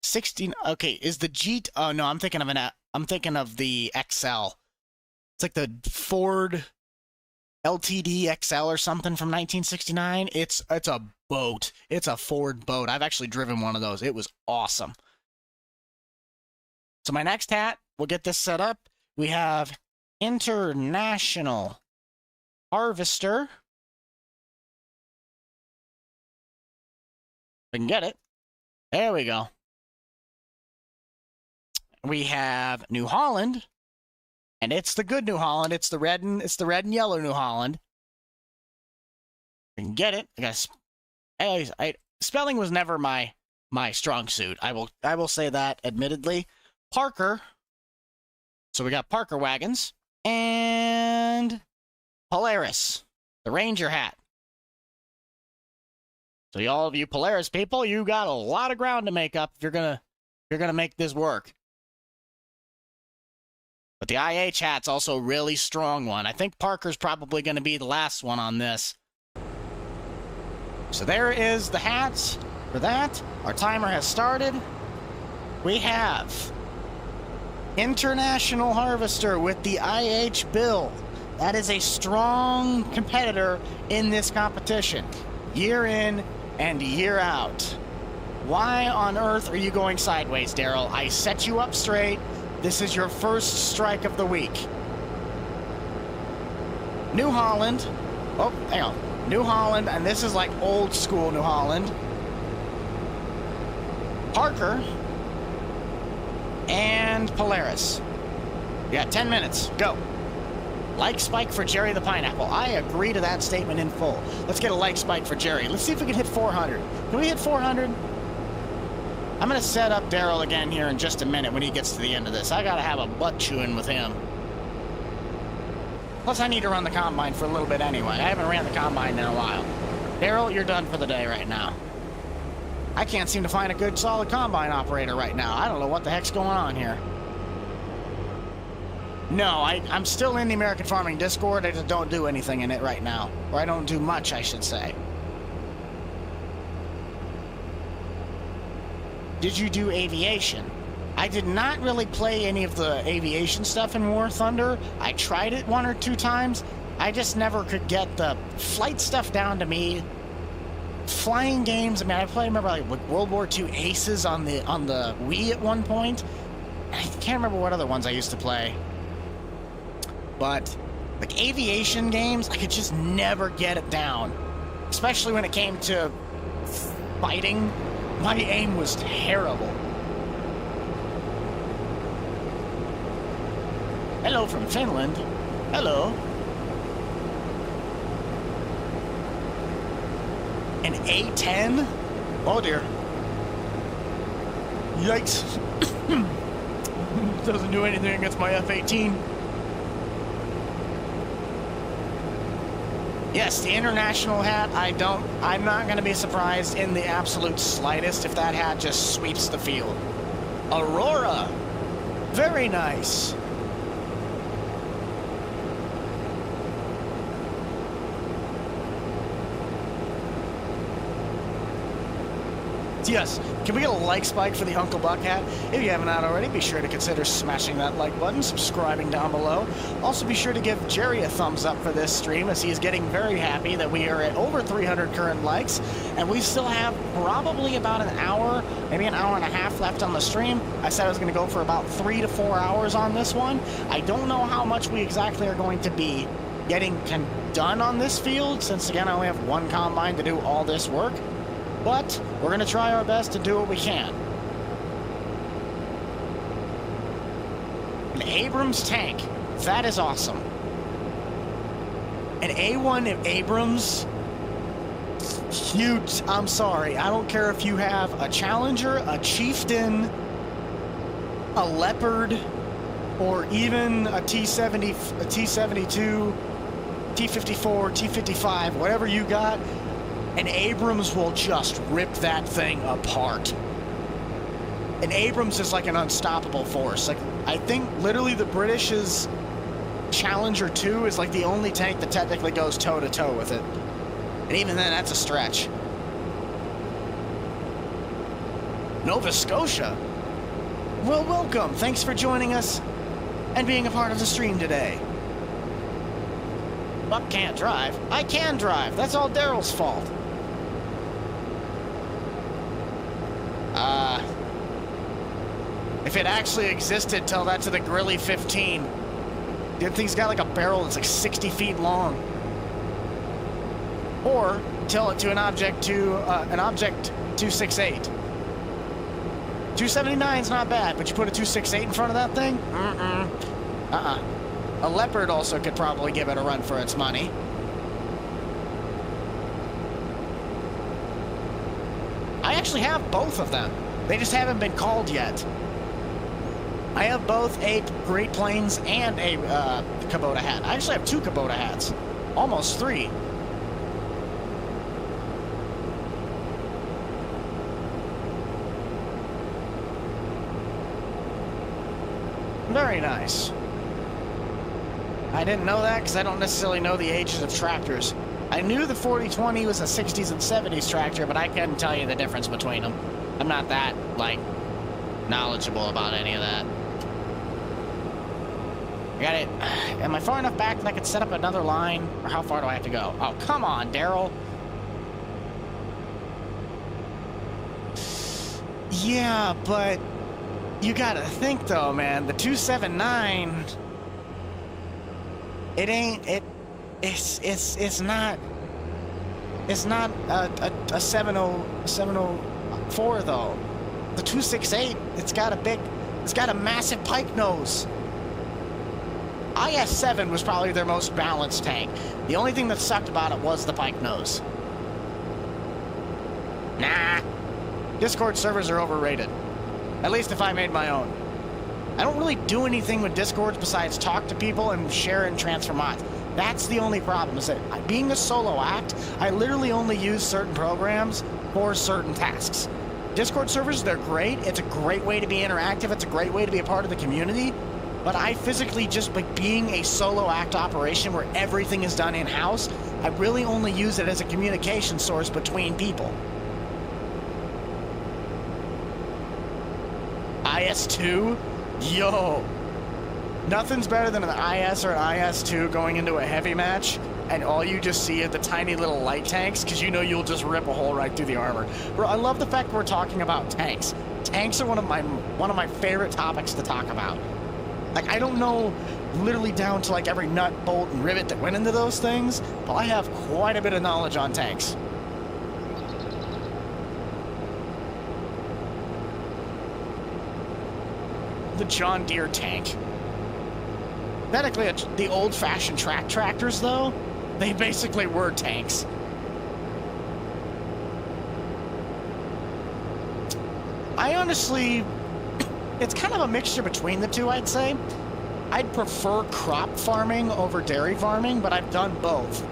16. Okay, is the G? Oh no, I'm thinking of the XL. It's like the Ford LTD XL or something from 1969. It's a boat. It's a Ford boat. I've actually driven one of those. It was awesome. So my next hat, we'll get this set up. We have International Harvester. If I can get it. There we go. We have New Holland, and it's the good New Holland. It's the red and yellow New Holland. I can get it. Spelling was never my strong suit. I will say that admittedly. Parker. So we got Parker wagons and Polaris, the Ranger hat. So all of you Polaris people, you got a lot of ground to make up if you're gonna make this work. But the IH hat's also a really strong one. I think Parker's probably going to be the last one on this. So there is the hats for that. Our timer has started. We have International Harvester with the IH bill. That is a strong competitor in this competition, year in and year out. Why on earth are you going sideways, Daryl? I set you up straight. This is your first strike of the week. New Holland. Oh, hang on. New Holland, and this is like old school New Holland. Parker. And Polaris. You got 10 minutes. Go. Like spike for Jerry the Pineapple. I agree to that statement in full. Let's get a like spike for Jerry. Let's see if we can hit 400. Can we hit 400? I'm going to set up Daryl again here in just a minute when he gets to the end of this. I got to have a butt chewing with him. Plus, I need to run the combine for a little bit anyway. I haven't ran the combine in a while. Daryl, you're done for the day right now. I can't seem to find a good, solid combine operator right now. I don't know what the heck's going on here. No, I'm still in the American Farming Discord. I just don't do anything in it right now. Or I don't do much, I should say. Did you do aviation? I did not really play any of the aviation stuff in War Thunder. I tried it 1 or 2 times. I just never could get the flight stuff down to me. Flying games, I mean, I remember like World War II Aces on the Wii at one point. I can't remember what other ones I used to play. But like aviation games, I could just never get it down. Especially when it came to fighting. My aim was terrible. Hello from Finland. Hello. An A-10? Oh dear. Yikes. Doesn't do anything against my F-18. Yes, the international hat, I'm not going to be surprised in the absolute slightest if that hat just sweeps the field. Aurora. Very nice. Yes, can we get a like spike for the Uncle Buck hat? If you haven't already, be sure to consider smashing that like button, subscribing down below. Also be sure to give Jerry a thumbs up for this stream, as he is getting very happy that we are at over 300 current likes, and we still have probably about an hour, maybe an hour and a half left on the stream. I said I was going to go for about 3 to 4 hours on this one. I don't know how much we exactly are going to be getting done on this field, since again I only have one combine to do all this work. But we're going to try our best to do what we can. An Abrams tank. That is awesome. An A1 Abrams. Huge. I'm sorry. I don't care if you have a Challenger, a Chieftain, a Leopard, or even a T-70, a T-72, T-54, T-55, whatever you got. And Abrams will just rip that thing apart. And Abrams is like an unstoppable force. Like, I think literally the British's Challenger 2 is like the only tank that technically goes toe-to-toe with it. And even then, that's a stretch. Nova Scotia? Well, welcome. Thanks for joining us and being a part of the stream today. Buck can't drive. I can drive. That's all Daryl's fault. If it actually existed, tell that to the Grilly 15. The thing's got like a barrel that's like 60 feet long. Or tell it to an object 268. 279's not bad, but you put a 268 in front of that thing? A Leopard also could probably give it a run for its money. I actually have both of them. They just haven't been called yet. I have both a Great Plains and a Kubota hat. I actually have 2 Kubota hats. Almost 3. Very nice. I didn't know that because I don't necessarily know the ages of tractors. I knew the 4020 was a 60s and 70s tractor, but I couldn't tell you the difference between them. I'm not that, like, knowledgeable about any of that. I got it. Am I far enough back that I could set up another line? Or how far do I have to go? Oh, come on, Daryl. Yeah, but you gotta think, though, man. The 279... It's not a 704 though. The 268, it's got a massive pike nose. IS-7 was probably their most balanced tank. The only thing that sucked about it was the pike nose. Nah, Discord servers are overrated. At least if I made my own. I don't really do anything with Discords besides talk to people and share and transfer mods. That's the only problem, is that being a solo act, I literally only use certain programs for certain tasks. Discord servers, they're great. It's a great way to be interactive. It's a great way to be a part of the community. But I physically just, like, being a solo act operation where everything is done in-house, I really only use it as a communication source between people. IS-2? Yo! Nothing's better than an IS or an IS-2 going into a heavy match, and all you just see are the tiny little light tanks, because you know you'll just rip a hole right through the armor. Bro, I love the fact we're talking about tanks. Tanks are one of my favorite topics to talk about. Like, I don't know literally down to like every nut, bolt, and rivet that went into those things, but I have quite a bit of knowledge on tanks. The John Deere tank. Technically, the old-fashioned tractors, though, they basically were tanks. I honestly, it's kind of a mixture between the two, I'd say. I'd prefer crop farming over dairy farming, but I've done both.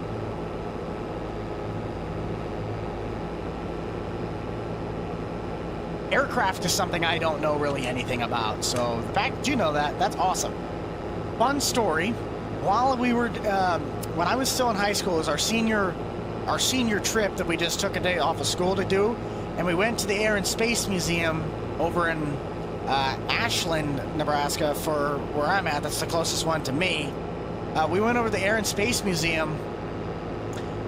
Aircraft is something I don't know really anything about, so the fact that you know that, that's awesome. Fun story. While we were, when I was still in high school, it was our senior trip that we just took a day off of school to do, and we went to the Air and Space Museum over in Ashland, Nebraska, for where I'm at. That's the closest one to me. We went over to the Air and Space Museum,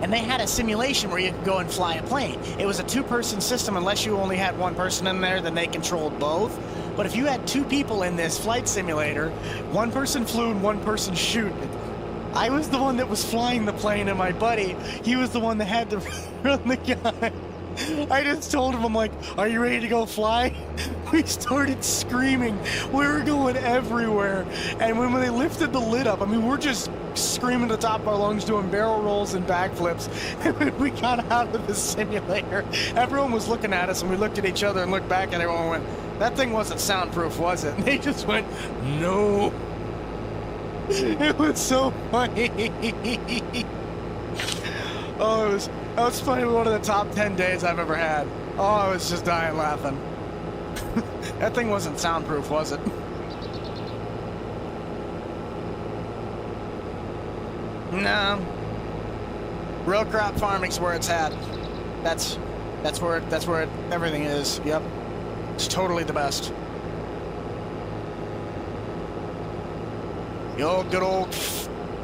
and they had a simulation where you could go and fly a plane. It was a 2-person system. Unless you only had 1 person in there, then they controlled both. But if you had 2 people in this flight simulator, 1 person flew and 1 person shoot. I was the one that was flying the plane, and my buddy, he was the one that had to run the gun. I just told him, I'm like, are you ready to go fly? We started screaming. We were going everywhere. And when they lifted the lid up, I mean, we're just screaming at the top of our lungs, doing barrel rolls and backflips. And when we got out of the simulator, everyone was looking at us, and we looked at each other and looked back, and everyone went, that thing wasn't soundproof, was it? And they just went, no. It was so funny. Oh, that was funny. One of the top 10 days I've ever had. Oh, I was just dying laughing. That thing wasn't soundproof, was it? No. Real crop farming's where it's at. That's where everything is. Yep. It's totally the best. The old good old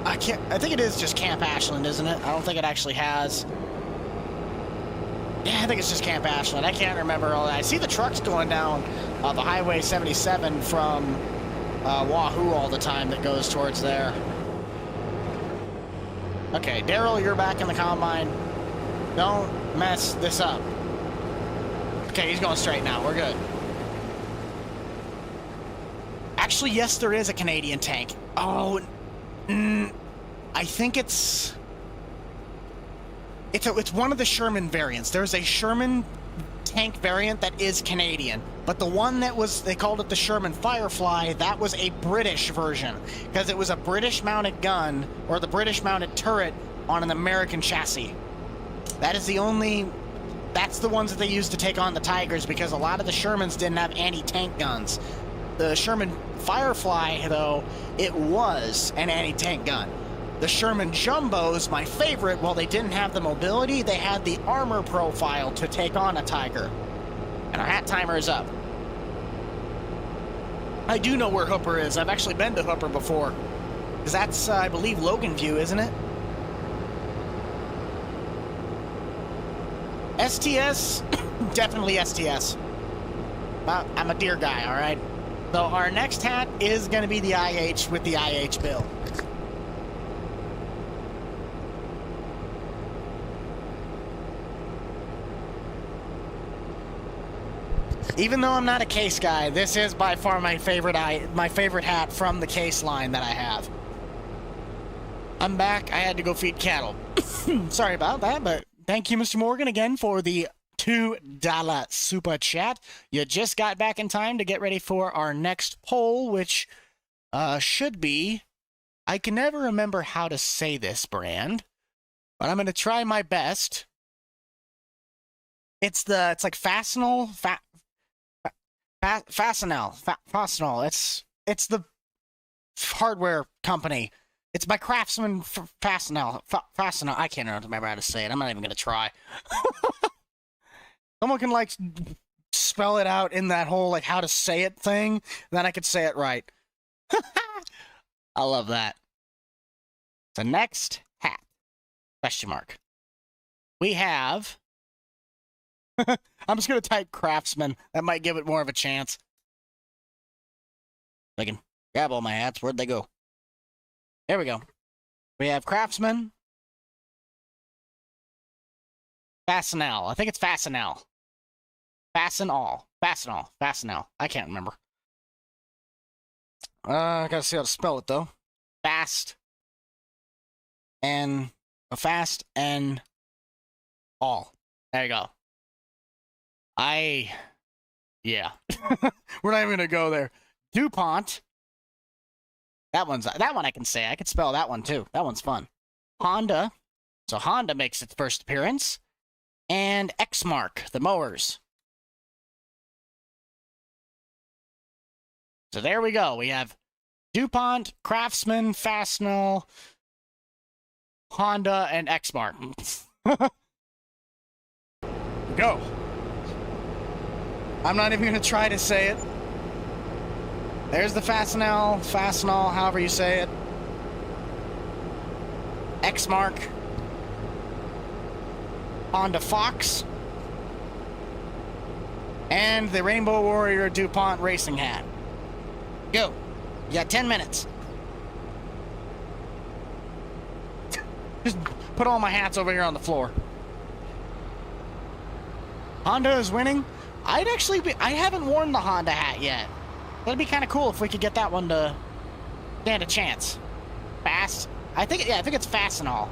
I think it is just Camp Ashland, isn't it? I don't think it actually has. Yeah, I think it's just Camp Ashland. I can't remember all that. I see the trucks going down the Highway 77 from Wahoo all the time that goes towards there. Okay, Daryl, you're back in the combine. Don't mess this up. Okay, he's going straight now. We're good. Actually, yes, there is a Canadian tank. Oh, I think it's one of the Sherman variants. There's a Sherman tank variant that is Canadian, but the one that they called it the Sherman Firefly, that was a British version because it was a British mounted gun or the British mounted turret on an American chassis. That's the ones that they used to take on the Tigers because a lot of the Shermans didn't have anti-tank guns. The Sherman Firefly, though, it was an anti-tank gun. The Sherman Jumbos, my favorite, while they didn't have the mobility, they had the armor profile to take on a Tiger. And our hat timer is up. I do know where Hooper is. I've actually been to Hooper before. Because that's, I believe, Logan View, isn't it? STS? Definitely STS. I'm a deer guy, all right? So our next hat is going to be the IH with the IH bill. Even though I'm not a case guy, this is by far my favorite hat from the case line that I have. I'm back. I had to go feed cattle. Sorry about that, but thank you, Mr. Morgan, again for the $2 super chat. You just got back in time to get ready for our next poll, which should be, I can never remember how to say this brand, but I'm going to try my best. It's like Fastenal, Fastenal. It's the hardware company. It's by Craftsman Fastenal. I can't remember how to say it. I'm not even going to try. Someone can, like, spell it out in that whole, like, how to say it thing, then I could say it right. I love that. The next hat, question mark. We have... I'm just going to type Craftsman. That might give it more of a chance. I can grab all my hats. Where'd they go? There we go. We have Craftsman. Fastenal. I think it's Fastenal. Fastenal. I can't remember. I gotta see how to spell it, though. Fast and all. There you go. Yeah. We're not even gonna go there. DuPont. That one I can say. I can spell that one too. That one's fun. Honda. So Honda makes its first appearance. And Exmark, the mowers. So there we go. We have DuPont, Craftsman, Fastenal, Honda, and Exmark. Go. I'm not even going to try to say it. There's the Fastenal, however you say it. Exmark. Honda Fox. And the Rainbow Warrior DuPont racing hat. Go. You got 10 minutes. Just put all my hats over here on the floor. Honda is winning. I haven't worn the Honda hat yet. That'd be kind of cool if we could get that one to stand a chance. Fast. I think it's Fastenal.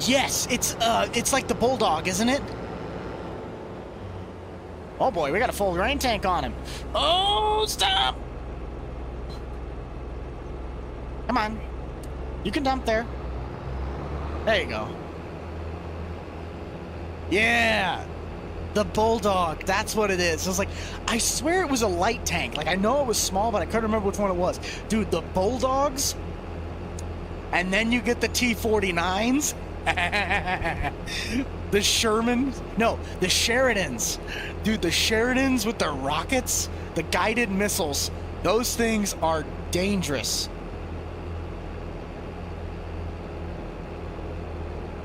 Yes, it's like the Bulldog, isn't it? Oh boy, we got a full grain tank on him. Oh, stop! Come on. You can dump there. There you go. Yeah! The Bulldog, that's what it is. It was like, I swear it was a light tank. Like, I know it was small, but I couldn't remember which one it was. Dude, the Bulldogs, and then you get the T-49s. The Shermans, no, the Sheridans. Dude, the Sheridans with the rockets, the guided missiles, those things are dangerous.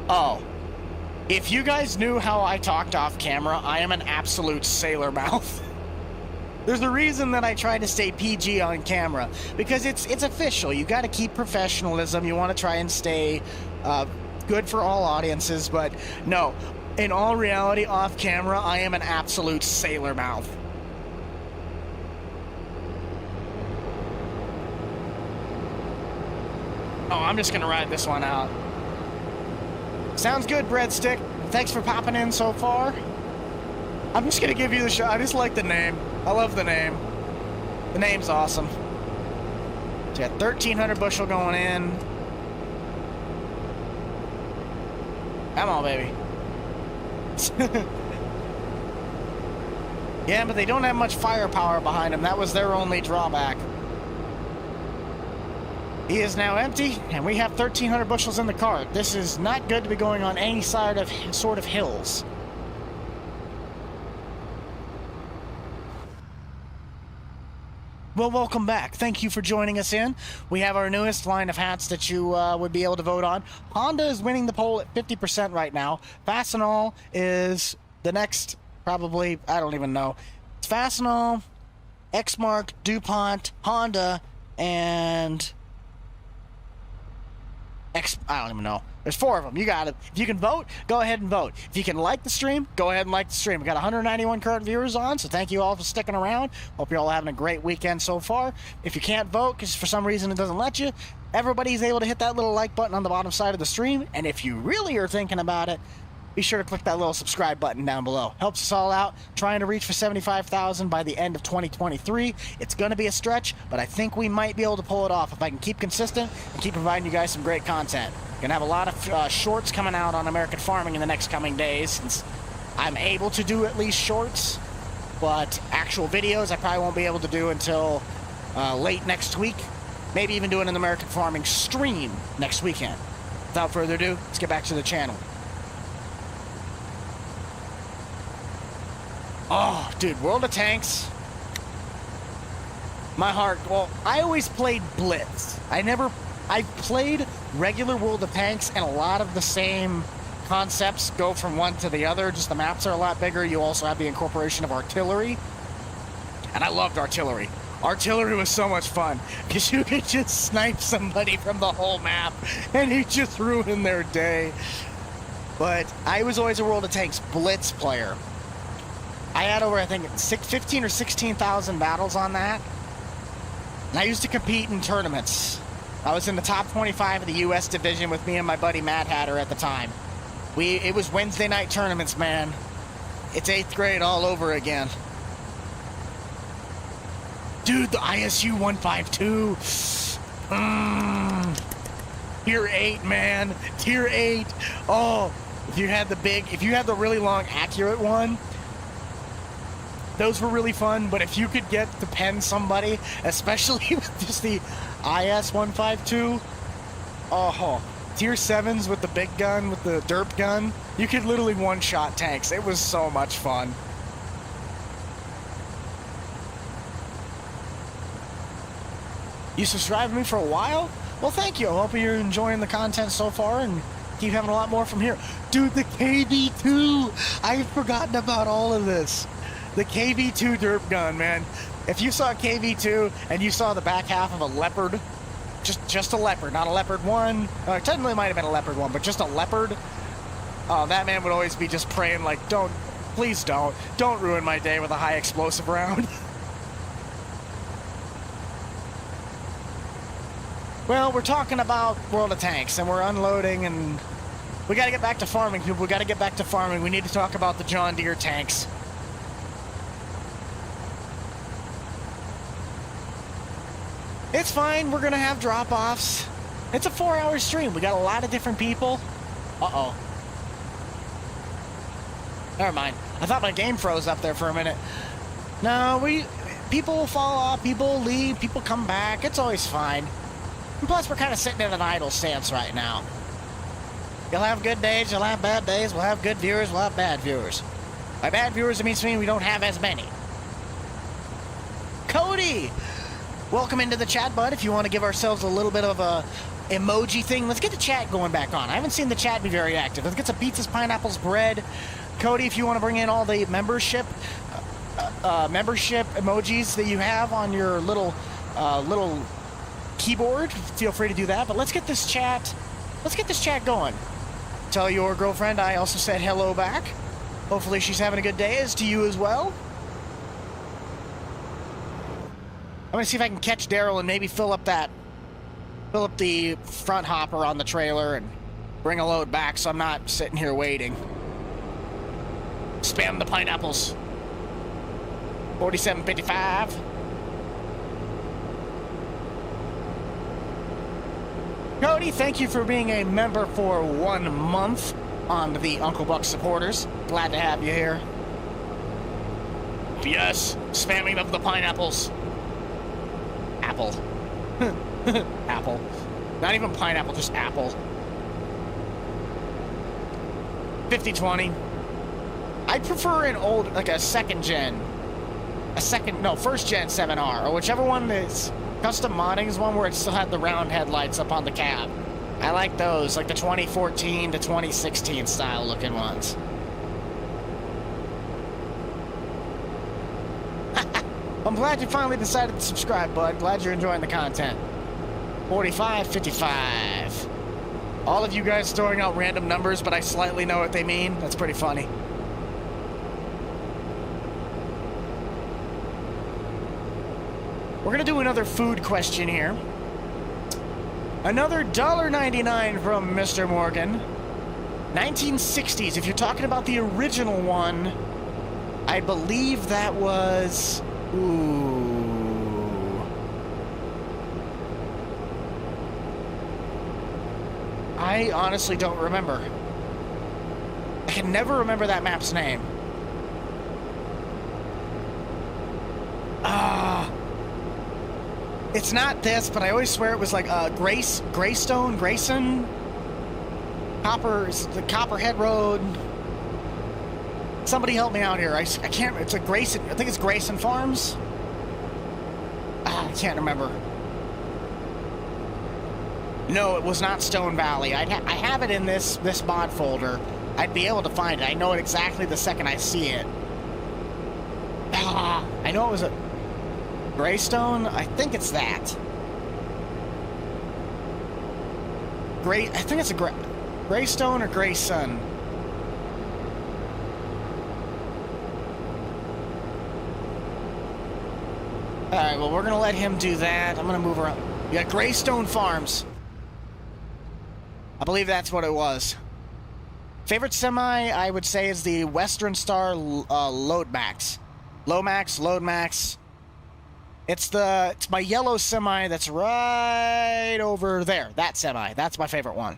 Oh. If you guys knew how I talked off camera, I am an absolute sailor mouth. There's a reason that I try to stay PG on camera, because it's official. You got to keep professionalism. You want to try and stay good for all audiences, but no, in all reality, off camera, I am an absolute sailor mouth. Oh, I'm just gonna ride this one out. Sounds good, Breadstick. Thanks for popping in so far. I'm just gonna give you the shot. I just like the name. I love the name. The name's awesome. So you got 1,300 bushel going in. Come on, baby. Yeah, but they don't have much firepower behind them. That was their only drawback. He is now empty, and we have 1,300 bushels in the cart. This is not good to be going on any side of sort of hills. Well, welcome back. Thank you for joining us in. We have our newest line of hats that you would be able to vote on. Honda is winning the poll at 50% right now. Fastenal is the next, probably, I don't even know. It's Fastenal, Exmark, DuPont, Honda, and I don't even know. There's 4 of them. You got it. If you can vote, go ahead and vote. If you can like the stream, go ahead and like the stream. We got 191 current viewers on, so thank you all for sticking around. Hope you're all having a great weekend so far. If you can't vote because for some reason it doesn't let you, everybody's able to hit that little like button on the bottom side of the stream. And if you really are thinking about it, be sure to click that little subscribe button down below. Helps us all out, trying to reach for 75,000 by the end of 2023. It's going to be a stretch, but I think we might be able to pull it off if I can keep consistent and keep providing you guys some great content. Gonna have a lot of shorts coming out on American farming in the next coming days, since I'm able to do at least shorts, but actual videos I probably won't be able to do until late next week. Maybe even doing an American farming stream next weekend. Without further ado, let's get back to the channel. Oh, dude, World of Tanks. My heart, well, I always played Blitz. I played regular World of Tanks, and a lot of the same concepts go from one to the other. Just the maps are a lot bigger. You also have the incorporation of artillery. And I loved artillery. Artillery was so much fun, because you could just snipe somebody from the whole map, and you just ruin their day. But I was always a World of Tanks Blitz player. I had over, I think, 15 or 16,000 battles on that. And I used to compete in tournaments. I was in the top 25 of the U.S. division with me and my buddy Matt Hatter at the time. It was Wednesday night tournaments, man. It's 8th grade all over again. Dude, the ISU 152. Tier 8, man. Tier 8. Oh, if you had the really long, accurate one, those were really fun, but if you could get to pen somebody, especially with just the IS-152, oh, tier 7s with the big gun, with the derp gun, you could literally one-shot tanks. It was so much fun. You subscribed to me for a while? Well, thank you. I hope you're enjoying the content so far and keep having a lot more from here. Dude, the KV-2! I've forgotten about all of this. The KV-2 derp gun, man. If you saw KV-2 and you saw the back half of a Leopard, just a Leopard, not a Leopard 1. Technically it might have been a Leopard 1, but just a Leopard. That man would always be just praying like, please don't ruin my day with a high explosive round. Well, we're talking about World of Tanks, and we're unloading, and we got to get back to farming, people. We got to get back to farming. We need to talk about the John Deere tanks. It's fine. We're going to have drop-offs. It's a 4-hour stream. We got a lot of different people. Uh-oh. Never mind. I thought my game froze up there for a minute. No, people fall off, people leave, people come back. It's always fine. And plus, we're kind of sitting in an idle stance right now. You'll have good days, you'll have bad days, we'll have good viewers, we'll have bad viewers. By bad viewers, it means to me we don't have as many. Cody! Welcome into the chat, bud. If you want to give ourselves a little bit of a emoji thing, let's get the chat going back on. I haven't seen the chat be very active. Let's get some pizzas, pineapples, bread. Cody, if you want to bring in all the membership emojis that you have on your little keyboard, feel free to do that. But let's get this chat going. Tell your girlfriend I also said hello back. Hopefully she's having a good day, as to you as well. I'm gonna see if I can catch Daryl and maybe fill up the front hopper on the trailer and bring a load back so I'm not sitting here waiting. Spam the pineapples. 47.55. Cody, thank you for being a member for 1 month on the Uncle Buck supporters. Glad to have you here. Yes, spamming of the pineapples. Apple. Apple. Not even pineapple, just apple. 5020. I prefer an old, like a first gen 7R, or whichever one is custom modding is one where it still had the round headlights up on the cab. I like those, like the 2014 to 2016 style looking ones. I'm glad you finally decided to subscribe, bud. Glad you're enjoying the content. 45.55. All of you guys throwing out random numbers, but I slightly know what they mean. That's pretty funny. We're gonna do another food question here. Another $1.99 from Mr. Morgan. 1960s. If you're talking about the original one, I believe that was... Ooh. I honestly don't remember. I can never remember that map's name. It's not this, but I always swear it was like Grayson, the Copperhead Road. Somebody help me out here. I can't, it's a Grayson, I think it's Grayson Farms. I can't remember. No, it was not Stone Valley. I have it in this mod folder. I'd be able to find it. I know it exactly the second I see it. I know it was a Greystone. I think it's that. I think it's a Greystone or Grayson. All right, well, we're going to let him do that. I'm going to move around. You got Greystone Farms. I believe that's what it was. Favorite semi, I would say, is the Western Star Loadmax. Loadmax. It's my yellow semi that's right over there. That semi. That's my favorite one.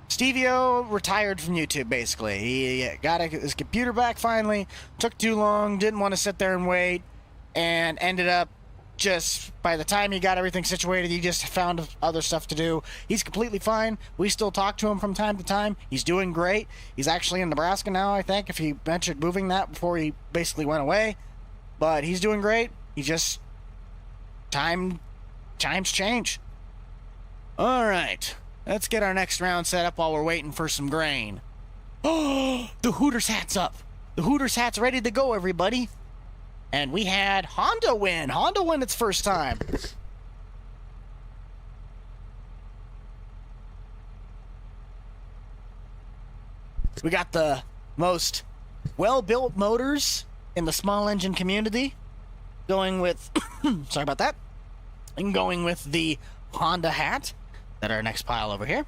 Stevio retired from YouTube, basically. He got his computer back finally. Took too long. Didn't want to sit there and wait. And ended up just, by the time he got everything situated, he just found other stuff to do. He's completely fine. We still talk to him from time to time. He's doing great. He's actually in Nebraska now, I think, if he mentioned moving that before he basically went away. But he's doing great. He just... Times change. Alright. Let's get our next round set up while we're waiting for some grain. Oh! The Hooters hat's up. The Hooters hat's ready to go, everybody. And we had Honda win. Honda win its first time. We got the most well-built motors in the small engine community. Going with... sorry about that. And going with the Honda hat. That's our next pile over here.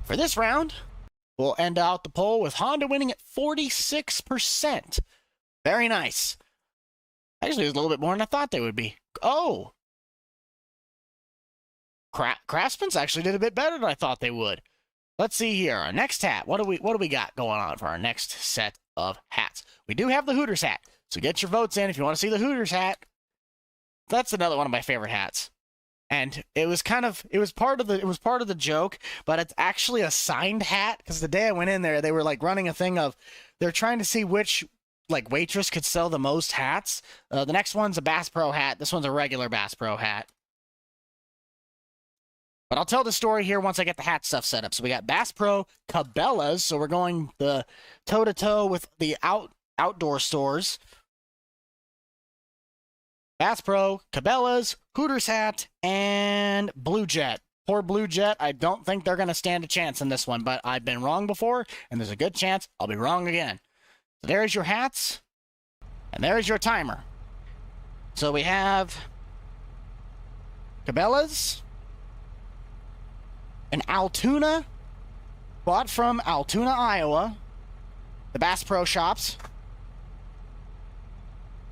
For this round, we'll end out the poll with Honda winning at 46%. Very nice. Actually, it was a little bit more than I thought they would be. Oh! Craftsman's actually did a bit better than I thought they would. let's see here. Our next hat. What do we got going on for our next set of hats? We do have the Hooters hat. So get your votes in if you want to see the Hooters hat. That's another one of my favorite hats. And it was part of the joke, but it's actually a signed hat, because the day I went in there, they were like running a thing of, they're trying to see which like waitress could sell the most hats. The next one's a Bass Pro hat. This one's a regular Bass Pro hat. But I'll tell the story here once I get the hat stuff set up. So we got Bass Pro Cabela's, so we're going the toe-to-toe with the outdoor stores. Bass Pro, Cabela's, Hooters hat, and Blue Jet. Poor Blue Jet, I don't think they're going to stand a chance in this one, but I've been wrong before, and there's a good chance I'll be wrong again. So there's your hats, and there's your timer. So we have Cabela's, an Altoona, bought from Altoona, Iowa, the Bass Pro Shops,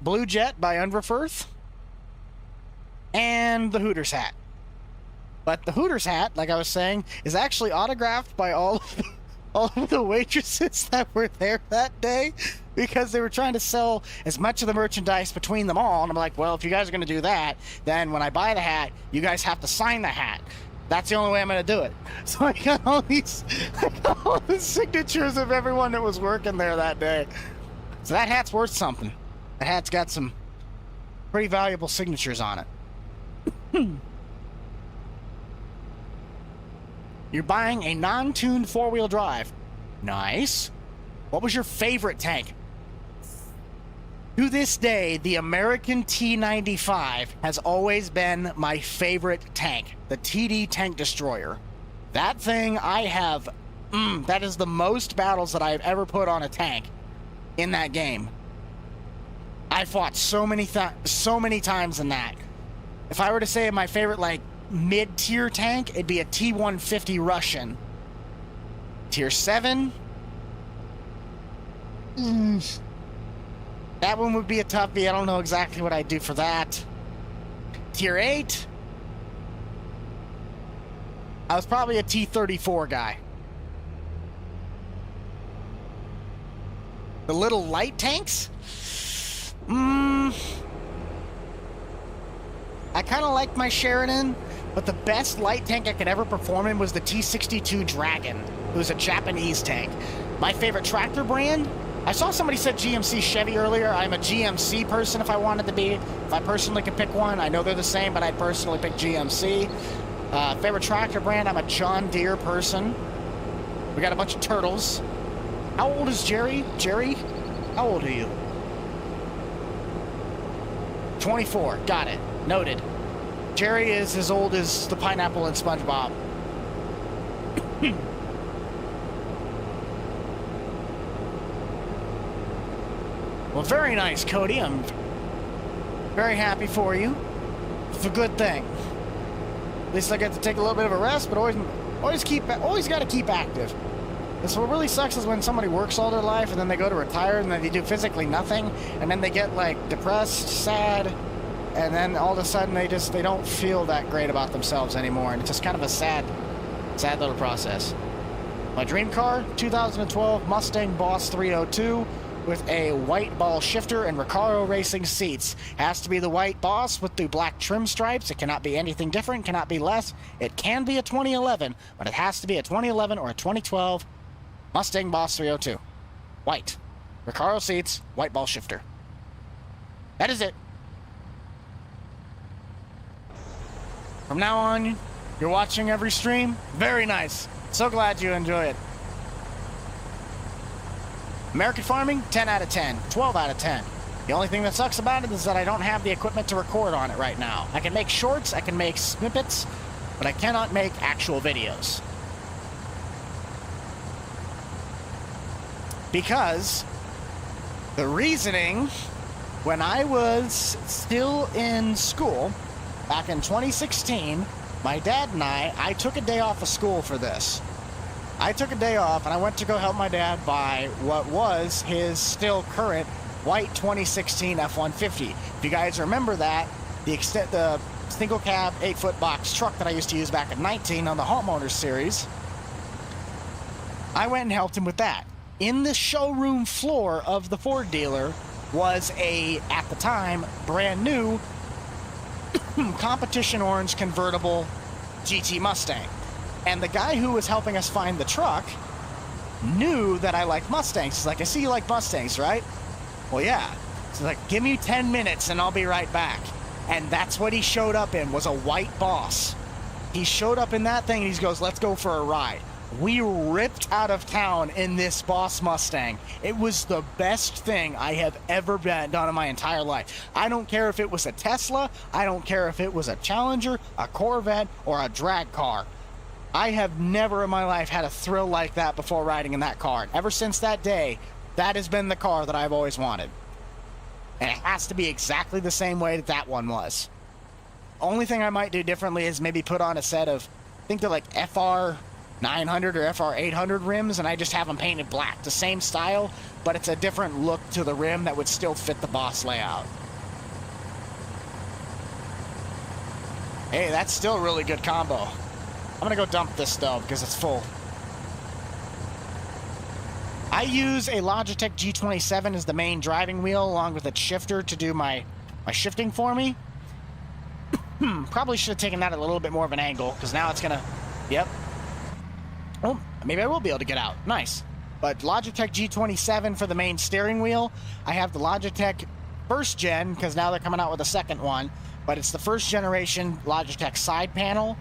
Blue Jet by Unverfirth, and the Hooters hat. But the Hooters hat, like I was saying, is actually autographed by all of the waitresses that were there that day, because they were trying to sell as much of the merchandise between them all. And I'm like, well, if you guys are going to do that, then when I buy the hat, you guys have to sign the hat. That's the only way I'm going to do it. So I got all the signatures of everyone that was working there that day. So that hat's worth something. That hat's got some pretty valuable signatures on it. You're buying a non-tuned four-wheel drive. Nice. What was your favorite tank? To this day, the American T-95 has always been my favorite tank. The TD Tank Destroyer. That thing, I have... that is the most battles that I've ever put on a tank in that game. I fought so many times in that. If I were to say my favorite, like, mid-tier tank, it'd be a T-150 Russian. Tier 7? That one would be a toughie. I don't know exactly what I'd do for that. Tier 8? I was probably a T-34 guy. The little light tanks? I kind of like my Sheridan, but the best light tank I could ever perform in was the T-62 Dragon. It was a Japanese tank. My favorite tractor brand? I saw somebody said GMC Chevy earlier. I'm a GMC person if I wanted to be. If I personally could pick one, I know they're the same, but I'd personally pick GMC. Favorite tractor brand? I'm a John Deere person. We got a bunch of turtles. How old is Jerry? Jerry, how old are you? 24. Got it. Noted. Jerry is as old as the pineapple in SpongeBob. Well, very nice, Cody. I'm very happy for you. It's a good thing. At least I get to take a little bit of a rest, but always got to keep active. That's what really sucks is when somebody works all their life and then they go to retire and then they do physically nothing, and then they get like depressed, sad, and then all of a sudden they don't feel that great about themselves anymore, and it's just kind of a sad little process. My dream car, 2012 Mustang Boss 302 with a white ball shifter and Recaro Racing seats. Has to be the white Boss with the black trim stripes. It cannot be anything different, cannot be less. It can be a 2011, but it has to be a 2011 or a 2012 Mustang Boss 302. White. Recaro seats, white ball shifter. That is it. From now on, you're watching every stream. Very nice. So glad you enjoy it. American farming, 10 out of 10, 12 out of 10. The only thing that sucks about it is that I don't have the equipment to record on it right now. I can make shorts, I can make snippets, but I cannot make actual videos. Because the reasoning, when I was still in school, back in 2016, my dad and I took a day off of school for this. I took a day off and I went to go help my dad buy what was his still current white 2016 F-150. If you guys remember that, the single cab 8-foot box truck that I used to use back in 19 on the Homeowners series, I went and helped him with that. In the showroom floor of the Ford dealer was at the time, brand new competition orange convertible GT Mustang. And the guy who was helping us find the truck knew that I like Mustangs. He's like, I see you like Mustangs, right? Well, yeah. So he's like, give me 10 minutes and I'll be right back. And that's what he showed up in, was a white Boss. He showed up in that thing and he goes, let's go for a ride. We ripped out of town in this Boss Mustang. It was the best thing I have ever done in my entire life. I don't care if it was a Tesla. I don't care if it was a Challenger, a Corvette, or a drag car. I have never in my life had a thrill like that before riding in that car. Ever since that day, that has been the car that I've always wanted. And it has to be exactly the same way that that one was. Only thing I might do differently is maybe put on a set of, I think they're like FR 900 or FR 800 rims, and I just have them painted black. The same style, but it's a different look to the rim that would still fit the Boss layout. Hey, that's still a really good combo. I'm gonna go dump this though because it's full. I use a Logitech G27 as the main driving wheel along with its shifter to do my shifting for me. Probably should have taken that at a little bit more of an angle because now it's gonna, yep. Oh, maybe I will be able to get out. Nice. But Logitech G27 for the main steering wheel. I have the Logitech first gen because now they're coming out with a second one, but it's the first generation Logitech side panel,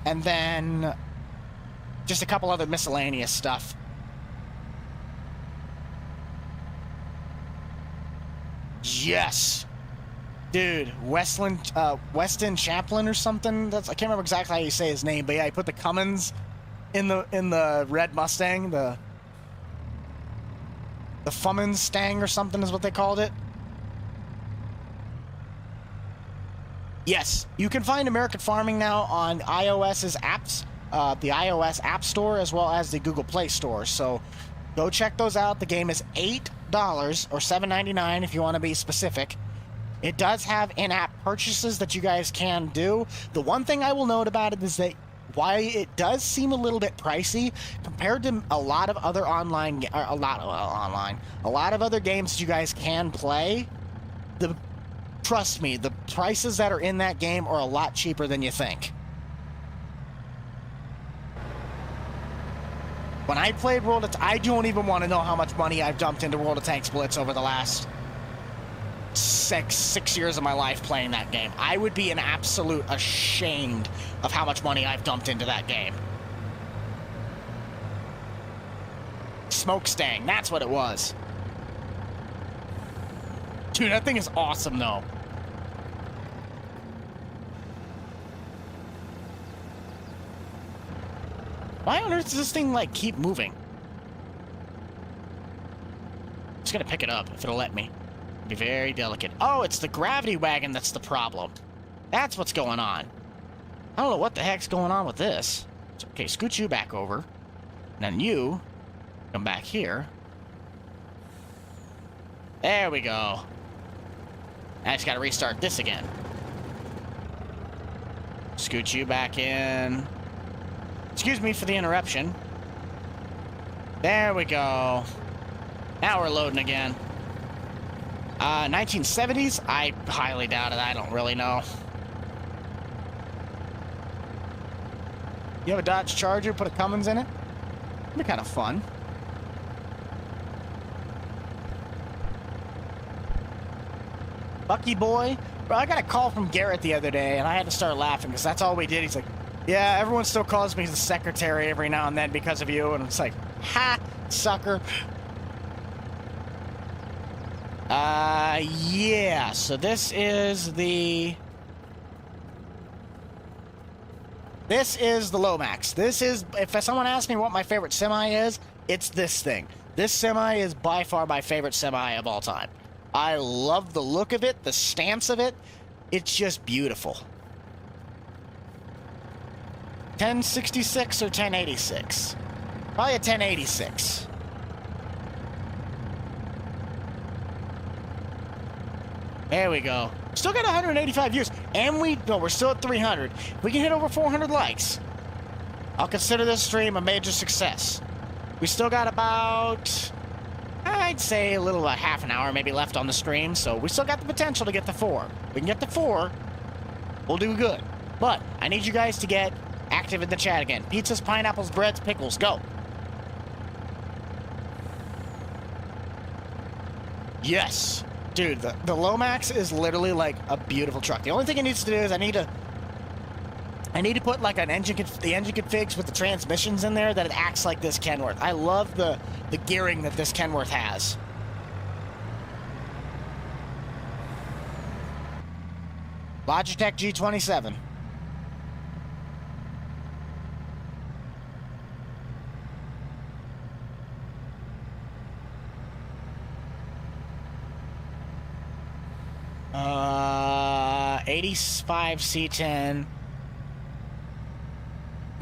and then just a couple other miscellaneous stuff. Yes, dude, Weston Chaplin or something. I can't remember exactly how you say his name, but yeah, he put the Cummins in the red Mustang, the Fummins Stang or something is what they called it. Yes, you can find American Farming now on iOS's apps, the iOS App Store as well as the Google Play Store. So go check those out. The game is $8 or $7.99 if you want to be specific. It does have in-app purchases that you guys can do. The one thing I will note about it is that why it does seem a little bit pricey compared to a lot of other a lot of other games that you guys can play. Trust me, the prices that are in that game are a lot cheaper than you think. When I played I don't even want to know how much money I've dumped into World of Tanks Blitz over the last six years of my life playing that game. I would be an absolute ashamed of how much money I've dumped into that game. Smokestang, that's what it was. Dude, that thing is awesome though. Why on earth does this thing like keep moving? I'm just gonna pick it up if it'll let me. Be very delicate. Oh, it's the gravity wagon that's the problem. That's what's going on. I don't know what the heck's going on with this. Okay, scoot you back over. And then you come back here. There we go. I just gotta restart this again. Scoot you back in. Excuse me for the interruption. There we go. Now we're loading again. 1970s? I highly doubt it. I don't really know. You have a Dodge Charger, put a Cummins in it? It'd be kind of fun. Bucky boy? Bro, I got a call from Garrett the other day, and I had to start laughing, because that's all we did. He's like, yeah, everyone still calls me the secretary every now and then because of you, and it's like, ha, sucker. Yeah, so this is the Lomax. This is, if someone asks me what my favorite semi is, it's this thing. This semi is by far my favorite semi of all time. I love the look of it, the stance of it. It's just beautiful. 1066 or 1086? Probably a 1086. There we go. Still got 185 views, and we're still at 300. If we can hit over 400 likes, I'll consider this stream a major success. We still got about, I'd say a little half an hour maybe left on the stream, so we still got the potential to get to 4. We can get to 4, we'll do good. But I need you guys to get active in the chat again. Pizzas, pineapples, breads, pickles, go. Yes. Dude, the Lomax is literally like a beautiful truck. The only thing it needs to do is I need to put like an engine configs with the transmissions in there that it acts like this Kenworth. I love the gearing that this Kenworth has. Logitech G27. Uh, 85 C10.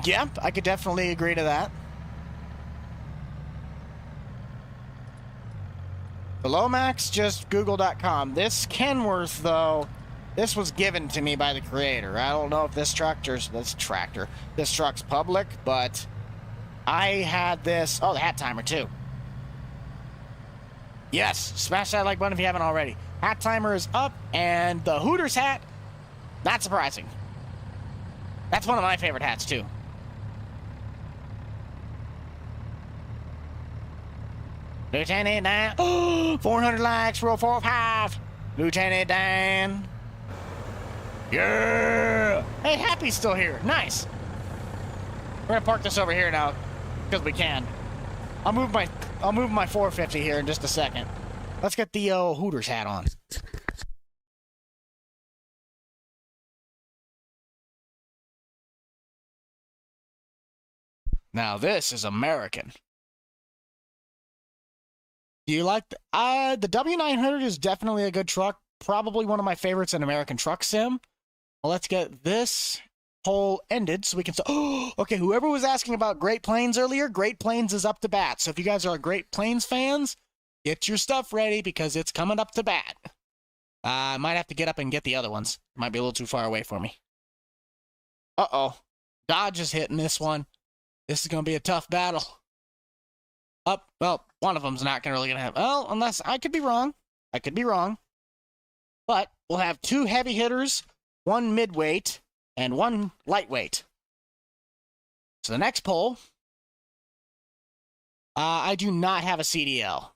Yep, I could definitely agree to that. The Lomax, just google.com. This Kenworth, though, this was given to me by the creator. I don't know if this truck's public, but I had this. Oh, the hat timer, too. Yes, smash that like button if you haven't already. Hat timer is up, and the Hooters hat, not surprising. That's one of my favorite hats, too. Lieutenant Dan. Oh, 400 likes, roll 4 5. Lieutenant Dan. Yeah. Hey, Happy's still here. Nice. We're gonna park this over here now, because we can. I'll move my 450 here in just a second. Let's get the Hooters hat on. Now this is American. Do you like the W900 is definitely a good truck. Probably one of my favorites in American Truck Sim. Well, let's get this poll ended so we can... Oh, okay, whoever was asking about Great Plains earlier, Great Plains is up to bat. So if you guys are Great Plains fans, get your stuff ready because it's coming up to bat. I might have to get up and get the other ones. Might be a little too far away for me. Uh-oh. Dodge is hitting this one. This is going to be a tough battle. Up. Well, one of them's not really going to have... Well, unless... I could be wrong. I could be wrong. But we'll have 2 heavy hitters, 1 midweight, and 1 lightweight. So the next poll... I do not have a CDL.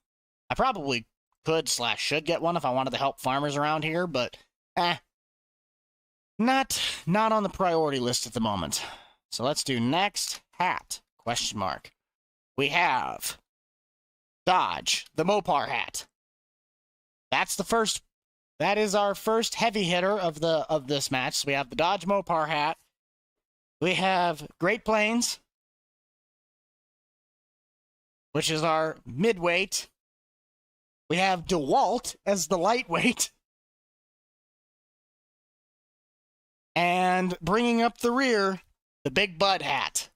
I probably could / should get one if I wanted to help farmers around here, but... Not on the priority list at the moment. So let's do next hat, ? We have Dodge, the Mopar hat. That's the first. That is our first heavy hitter of this match. So we have the Dodge Mopar hat. We have Great Plains, which is our midweight. We have DeWalt as the lightweight. And bringing up the rear, the Big Bud hat.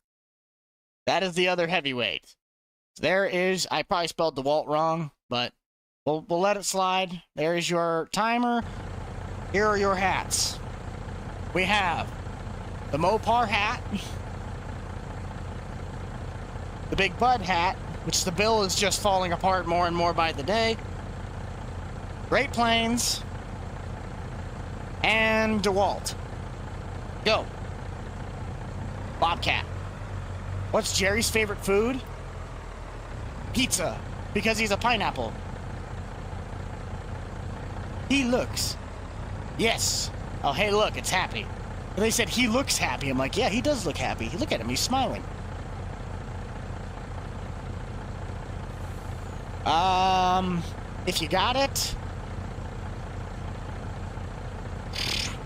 That is the other heavyweight. There is, I probably spelled DeWalt wrong, but we'll let it slide. There is your timer. Here are your hats. We have the Mopar hat, the Big Bud hat, which the bill is just falling apart more and more by the day, Great Plains, and DeWalt. Go. Bobcat. What's Jerry's favorite food? Pizza, because he's a pineapple. He looks. Yes. Oh, hey, look, it's Happy. And they said he looks happy. I'm like, yeah, he does look happy. Look at him, he's smiling. If you got it.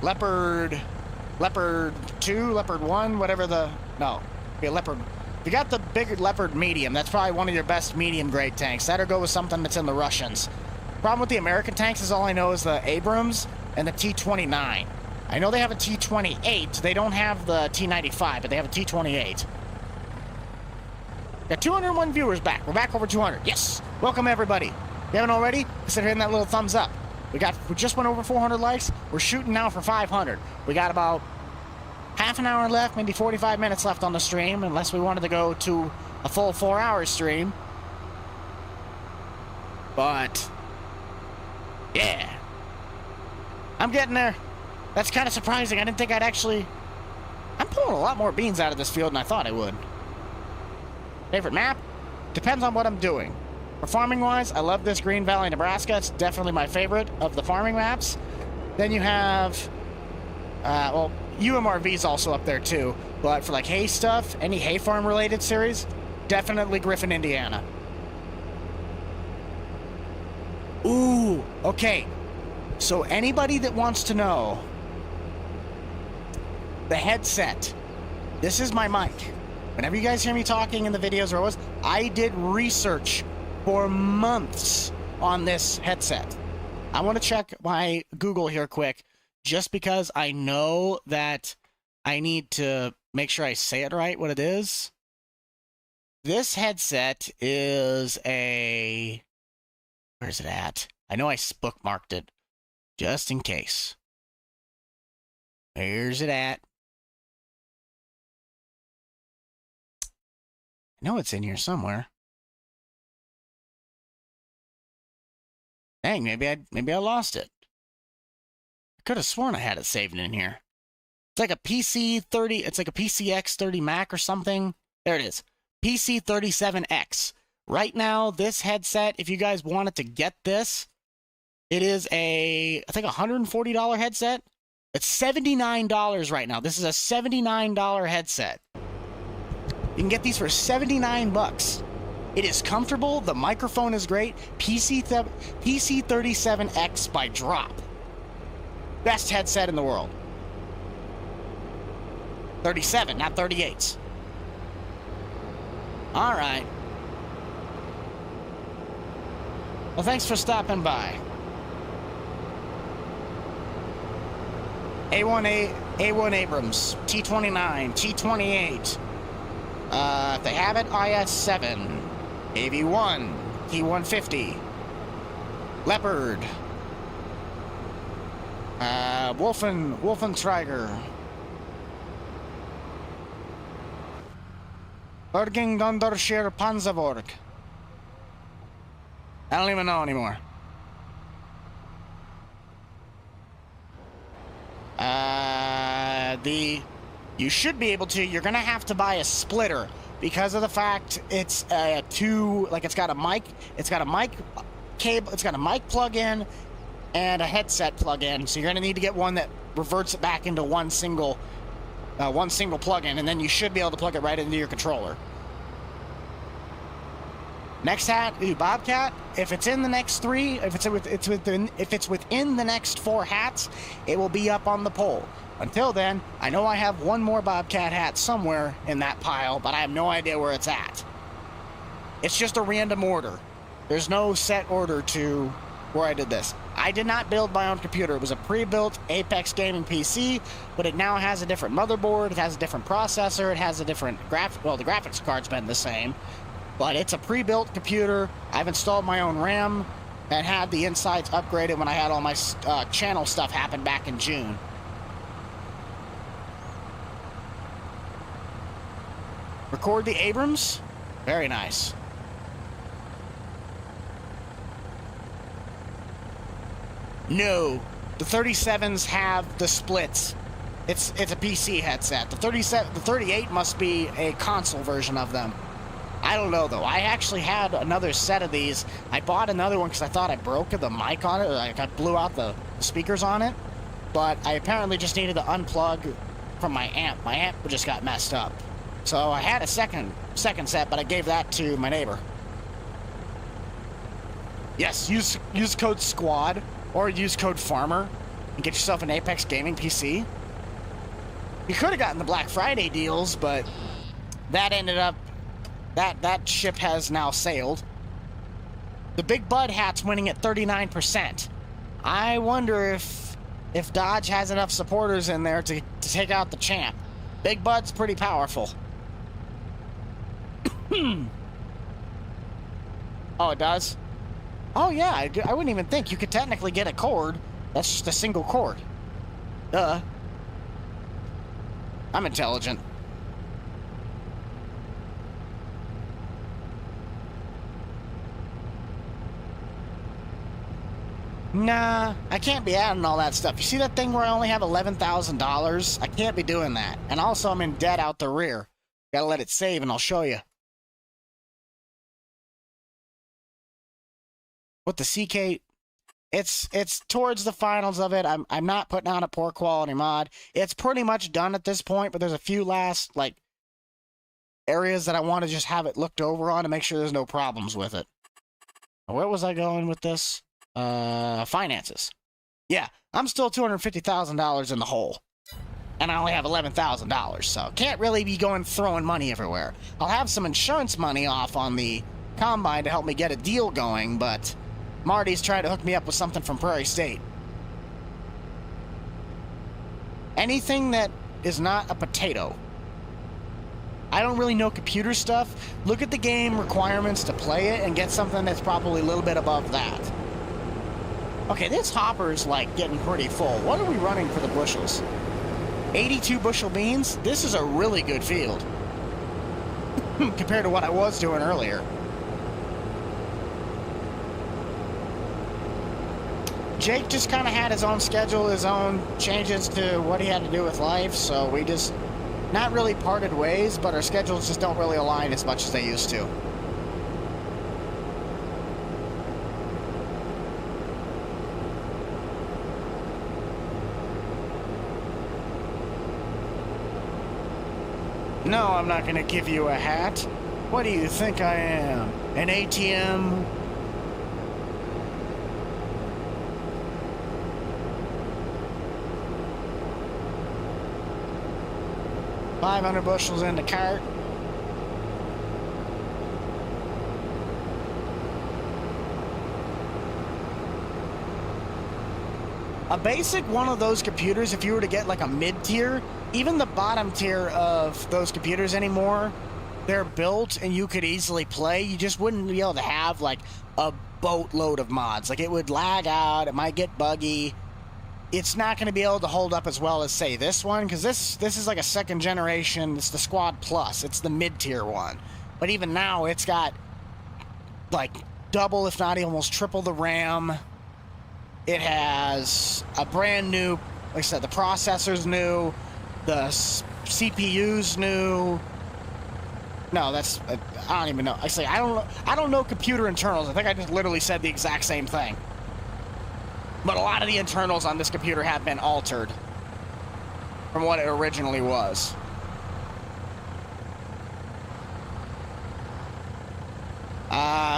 Leopard 2, Leopard 1, whatever the... No. Be a Leopard... If you got the bigger Leopard medium, that's probably one of your best medium-grade tanks. That or go with something that's in the Russians. Problem with the American tanks is all I know is the Abrams and the T-29. I know they have a T-28. They don't have the T-95, but they have a T-28. Got 201 viewers back. We're back over 200. Yes! Welcome, everybody. If you haven't already, consider hitting that little thumbs up. We just went over 400 likes. We're shooting now for 500. We got about half an hour left, maybe 45 minutes left on the stream, unless we wanted to go to a full 4-hour stream. But, yeah. I'm getting there. That's kind of surprising. I didn't think I'd actually... I'm pulling a lot more beans out of this field than I thought I would. Favorite map? Depends on what I'm doing. For farming-wise, I love this Green Valley, Nebraska. It's definitely my favorite of the farming maps. Then you have... well, UMRV's also up there, too. But for, like, hay stuff, any hay farm-related series, definitely Griffin, Indiana. Ooh, okay. So anybody that wants to know... the headset. This is my mic. Whenever you guys hear me talking in the videos or was, I did research for months on this headset. I want to check my Google here quick, just because I know that I need to make sure I say it right, what it is. This headset is a... where's it at? I know I bookmarked it, just in case. Where's it at? I know it's in here somewhere. Dang, maybe I lost it. I could have sworn I had it saved in here. It's like a PC30, it's like a PCX30 Mac or something. There it is. PC37X. Right now, this headset, if you guys wanted to get this, it is a, I think, $140 headset. It's $79 right now. This is a $79 headset. You can get these for 79 bucks. It is comfortable. The microphone is great. PC37X by Drop. Best headset in the world. 37, not 38s. All right. Well, thanks for stopping by. A1 Abrams, T29, T28. If they have it, IS-7, AV-1, T-150, Leopard, Wolfentrager, Berging Donderscher Panzerwerk. I don't even know anymore. You should be able to. You're gonna have to buy a splitter because of the fact it's it's got a mic cable, it's got a mic plug-in and a headset plug-in. So you're gonna need to get one that reverts it back into one single plug-in, and then you should be able to plug it right into your controller. Next hat, Bobcat. If it's in the next 3, if it's within the next 4 hats, it will be up on the pole. Until then, I know I have one more Bobcat hat somewhere in that pile, but I have no idea where it's at. It's just a random order. There's no set order to where I did this. I did not build my own computer. It was a pre-built Apex gaming PC, but it now has a different motherboard, it has a different processor, it has a different well, the graphics card's been the same, but it's a pre-built computer. I've installed my own RAM and had the insides upgraded when I had all my channel stuff happen back in June. Record the Abrams? Very nice. No, the 37s have the splits. It's a PC headset. The 38 must be a console version of them. I don't know though. I actually had another set of these. I bought another one because I thought I broke the mic on it. Like I blew out the speakers on it. But I apparently just needed to unplug from my amp. My amp just got messed up. So I had a second set, but I gave that to my neighbor. Yes, use code SQUAD or use code FARMER and get yourself an Apex Gaming PC. You could have gotten the Black Friday deals, but that ended up, that ship has now sailed. The Big Bud hat's winning at 39%. I wonder if Dodge has enough supporters in there to take out the champ. Big Bud's pretty powerful. Oh, it does? Oh, yeah, I wouldn't even think. You could technically get a cord. That's just a single cord. Duh. I'm intelligent. Nah, I can't be adding all that stuff. You see that thing where I only have $11,000? I can't be doing that. And also I'm in debt out the rear. Gotta let it save and I'll show you. With the CK, it's towards the finals of it. I'm not putting out a poor quality mod. It's pretty much done at this point, but there's a few last, like, areas that I want to just have it looked over on to make sure there's no problems with it. Where was I going with this? Finances. Yeah, I'm still $250,000 in the hole. And I only have $11,000, so can't really be going throwing money everywhere. I'll have some insurance money off on the combine to help me get a deal going, but Marty's trying to hook me up with something from Prairie State. Anything that is not a potato. I don't really know computer stuff. Look at the game requirements to play it and get something that's probably a little bit above that. Okay, this hopper's like getting pretty full. What are we running for the bushels? 82 bushel beans? This is a really good field. Compared to what I was doing earlier. Jake just kind of had his own schedule, his own changes to what he had to do with life, so we just not really parted ways, but our schedules just don't really align as much as they used to. No, I'm not going to give you a hat. What do you think I am? An ATM? $500 bushels in the cart. A basic one of those computers, if you were to get like a mid-tier, even the bottom tier of those computers anymore, they're built and you could easily play. You just wouldn't be able to have like a boatload of mods. Like it would lag out, it might get buggy. It's not going to be able to hold up as well as, say, this one, because this is like a second generation. It's the Squad Plus. It's the mid-tier one. But even now, it's got like double, if not almost triple the RAM. It has a brand new, like I said, the processor's new, the CPU's new. No, that's, I don't even know. I don't know computer internals. I think I just literally said the exact same thing. But a lot of the internals on this computer have been altered from what it originally was.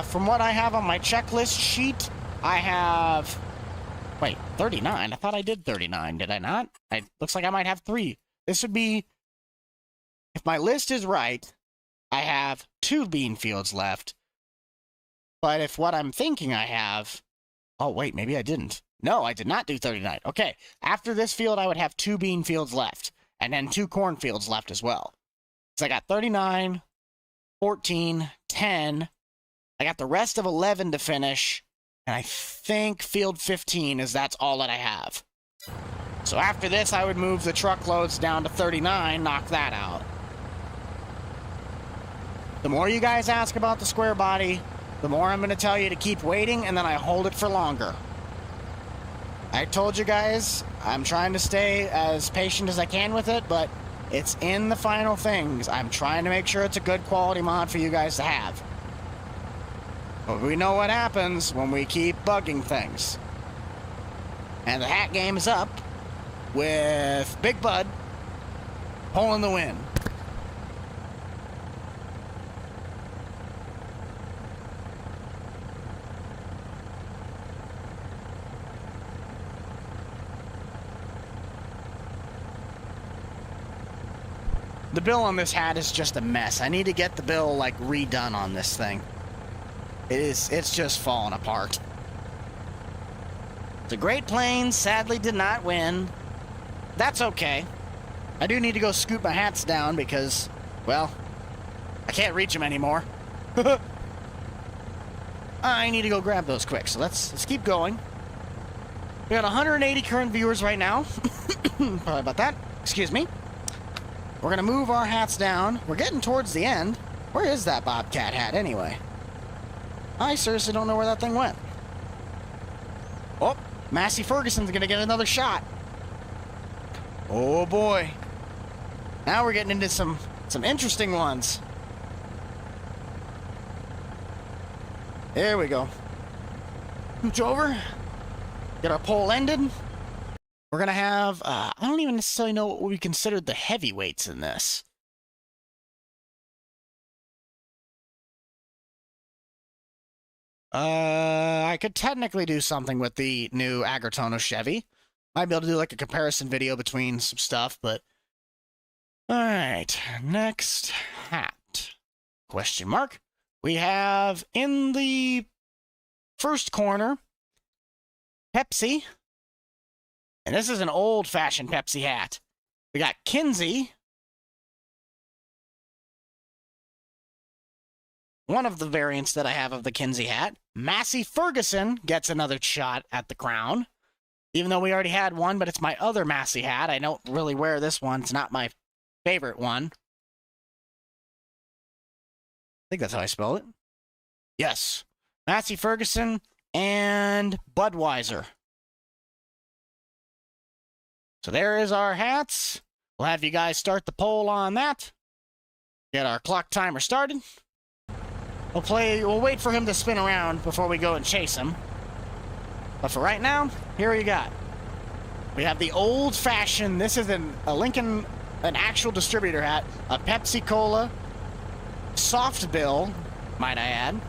From what I have on my checklist sheet, I have... Wait, 39? I thought I did 39, did I not? Looks like I might have 3. This would be... If my list is right, I have 2 bean fields left. But if what I'm thinking I have... Oh, wait, maybe I didn't. No, I did not do 39. Okay, after this field, I would have 2 bean fields left, and then 2 corn fields left as well. So I got 39, 14, 10. I got the rest of 11 to finish, and I think field 15 that's all that I have. So after this, I would move the truckloads down to 39, knock that out. The more you guys ask about the square body, the more I'm going to tell you to keep waiting, and then I hold it for longer. I told you guys, I'm trying to stay as patient as I can with it, but it's in the final things. I'm trying to make sure it's a good quality mod for you guys to have. But we know what happens when we keep bugging things. And the hat game is up with Big Bud pulling the win. The bill on this hat is just a mess. I need to get the bill, like, redone on this thing. It's just falling apart. The Great Plains sadly did not win. That's okay. I do need to go scoop my hats down because, well, I can't reach them anymore. I need to go grab those quick, so let's keep going. We got 180 current viewers right now. Sorry about that. Excuse me. We're going to move our hats down. We're getting towards the end. Where is that Bobcat hat anyway? I seriously don't know where that thing went. Oh, Massey Ferguson's gonna get another shot. Oh boy. Now we're getting into some interesting ones. There we go. Scooch over. Get our pole ended. We're gonna have, I don't even necessarily know what we considered the heavyweights in this. I could technically do something with the new Agritono Chevy. Might be able to do like a comparison video between some stuff, but... Alright, next hat. Question mark. We have in the first corner, Pepsi. And this is an old-fashioned Pepsi hat. We got Kinsey. One of the variants that I have of the Kinsey hat. Massey Ferguson gets another shot at the crown. Even though we already had one, but it's my other Massey hat. I don't really wear this one. It's not my favorite one. I think that's how I spell it. Yes. Massey Ferguson and Budweiser. So there is our hats. We'll have you guys start the poll on that. Get our clock timer started. We'll wait for him to spin around before we go and chase him. But for right now, here you got. We have the old-fashioned, this is a Lincoln, an actual distributor hat, a Pepsi Cola, soft bill, might I add.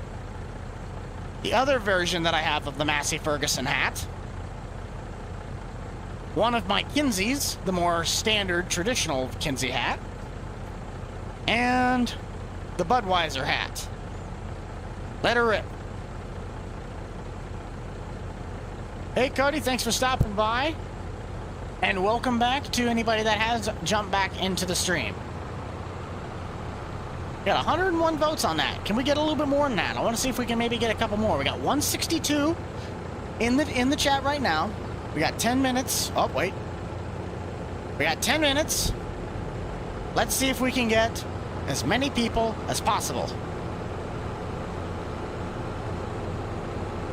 The other version that I have of the Massey Ferguson hat. One of my Kinseys, the more standard, traditional Kinsey hat. And the Budweiser hat. Let her rip. Hey, Cody, thanks for stopping by. And welcome back to anybody that has jumped back into the stream. Got 101 votes on that. Can we get a little bit more than that? I want to see if we can maybe get a couple more. We got 162 in the chat right now. We got 10 minutes. Oh, wait. We got 10 minutes. Let's see if we can get as many people as possible.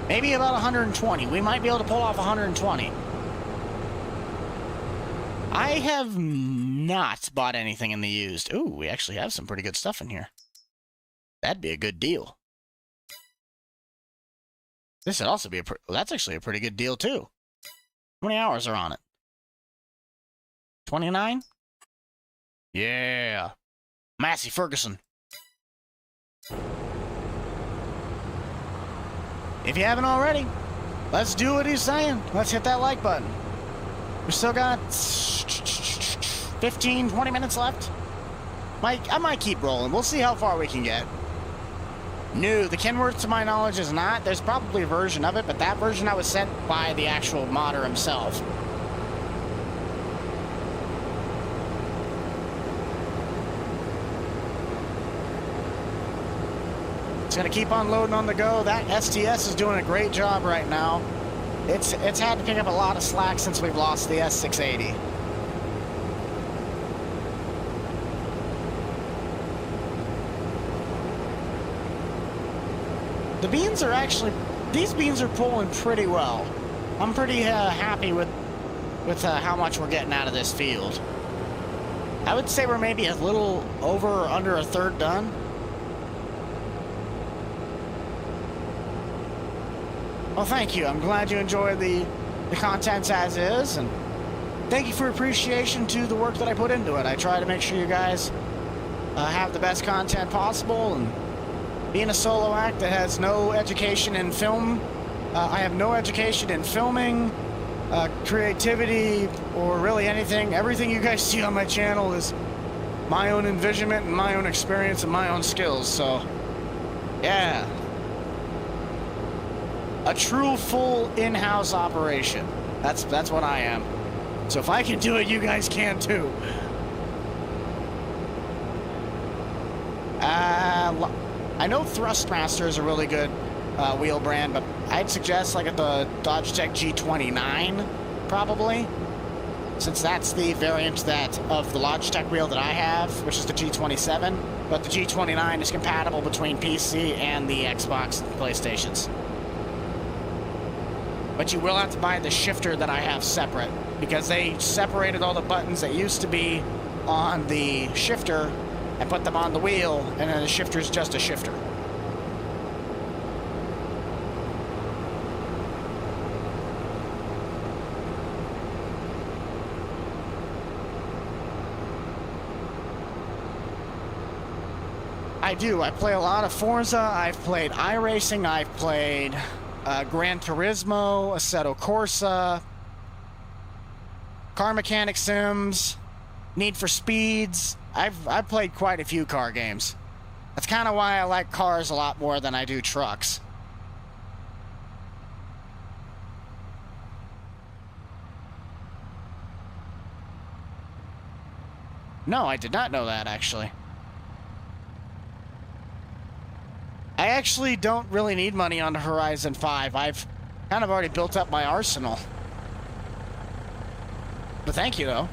Maybe about 120. We might be able to pull off 120. I have not bought anything in the used. Ooh, we actually have some pretty good stuff in here. That'd be a good deal. This would also be that's actually a pretty good deal, too. How many hours are on it? 29? Yeah. Massey Ferguson. If you haven't already, let's do what he's saying. Let's hit that like button. We still got 15, 20 minutes left. I might keep rolling. We'll see how far we can get. No, the Kenworth, to my knowledge, is not. There's probably a version of it, but that version I was sent by the actual modder himself. It's going to keep on loading on the go. That STS is doing a great job right now. It's had to pick up a lot of slack since we've lost the S680. The beans are actually, these beans are pulling pretty well. I'm pretty happy with how much we're getting out of this field. I would say we're maybe a little over or under a third done. Well, thank you. I'm glad you enjoyed the contents as is, and thank you for appreciation to the work that I put into it. I try to make sure you guys have the best content possible, and being a solo act that has no education in film, I have no education in filming, creativity, or really anything. Everything you guys see on my channel is my own envisionment and my own experience and my own skills, so yeah. A true full in-house operation. That's what I am. So if I can do it, you guys can too. I know Thrustmaster is a really good wheel brand, but I'd suggest like at the Dodge Tech G29, probably, since that's the variant of the Logitech wheel that I have, which is the G27. But the G29 is compatible between PC and the Xbox and PlayStations. But you will have to buy the shifter that I have separate, because they separated all the buttons that used to be on the shifter and put them on the wheel, and then the shifter is just a shifter. I do. I play a lot of Forza. I've played iRacing. I've played Gran Turismo, Assetto Corsa, Car Mechanic Sims, Need for Speeds. I've played quite a few car games. That's kind of why I like cars a lot more than I do trucks. No, I did not know that, actually. I actually don't really need money on the Horizon 5. I've kind of already built up my arsenal. But thank you, though.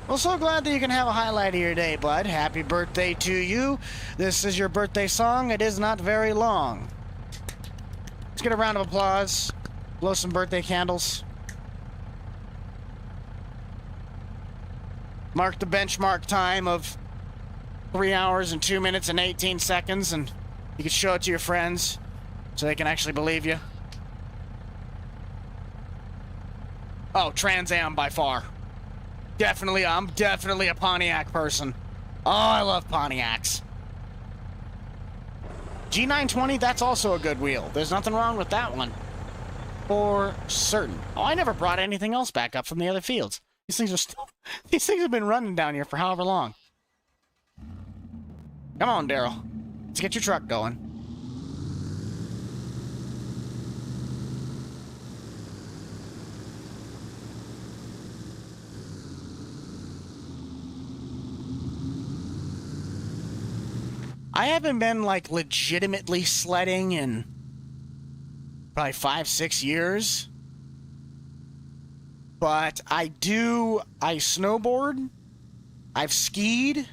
Well, so glad that you can have a highlight of your day, bud. Happy birthday to you. This is your birthday song. It is not very long. Let's get a round of applause. Blow some birthday candles. Mark the benchmark time of 3 hours and 2 minutes and 18 seconds, and you can show it to your friends so they can actually believe you. Oh, Trans Am by far. Definitely, I'm definitely a Pontiac person. Oh, I love Pontiacs. G920, that's also a good wheel. There's nothing wrong with that one. For certain. Oh, I never brought anything else back up from the other fields. These things are still... These things have been running down here for however long. Come on, Daryl. Let's get your truck going. I haven't been, like, legitimately sledding in probably 5-6 years. But I snowboard, I've skied,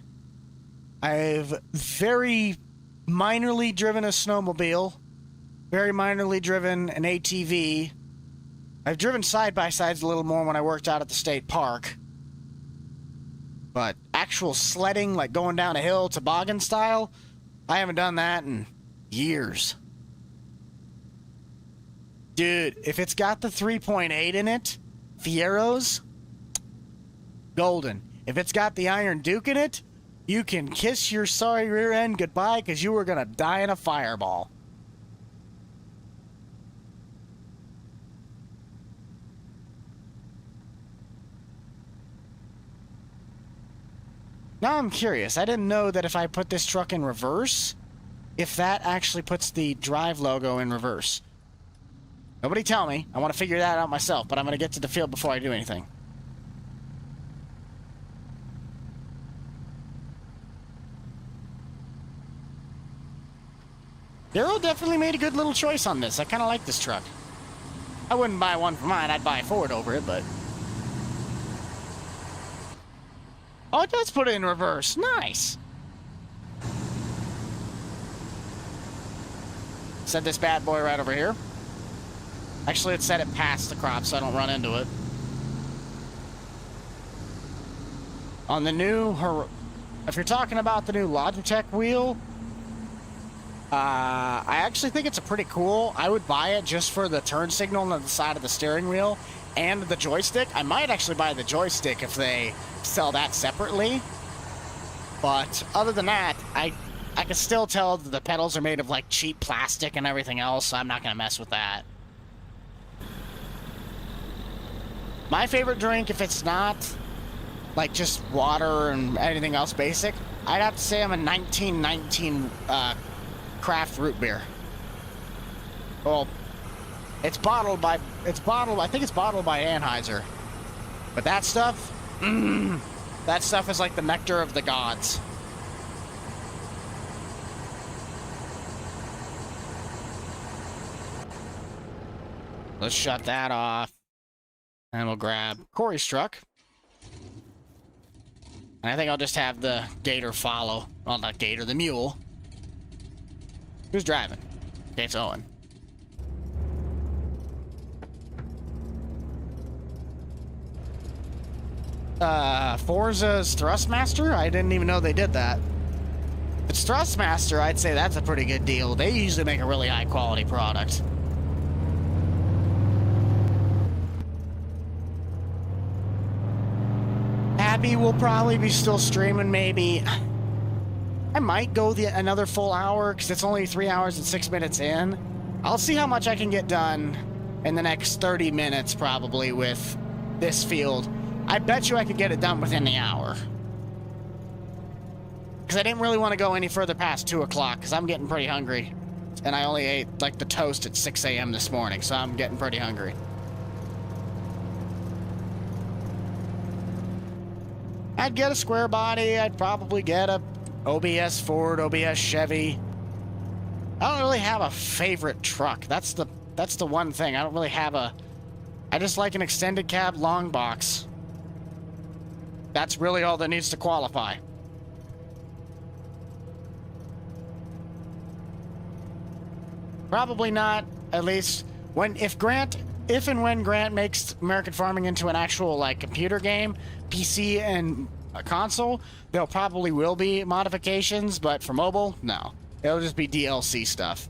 I've very minorly driven a snowmobile, very minorly driven an ATV. I've driven side-by-sides a little more when I worked out at the state park. But actual sledding, like going down a hill toboggan style, I haven't done that in years. Dude, if it's got the 3.8 in it, Fieros, golden. If it's got the Iron Duke in it, you can kiss your sorry rear end goodbye because you were going to die in a fireball. Now I'm curious. I didn't know that if I put this truck in reverse, if that actually puts the drive logo in reverse. Nobody tell me. I want to figure that out myself, but I'm going to get to the field before I do anything. Daryl definitely made a good little choice on this. I kind of like this truck. I wouldn't buy one for mine. I'd buy a Ford over it, but... Oh, it does put it in reverse. Nice. Set this bad boy right over here. Actually, let's set it past the crop so I don't run into it. On the new... If you're talking about the new Logitech wheel, I actually think it's a pretty cool. I would buy it just for the turn signal on the side of the steering wheel and the joystick. I might actually buy the joystick if they sell that separately. But other than that, I can still tell that the pedals are made of like cheap plastic and everything else, so I'm not going to mess with that. My favorite drink, if it's not like just water and anything else basic, I'd have to say I'm a 1919 craft root beer. Well, I think it's bottled by Anheuser. But that stuff, that stuff is like the nectar of the gods. Let's shut that off. And we'll grab Corey's truck. And I think I'll just have the gator follow. Well, not gator, the mule. Who's driving? Okay, it's Owen. Forza's Thrustmaster? I didn't even know they did that. If it's Thrustmaster, I'd say that's a pretty good deal. They usually make a really high quality product. Abby will probably be still streaming, maybe. I might go another full hour, because it's only 3 hours and 6 minutes in. I'll see how much I can get done in the next 30 minutes, probably, with this field. I bet you I could get it done within the hour. Because I didn't really want to go any further past 2 o'clock, because I'm getting pretty hungry. And I only ate, like, the toast at 6 a.m. this morning, so I'm getting pretty hungry. I'd get a square body. I'd probably get a OBS Ford, OBS Chevy. I don't really have a favorite truck. That's the one thing. I don't really have a... I just like an extended cab long box. That's really all that needs to qualify. Probably not, at least if and when Grant makes American Farming into an actual, like, computer game, PC and a console, there probably will be modifications, but for mobile, no. It'll just be DLC stuff.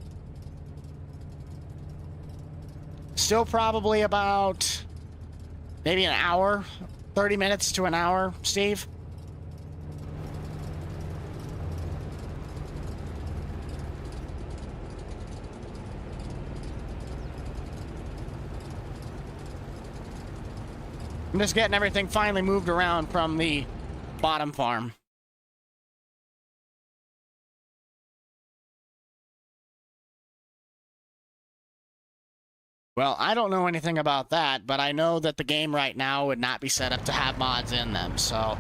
Still probably about maybe an hour, 30 minutes to an hour, Steve. I'm just getting everything finally moved around from the bottom farm. Well, I don't know anything about that, but I know that the game right now would not be set up to have mods in them, so...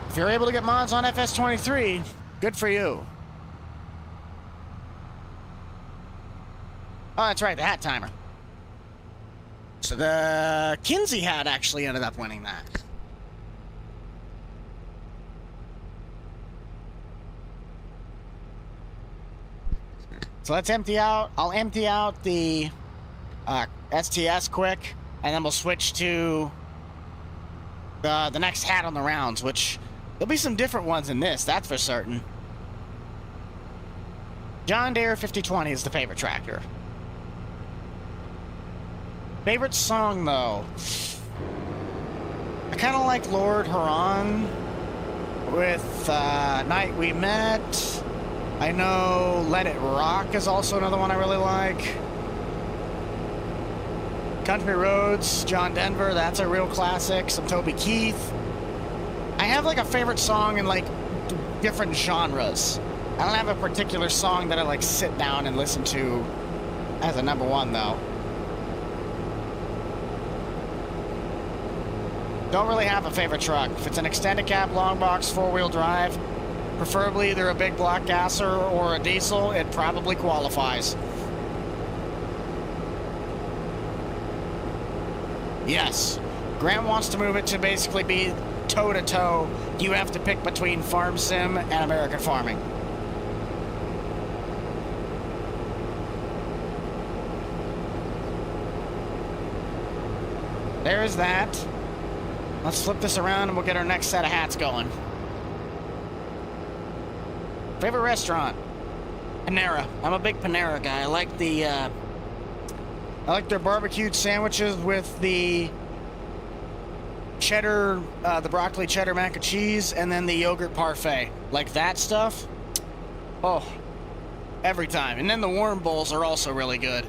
if you're able to get mods on FS23, good for you. Oh, that's right, the hat timer. So the Kinsey hat actually ended up winning that. So let's empty out. I'll empty out the STS quick, and then we'll switch to the next hat on the rounds, which there'll be some different ones in this, that's for certain. John Deere 5020 is the favorite tractor. Favorite song, though? I kind of like Lord Huron with Night We Met. I know Let It Rock is also another one I really like. Country Roads, John Denver, that's a real classic. Some Toby Keith. I have like a favorite song in like different genres. I don't have a particular song that I like sit down and listen to as a number one, though. Don't really have a favorite truck. If it's an extended cab long box 4-wheel drive, preferably either a big block gasser or a diesel, it probably qualifies. Yes, Grant wants to move it to basically be toe-to-toe. You have to pick between Farm Sim and American Farming. There's that. Let's flip this around and we'll get our next set of hats going. Favorite restaurant? Panera. I'm a big Panera guy. I like their barbecued sandwiches with the cheddar, the broccoli cheddar mac and cheese, and then the yogurt parfait. Like that stuff. Oh, every time. And then the worm bowls are also really good.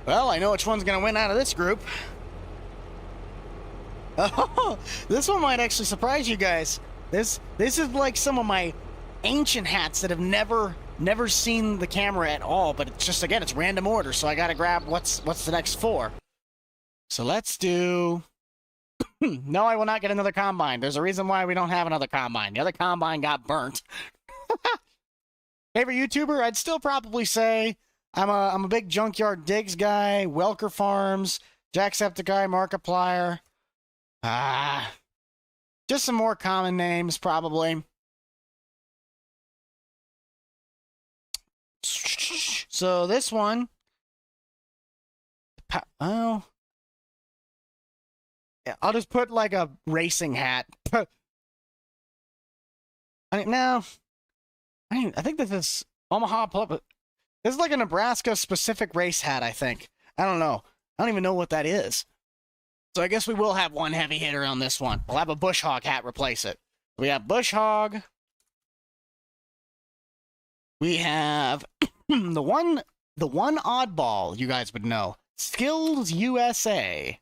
Well, I know which one's going to win out of this group. Oh, this one might actually surprise you guys. This is like some of my ancient hats that have never seen the camera at all, but it's just, again, it's random order, so I got to grab what's the next 4. So let's do... No, I will not get another combine. There's a reason why we don't have another combine. The other combine got burnt. Favorite YouTuber? I'd still probably say... I'm a big Junkyard Digs guy, Welker Farms, Jacksepticeye, Markiplier. Just some more common names, probably. So this one, oh, yeah, I'll just put like a racing hat. I think this is Omaha Public. This is like a Nebraska specific race hat, I think. I don't know. I don't even know what that is. So I guess we will have one heavy hitter on this one. We'll have a Bush Hog hat replace it. We have Bush Hog. We have the one oddball you guys would know. Skills USA.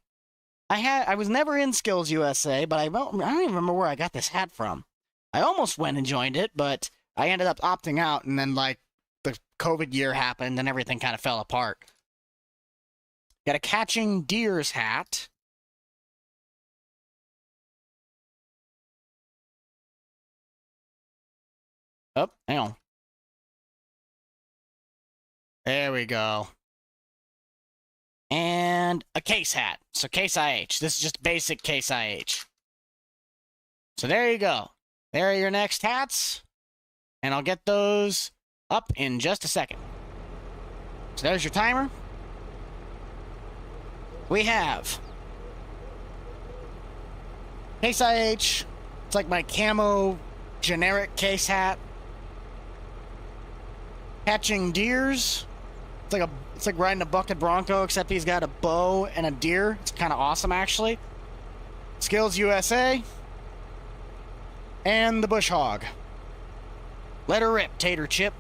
I was never in Skills USA, but I don't even remember where I got this hat from. I almost went and joined it, but I ended up opting out, and then like the COVID year happened and everything kind of fell apart. Got a Catching Deers hat. Oh, hang on. There we go. And a Case hat. So Case IH. This is just basic Case IH. So there you go. There are your next hats. And I'll get those up in just a second. So there's your timer. We have Case IH. It's like my camo generic case hat. Catching Deers. It's like riding a bucket bronco, except he's got a bow and a deer. It's kind of awesome, actually. Skills USA. And the Bush Hog. Let her rip, Tater Chip.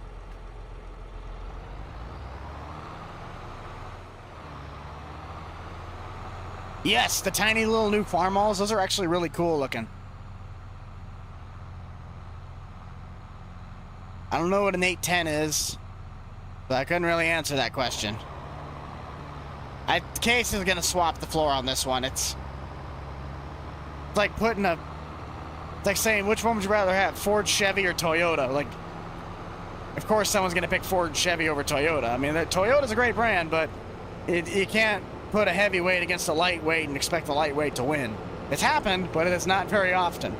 Yes, the tiny little new farmalls. Those are actually really cool looking. I don't know what an 810 is, but I couldn't really answer that question. Case is gonna swap the floor on this one. It's like putting a... It's like saying, which one would you rather have, Ford, Chevy, or Toyota? Like, of course someone's gonna pick Ford, Chevy over Toyota. I mean, Toyota's a great brand, but you can't put a heavyweight against a lightweight and expect the lightweight to win. It's happened, but it's not very often.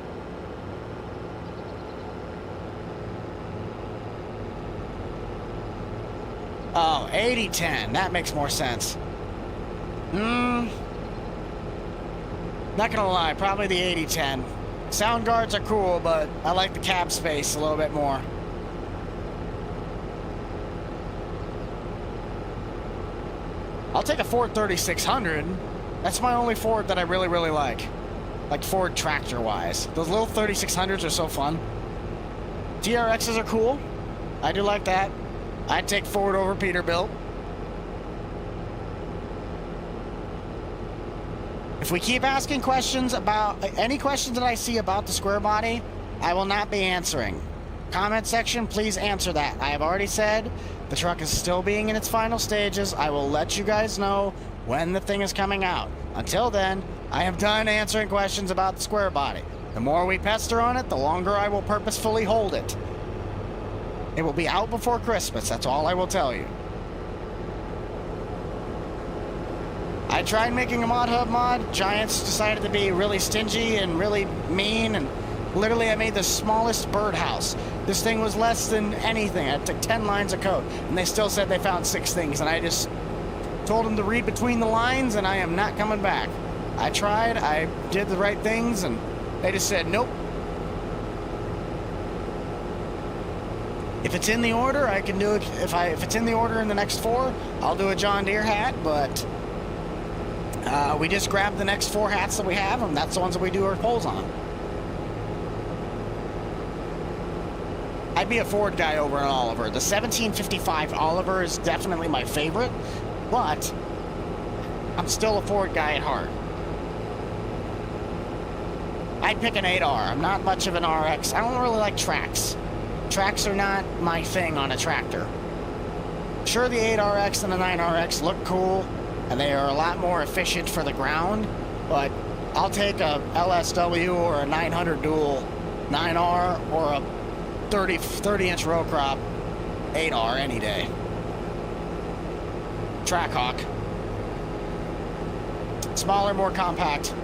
Oh, 80-10. That makes more sense. Not gonna lie, probably the 80-10. Sound guards are cool, but I like the cab space a little bit more. I'll take a Ford 3600. That's my only Ford that I really, really like. Like Ford tractor-wise. Those little 3600s are so fun. TRXs are cool. I do like that. I'd take Ford over Peterbilt. If we keep asking questions about any questions that I see about the square body, I will not be answering. Comment section, please answer that. I have already said the truck is still being in its final stages. I will let you guys know when the thing is coming out. Until then, I am done answering questions about the square body. The more we pester on it, the longer I will purposefully hold it. It will be out before Christmas, that's all I will tell you. I tried making a mod hub mod. Giants decided to be really stingy and really mean, and literally I made the smallest birdhouse. This thing was less than anything. I took 10 lines of code, and they still said they found 6 things, and I just told them to read between the lines, and I am not coming back. I tried, I did the right things, and they just said, nope. If it's in the order, I can do it. If it's in the order in the next 4, I'll do a John Deere hat, but we just grab the next 4 hats that we have, and that's the ones that we do our polls on. I'd be a Ford guy over an Oliver. The 1755 Oliver is definitely my favorite, but I'm still a Ford guy at heart. I'd pick an 8R. I'm not much of an RX. I don't really like tracks. Tracks are not my thing on a tractor. Sure, the 8RX and the 9RX look cool, and they are a lot more efficient for the ground, but I'll take a LSW or a 900 dual 9R or a 30-inch row crop 8R any day. Trackhawk. Smaller, more compact.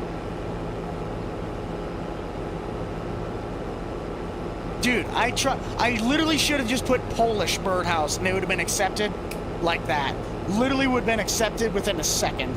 Dude, I literally should have just put Polish birdhouse and it would have been accepted like that. Literally would have been accepted within a second.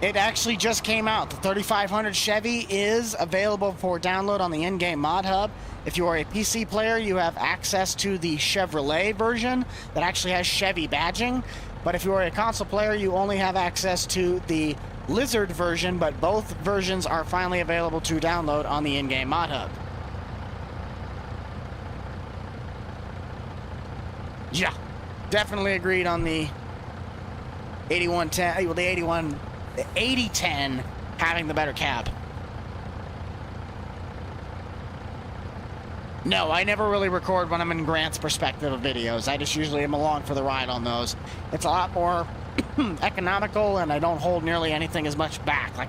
It actually just came out. The 3500 Chevy is available for download on the in-game mod hub. If you are a PC player, you have access to the Chevrolet version that actually has Chevy badging. But if you are a console player, you only have access to the Lizard version, but both versions are finally available to download on the in-game mod hub. Yeah, definitely agreed on the 8110, well, the 8010 having the better cab. No, I never really record when I'm in Grant's perspective of videos. I just usually am along for the ride on those. It's a lot more economical, and I don't hold nearly anything as much back. Like,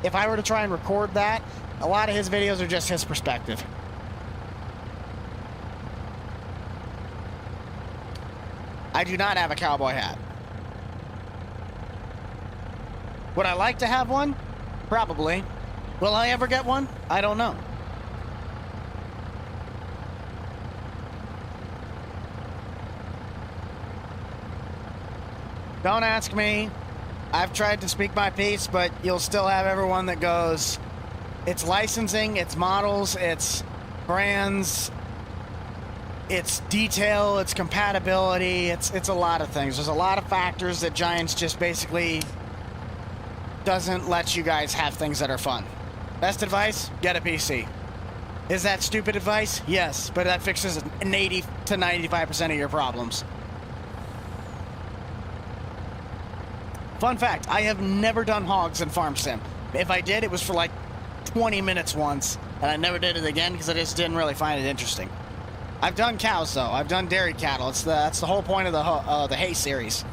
if I were to try and record that, a lot of his videos are just his perspective. I do not have a cowboy hat. Would I like to have one? Probably. Will I ever get one? I don't know. Don't ask me. I've tried to speak my piece, but you'll still have everyone that goes, it's licensing, it's models, it's brands, it's detail, it's compatibility, it's a lot of things. There's a lot of factors that Giants just basically doesn't let you guys have things that are fun. Best advice? Get a PC. Is that stupid advice? Yes, but that fixes an 80 to 95% of your problems. Fun fact, I have never done hogs in Farm Sim. If I did, it was for like 20 minutes once, and I never did it again because I just didn't really find it interesting. I've done cows though. I've done dairy cattle. That's the whole point of the hay series.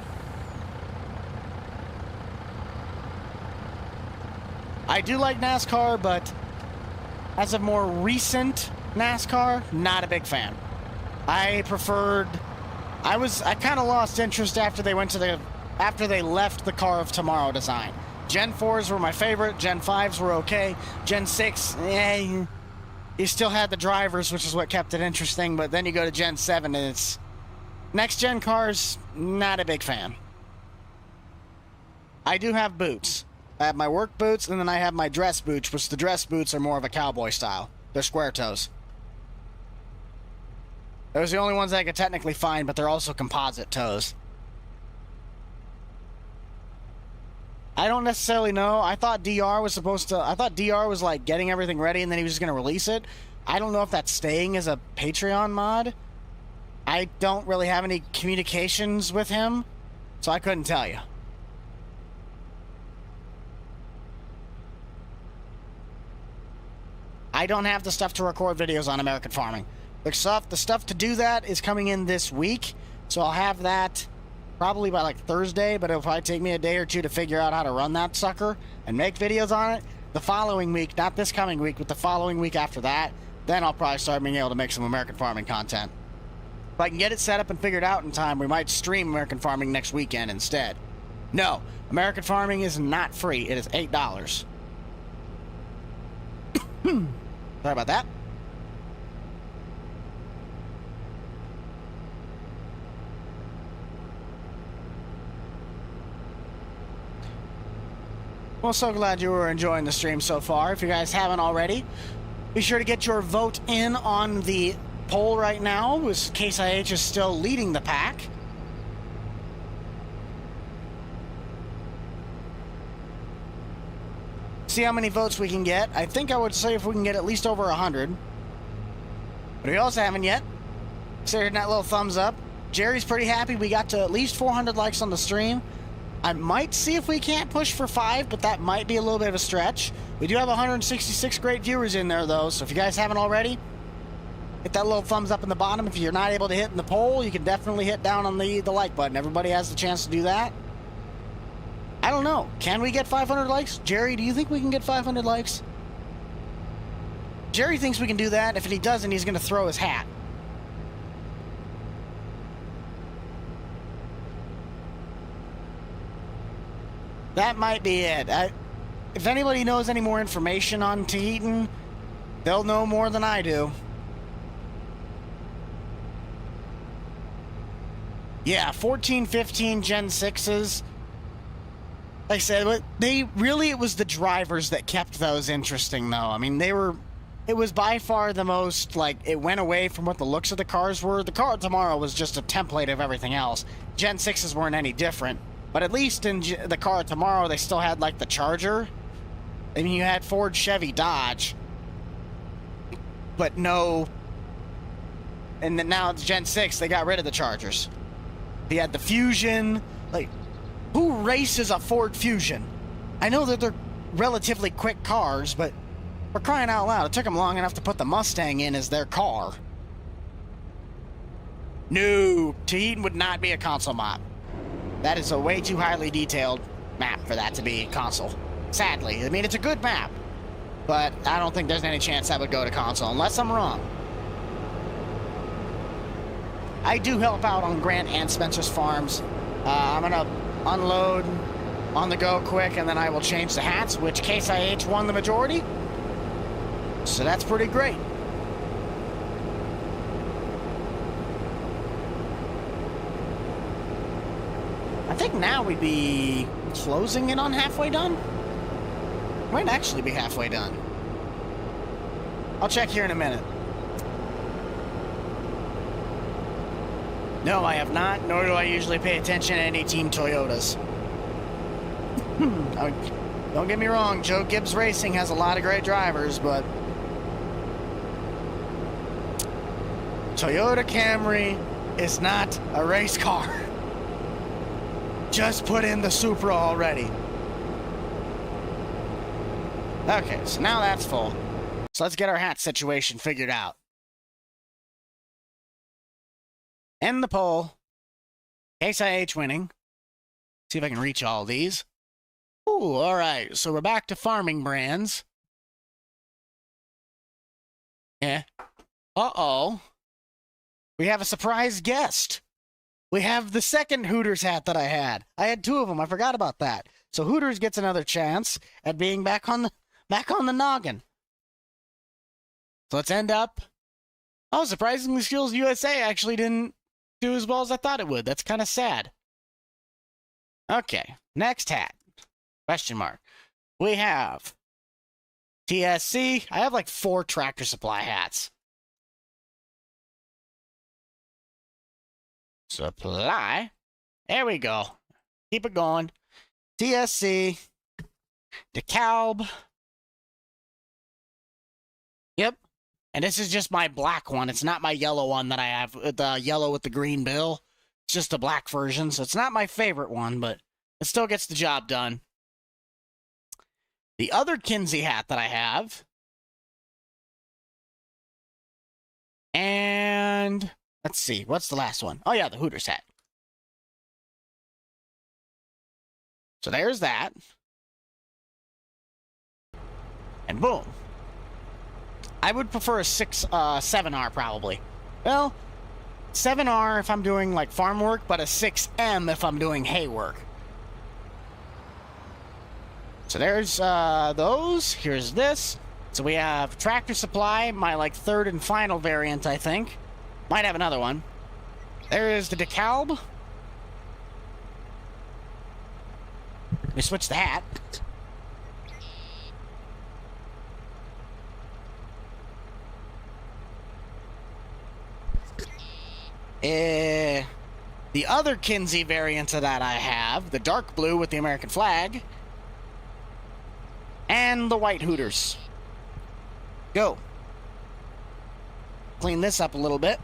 I do like NASCAR, but as of more recent NASCAR, not a big fan. I kind of lost interest after they left the Car of Tomorrow design. Gen 4s were my favorite, Gen 5s were okay, Gen 6, you still had the drivers, which is what kept it interesting, but then you go to Gen 7 and it's next gen cars, not a big fan. I do have boots. I have my work boots, and then I have my dress boots, which the dress boots are more of a cowboy style. They're square toes. Those are the only ones I could technically find, but they're also composite toes. I don't necessarily know. I thought DR was like getting everything ready, and then he was just going to release it. I don't know if that's staying as a Patreon mod. I don't really have any communications with him, so I couldn't tell you. I don't have the stuff to record videos on American farming. The stuff to do that is coming in this week, so I'll have that probably by like Thursday, but it'll probably take me a day or two to figure out how to run that sucker and make videos on it. The following week, not this coming week, but the following week after that, then I'll probably start being able to make some American farming content. If I can get it set up and figured out in time, we might stream American farming next weekend instead. No, American farming is not free. It is $8. Sorry about that. Well, so glad you were enjoying the stream so far. If you guys haven't already, be sure to get your vote in on the poll right now, as Case IH is still leading the pack. See how many votes we can get. I think I would say if we can get at least over 100. But we also haven't yet. So hitting that little thumbs up. Jerry's pretty happy we got to at least 400 likes on the stream. I might see if we can't push for 5, but that might be a little bit of a stretch. We do have 166 great viewers in there, though, so if you guys haven't already, hit that little thumbs up in the bottom. If you're not able to hit in the poll, you can definitely hit down on the like button. Everybody has the chance to do that. I don't know. Can we get 500 likes? Jerry, do you think we can get 500 likes? Jerry thinks we can do that. If he doesn't, he's going to throw his hat. That might be it. If anybody knows any more information on Tahitian, they'll know more than I do. Yeah, 14, 15 Gen 6s. Like I said, it was the drivers that kept those interesting, though. I mean, it was by far the most, like, it went away from what the looks of the cars were. The car tomorrow was just a template of everything else. Gen 6s weren't any different. But at least in the car tomorrow, they still had, like, the Charger. I mean, you had Ford, Chevy, Dodge. But no... And then now it's Gen 6, they got rid of the Chargers. They had the Fusion. Like, who races a Ford Fusion? I know that they're relatively quick cars, but for crying out loud, it took them long enough to put the Mustang in as their car. No, Tahitian would not be a console map. That is a way too highly detailed map for that to be console. Sadly. I mean, it's a good map, but I don't think there's any chance that would go to console, unless I'm wrong. I do help out on Grant and Spencer's farms. I'm going to unload on the go quick, and then I will change the hats, which Case IH won the majority. So that's pretty great. I think now we'd be closing in on halfway done. Might actually be halfway done. I'll check here in a minute. No, I have not, nor do I usually pay attention to any Team Toyotas. Don't get me wrong, Joe Gibbs Racing has a lot of great drivers, but Toyota Camry is not a race car. Just put in the Supra already. Okay, so now that's full. So let's get our hat situation figured out. End the poll. Case IH winning. See if I can reach all these. Ooh, all right. So we're back to farming brands. Yeah. Uh-oh. We have a surprise guest. We have the second Hooters hat that I had. I had two of them. I forgot about that. So Hooters gets another chance at being back on the noggin. So let's end up. Oh, surprisingly, Skills USA actually didn't do as well as I thought it would. That's kind of sad. Okay, next hat. Question mark. We have TSC. I have like 4 Tractor Supply hats. Supply. There we go. Keep it going. TSC. DeKalb. Yep. And this is just my black one. It's not my yellow one that I have. The yellow with the green bill. It's just a black version. So it's not my favorite one, but it still gets the job done. The other Kinsey hat that I have. And let's see. What's the last one? Oh, yeah, the Hooters hat. So there's that. And boom. I would prefer a 7R probably. Well, 7R if I'm doing like farm work, but a 6M if I'm doing hay work. So there's those. Here's this. So we have Tractor Supply, my like third and final variant, I think. Might have another one. There is the DeKalb. Let me switch the hat. The other Kinsey variant of that I have, the dark blue with the American flag, and the white Hooters. Go. Clean this up a little bit.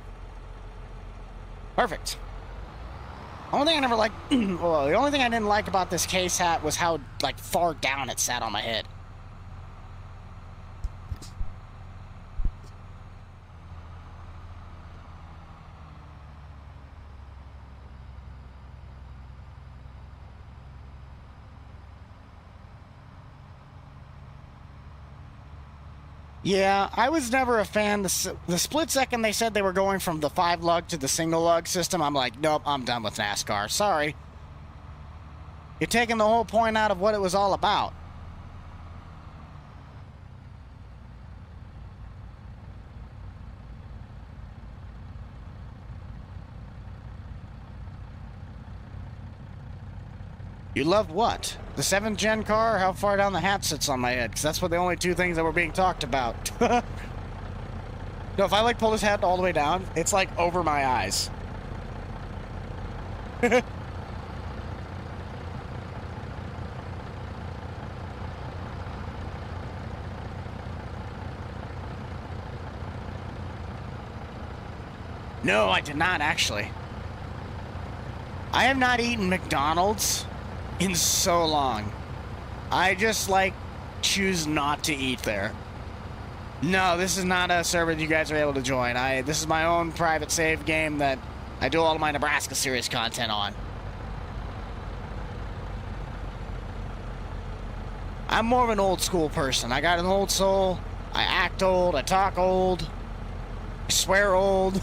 Perfect. Only thing I never liked, well, the only thing I didn't like about this case hat was how like far down it sat on my head. Yeah, I was never a fan. The split second they said they were going from the 5-lug to the single-lug system, I'm like, nope, I'm done with NASCAR. Sorry. You're taking the whole point out of what it was all about. You loved what? The 7th gen car, or how far down the hat sits on my head? Because that's what the only two things that were being talked about. No, if I like pull his head all the way down, it's like over my eyes. No, I did not actually. I have not eaten McDonald's in so long. I just like choose not to eat there. No, this is not a server that you guys are able to join. This is my own private save game that I do all of my Nebraska series content on. I'm more of an old school person. I got an old soul. I act old. I talk old. I swear old.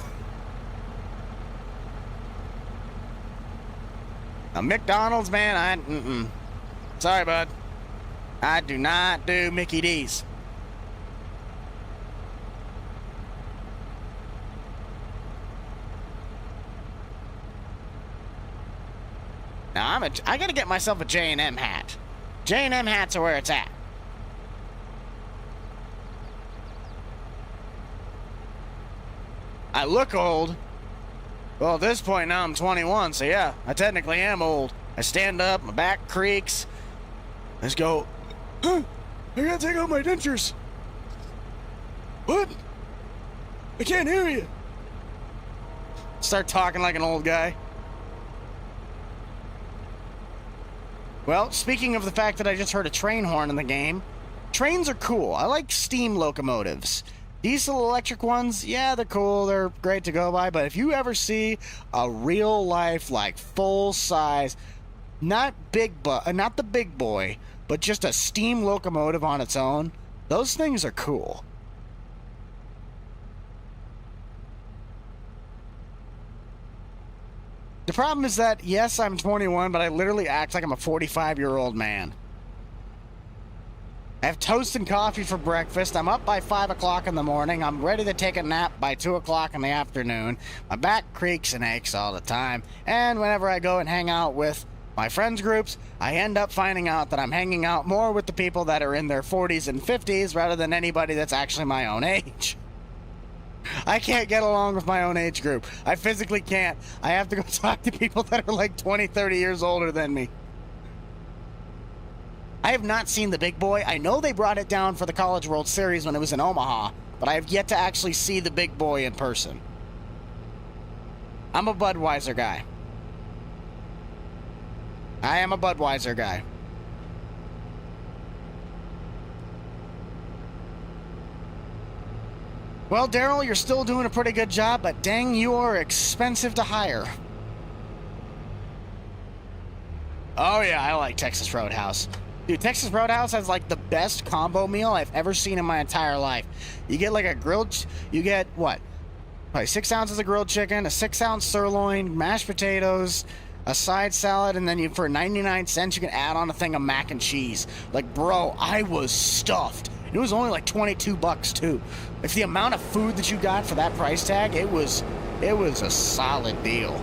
A McDonald's, man, sorry, bud. I do not do Mickey D's. Now, I gotta get myself a J&M hat. J&M hats are where it's at. I look old. Well, at this point now I'm 21, so yeah, I technically am old. I stand up, my back creaks. I just go, I gotta take out my dentures. What? I can't hear you. Start talking like an old guy. Well, speaking of the fact that I just heard a train horn in the game, trains are cool. I like steam locomotives. Diesel electric ones, yeah, they're cool, they're great to go by, but if you ever see a real life, like full size, not the big boy, but just a steam locomotive on its own, those things are cool. The problem is that, yes, I'm 21, but I literally act like I'm a 45-year-old man. I have toast and coffee for breakfast. I'm up by 5 o'clock in the morning. I'm ready to take a nap by 2 o'clock in the afternoon. My back creaks and aches all the time. And whenever I go and hang out with my friends groups, I end up finding out that I'm hanging out more with the people that are in their 40s and 50s rather than anybody that's actually my own age. I can't get along with my own age group. I physically can't. I have to go talk to people that are like 20, 30 years older than me. I have not seen the big boy. I know they brought it down for the College World Series when it was in Omaha, but I have yet to actually see the big boy in person. I'm a Budweiser guy. I am a Budweiser guy. Well, Daryl, you're still doing a pretty good job, but dang, you are expensive to hire. Oh yeah, I like Texas Roadhouse. Dude, Texas Roadhouse has like the best combo meal I've ever seen in my entire life. You get like a you get what? Probably 6 ounces of grilled chicken, a 6-ounce sirloin, mashed potatoes, a side salad, and then for 99 cents you can add on a thing of mac and cheese. Like, bro, I was stuffed. It was only like 22 bucks too. If the amount of food that you got for that price tag, it was a solid deal.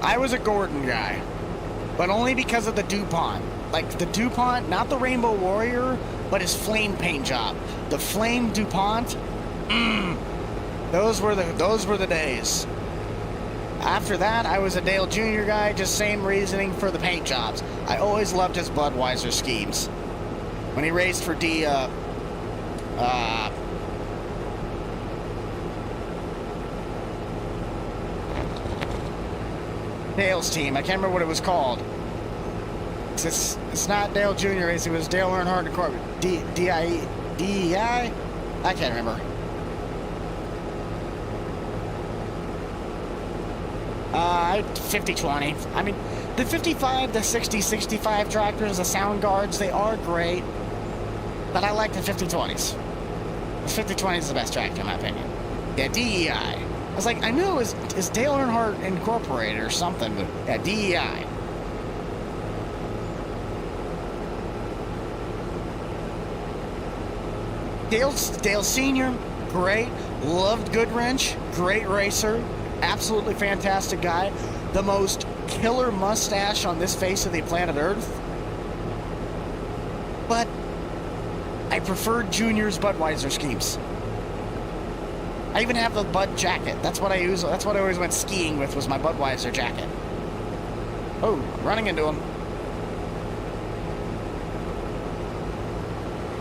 I was a Gordon guy, but only because of the DuPont. Like the DuPont, not the Rainbow Warrior, but his flame paint job. The flame DuPont, those were the days. After that, I was a Dale Jr. guy, just same reasoning for the paint jobs. I always loved his Budweiser schemes. When he raced for Dale's team. I can't remember what it was called. It's not Dale Jr. Racing. It was Dale Earnhardt and Corbin. DEI? I can't remember. 50-20. I mean, The 55, the 60, 65 tractors, the sound guards, they are great. But I like the 5020s. The 5020 is the best tractor in my opinion. Yeah, DEI. I was like, I knew it was Dale Earnhardt Incorporated or something, but yeah, DEI. Dale Sr., great. Loved Goodwrench, great racer. Absolutely fantastic guy. The most killer mustache on this face of the planet Earth. But I preferred Junior's Budweiser schemes. I even have the Bud jacket. That's what I use. That's what I always went skiing with, was my Budweiser jacket. Oh, I'm running into him.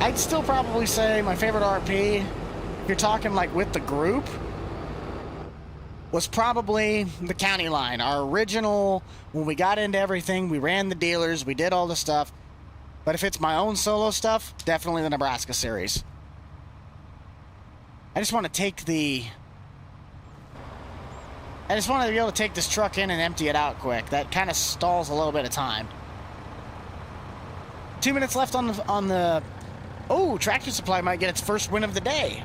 I'd still probably say my favorite RP, if you're talking like with the group, was probably the County Line. Our original, when we got into everything, we ran the dealers, we did all the stuff. But if it's my own solo stuff, definitely the Nebraska series. I just want to take the... I just want to be able to take this truck in and empty it out quick. That kind of stalls a little bit of time. 2 minutes left on the... Oh, Tractor Supply might get its first win of the day.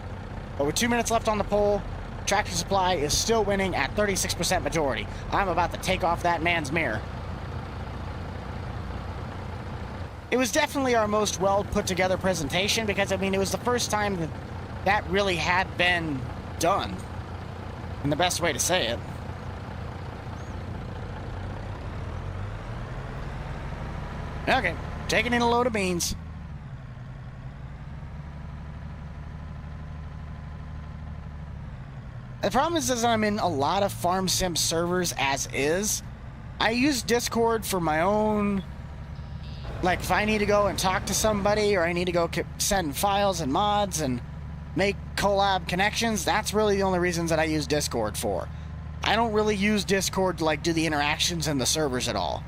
But with 2 minutes left on the pole, Tractor Supply is still winning at 36% majority. I'm about to take off that man's mirror. It was definitely our most well put together presentation because, I mean, it was the first time that really had been done. In the best way to say it. Okay, taking in a load of beans. The problem is that I'm in a lot of Farm Sim servers as is. I use Discord for my own, like if I need to go and talk to somebody or I need to go send files and mods and make collab connections, that's really the only reasons that I use Discord for. I don't really use Discord to like do the interactions in the servers at all.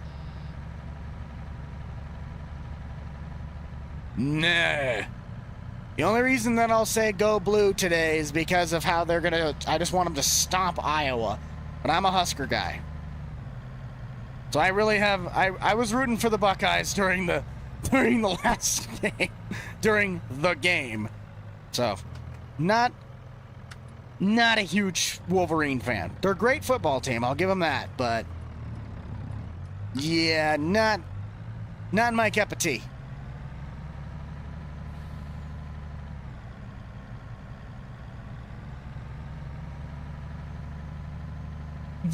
Nah. The only reason that I'll say go blue today is because of how they're gonna... I just want them to stomp Iowa. But I'm a Husker guy. So I really have... I was rooting for the Buckeyes during the last game. During the game. So, not a huge Wolverine fan. They're a great football team, I'll give them that. But, yeah, not my cup of tea.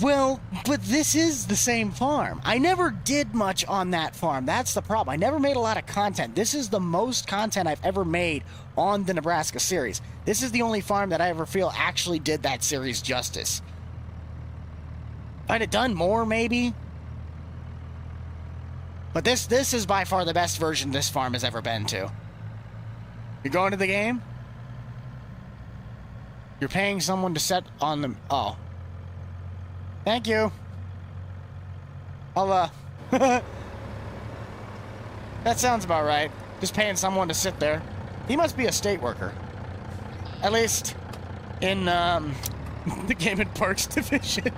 Well, but this is the same farm. I never did much on that farm. That's the problem. I never made a lot of content. This is the most content I've ever made on the Nebraska series. This is the only farm that I ever feel actually did that series justice. I'd have done more, maybe. But this is by far the best version this farm has ever been to. You're going to the game? You're paying someone to set on the... Oh. Thank you. I'll, that sounds about right. Just paying someone to sit there. He must be a state worker. At least in, the Game and Parks division.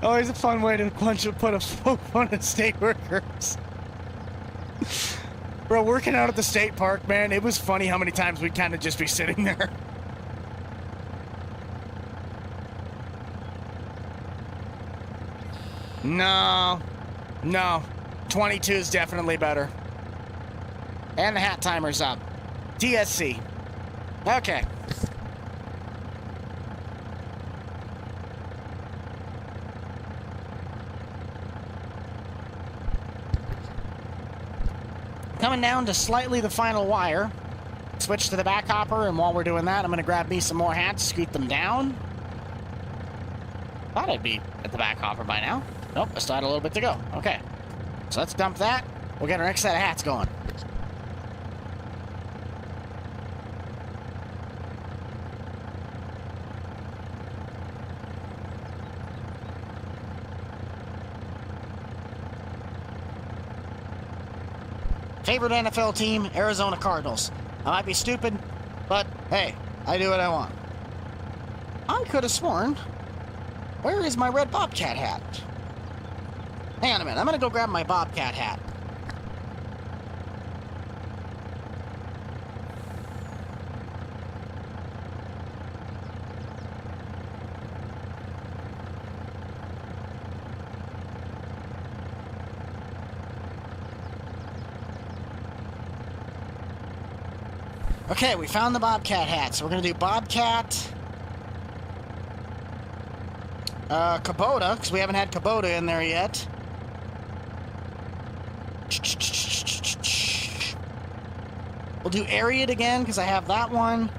Always a fun way to put a poke fun at state workers. Bro, working out at the state park, man, it was funny how many times we'd kind of just be sitting there. No. 22 is definitely better. And the hat timer's up. DSC. Okay. Coming down to slightly the final wire. Switch to the back hopper, and while we're doing that, I'm going to grab me some more hats, scoot them down. Thought I'd be at the back hopper by now. Nope, I still had a little bit to go. Okay. So let's dump that. We'll get our next set of hats going. Favorite NFL team, Arizona Cardinals. I might be stupid, but hey, I do what I want. I could have sworn Where is my red Bobcat hat? Hang on a minute. I'm going to go grab my Bobcat hat. Okay, we found the Bobcat hat, so we're going to do Bobcat, Kubota, because we haven't had Kubota in there yet. We'll do Ariat again, because I have that one.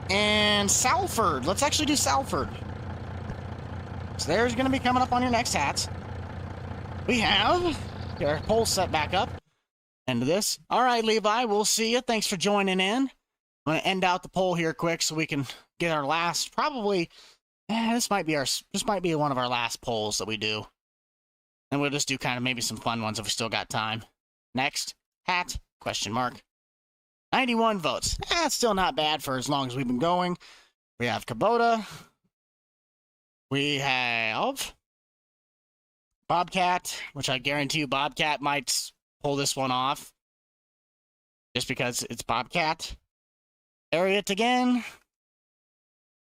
And Salford. Let's actually do Salford. So there's going to be coming up on your next hats. We have our poll set back up. End of this. All right, Levi, we'll see you. Thanks for joining in. I'm going to end out the poll here quick so we can get our last, probably, this might be one of our last polls that we do. And we'll just do kind of maybe some fun ones if we still got time. Next, hat, question mark. 91 votes. That's still not bad for as long as we've been going. We have Kubota. We have Bobcat, which I guarantee you Bobcat might pull this one off just because it's Bobcat. Ariat again.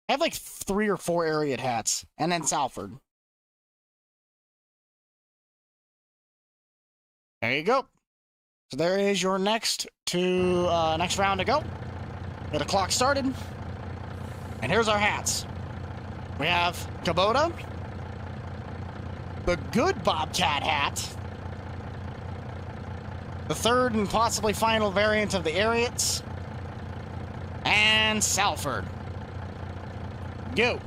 I have like 3 or 4 Ariat hats, and then Salford. There you go. So there is your next round to go. Get the clock started. And here's our hats. We have Kubota, the good Bobcat hat, the third and possibly final variant of the Ariats, and Salford. Go.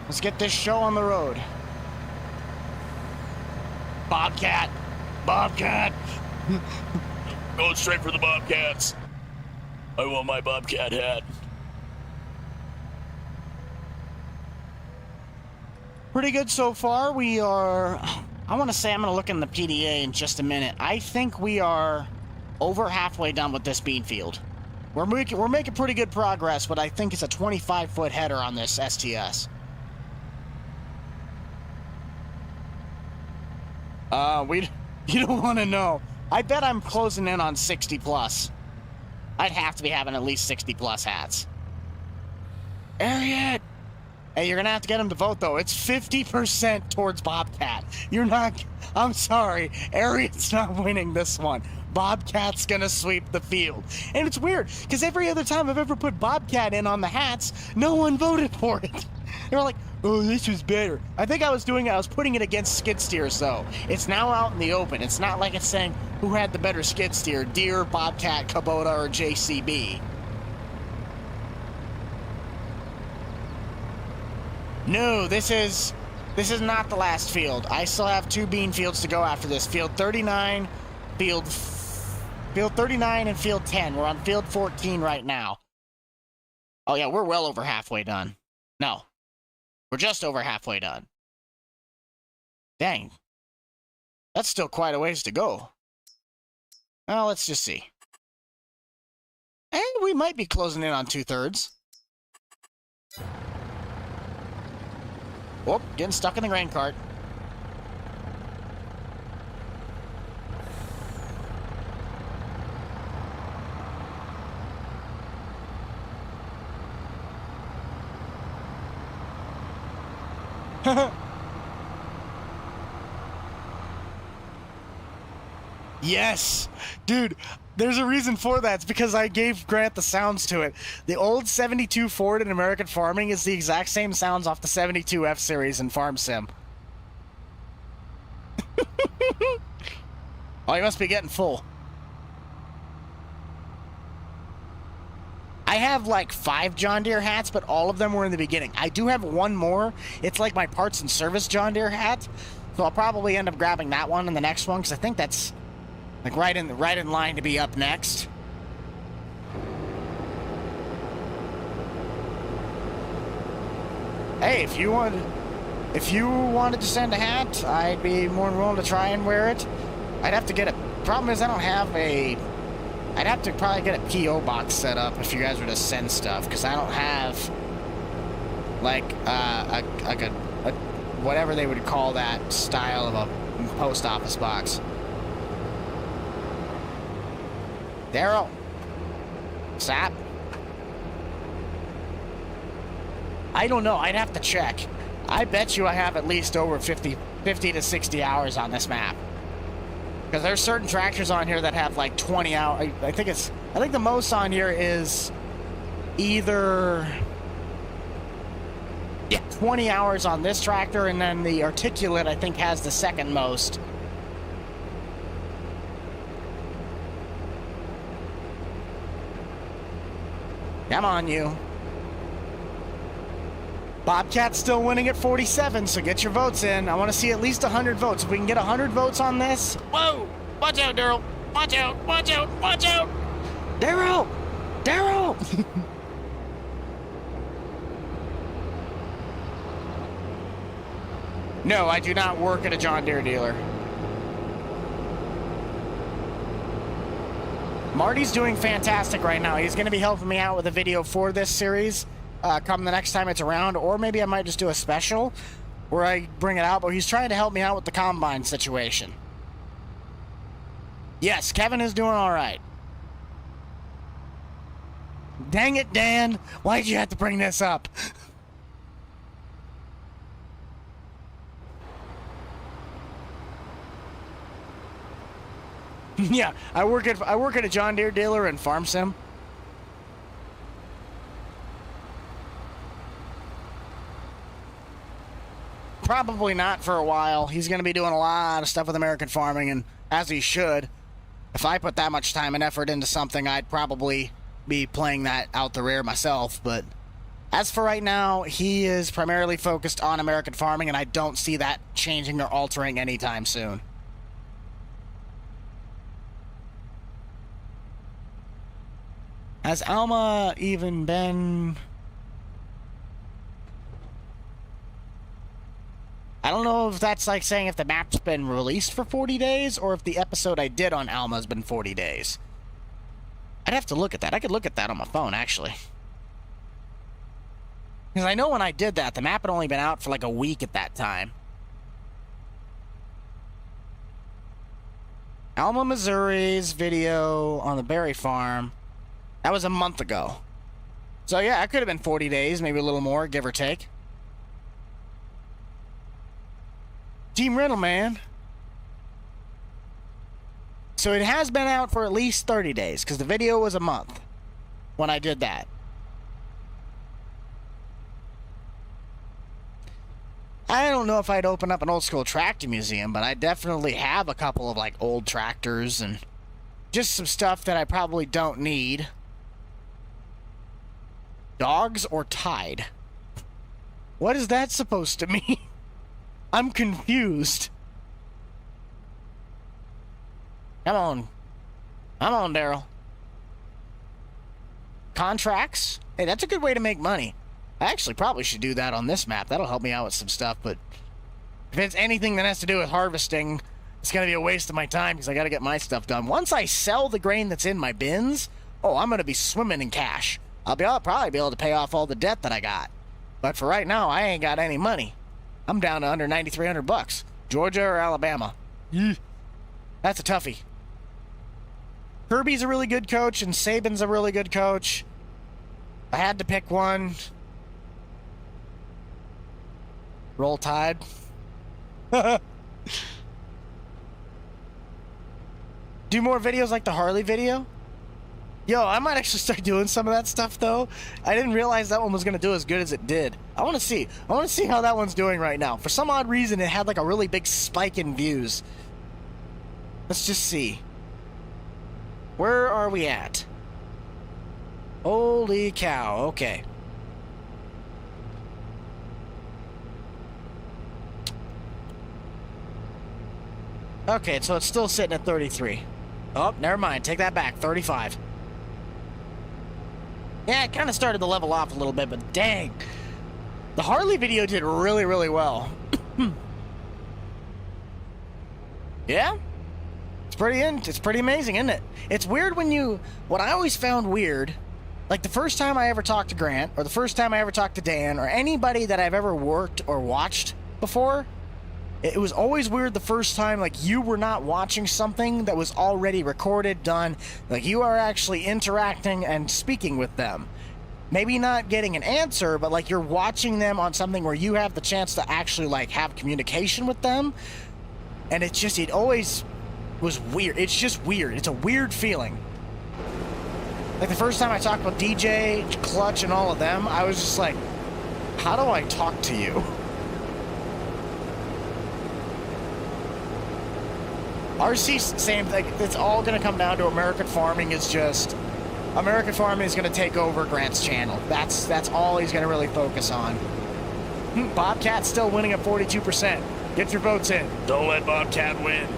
Let's get this show on the road. Bobcat. Bobcat. Going straight for the Bobcats. I want my Bobcat hat. Pretty good so far. We are, I want to say, I'm going to look in the PDA in just a minute. I think we are over halfway done with this bean field. We're making pretty good progress, but I think it's a 25-foot header on this STS. You don't want to know. I bet I'm closing in on 60 plus. I'd have to be having at least 60 plus hats. Ariat! Hey, you're gonna have to get him to vote, though. It's 50% towards Bobcat. I'm sorry. Ariat's not winning this one. Bobcat's gonna sweep the field. And it's weird, because every other time I've ever put Bobcat in on the hats, no one voted for it. They were like, oh, this was better. I think I was putting it against skid steers, though. It's now out in the open. It's not like it's saying who had the better skid steer, Deere, Bobcat, Kubota, or JCB. No, this is not the last field. I still have 2 bean fields to go after this. Field 39, field 39 and field 10. We're on field 14 right now. Oh yeah, we're well over halfway done. No. We're just over halfway done. Dang. That's still quite a ways to go. Well, let's just see. And we might be closing in on 2/3. Whoop, getting stuck in the grain cart. Yes! Dude, there's a reason for that. It's because I gave Grant the sounds to it. The old 72 Ford in American Farming is the exact same sounds off the 72 F-Series in Farm Sim. Oh, you must be getting full. I have like 5 John Deere hats, but all of them were in the beginning. I do have one more. It's like my parts and service John Deere hat. So I'll probably end up grabbing that one in the next one, because I think that's like right in line to be up next. Hey, if you wanted to send a hat, I'd be more than willing to try and wear it. I'd have to get it. Problem is, I don't have a I'd have to probably get a P.O. box set up if you guys were to send stuff, because I don't have, like, a whatever they would call that style of a post office box. Daryl. Sap. I don't know. I'd have to check. I bet you I have at least over 50 to 60 hours on this map. Because there's certain tractors on here that have like 20 hours. I think the most on here is either 20 hours on this tractor, and then the Articulate I think has the second most. Come on, you. Bobcat's still winning at 47, so get your votes in. I want to see at least 100 votes. If we can get 100 votes on this... Whoa! Watch out, Daryl! Watch out! Watch out! Watch out! Daryl! Daryl! No, I do not work at a John Deere dealer. Marty's doing fantastic right now. He's going to be helping me out with a video for this series come the next time it's around, or maybe I might just do a special where I bring it out, but he's trying to help me out with the combine situation. Yes, Kevin is doing all right. Dang it, Dan. Why'd you have to bring this up? Yeah, I work at a John Deere dealer in Farm Sim. Probably not for a while. He's going to be doing a lot of stuff with American farming, and as he should. If I put that much time and effort into something, I'd probably be playing that out the rear myself. But as for right now, he is primarily focused on American farming, and I don't see that changing or altering anytime soon. Has Alma even been... I don't know if that's like saying if the map's been released for 40 days or if the episode I did on Alma's been 40 days. I'd have to look at that. I could look at that on my phone, actually. Because I know when I did that, the map had only been out for like a week at that time. Alma, Missouri's video on the berry farm. That was a month ago. So yeah, it could have been 40 days, maybe a little more, give or take. Team Riddle, man. So it has been out for at least 30 days, because the video was a month when I did that. I don't know if I'd open up an old school tractor museum, but I definitely have a couple of like old tractors and just some stuff that I probably don't need. Dogs or tied? What is that supposed to mean? I'm confused. Come on. Come on, Daryl. Contracts? Hey, that's a good way to make money. I actually probably should do that on this map. That'll help me out with some stuff, but if it's anything that has to do with harvesting, it's going to be a waste of my time because I got to get my stuff done. Once I sell the grain that's in my bins, oh, I'm going to be swimming in cash. I'll probably be able to pay off all the debt that I got. But for right now, I ain't got any money. I'm down to under $9,300. Georgia or Alabama? That's a toughie. Kirby's a really good coach, and Saban's a really good coach. I had to pick one. Roll Tide. Do more videos like the Harley video? Yo, I might actually start doing some of that stuff, though. I didn't realize that one was going to do as good as it did. I want to see. I want to see how that one's doing right now. For some odd reason, it had like a really big spike in views. Let's just see. Where are we at? Holy cow. Okay. Okay, so it's still sitting at 33. Oh, never mind. Take that back. 35. Yeah, it kind of started to level off a little bit, but dang. The Harley video did really, really well. Yeah? It's pretty amazing, isn't it? It's weird what I always found weird, like the first time I ever talked to Grant, or the first time I ever talked to Dan, or anybody that I've ever worked or watched before, it was always weird the first time, like, you were not watching something that was already recorded, done, like you are actually interacting and speaking with them. Maybe not getting an answer, but like you're watching them on something where you have the chance to actually like have communication with them. And it always was weird. It's just weird. It's a weird feeling. Like the first time I talked about DJ, Clutch, and all of them, I was just like, how do I talk to you? RC, same thing. It's all going to come down to American farming is going to take over Grant's channel. That's all he's going to really focus on. Bobcat's still winning at 42%. Get your votes in. Don't let Bobcat win.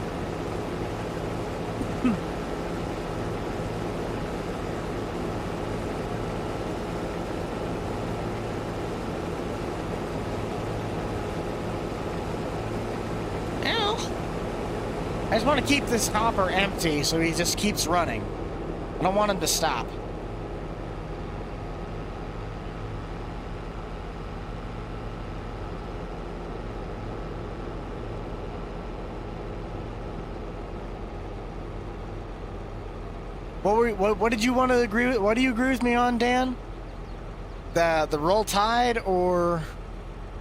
I just want to keep this hopper empty so he just keeps running. I don't want him to stop. What did you want to agree with? What do you agree with me on, Dan? The roll tide, or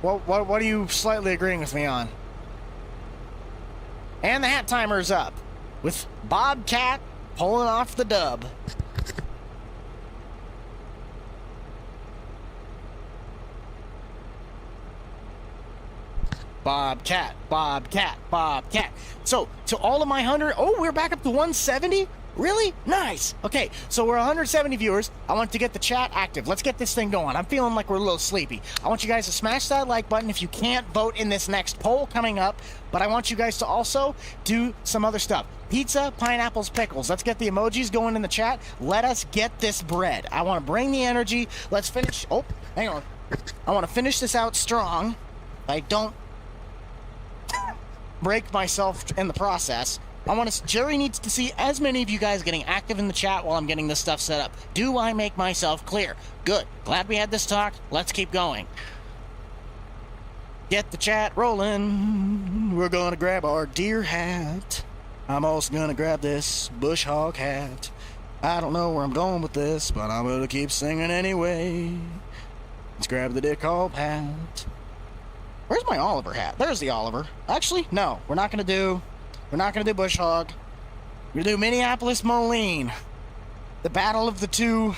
what are you slightly agreeing with me on? And the hat timer's up, with Bobcat pulling off the dub. Bobcat, Bobcat, Bobcat. So, to all of my 100... Oh, we're back up to 170? Really? Nice. Okay, so we're 170 viewers. I want to get the chat active. Let's get this thing going. I'm feeling like we're a little sleepy. I want you guys to smash that like button if you can't vote in this next poll coming up. But I want you guys to also do some other stuff. Pizza, pineapples, pickles. Let's get the emojis going in the chat. Let us get this bread. I want to bring the energy. Let's finish. Oh, hang on. I want to finish this out strong. I don't break myself in the process. Jerry needs to see as many of you guys getting active in the chat while I'm getting this stuff set up. Do I make myself clear? Good. Glad we had this talk. Let's keep going. Get the chat rolling. We're gonna grab our deer hat. I'm also gonna grab this bush hog hat. I don't know where I'm going with this, but I'm gonna keep singing anyway. Let's grab the dick hog hat. Where's my Oliver hat? There's the Oliver. Actually, no. We're not gonna do Bush Hog. We're gonna do Minneapolis Moline. The battle of the two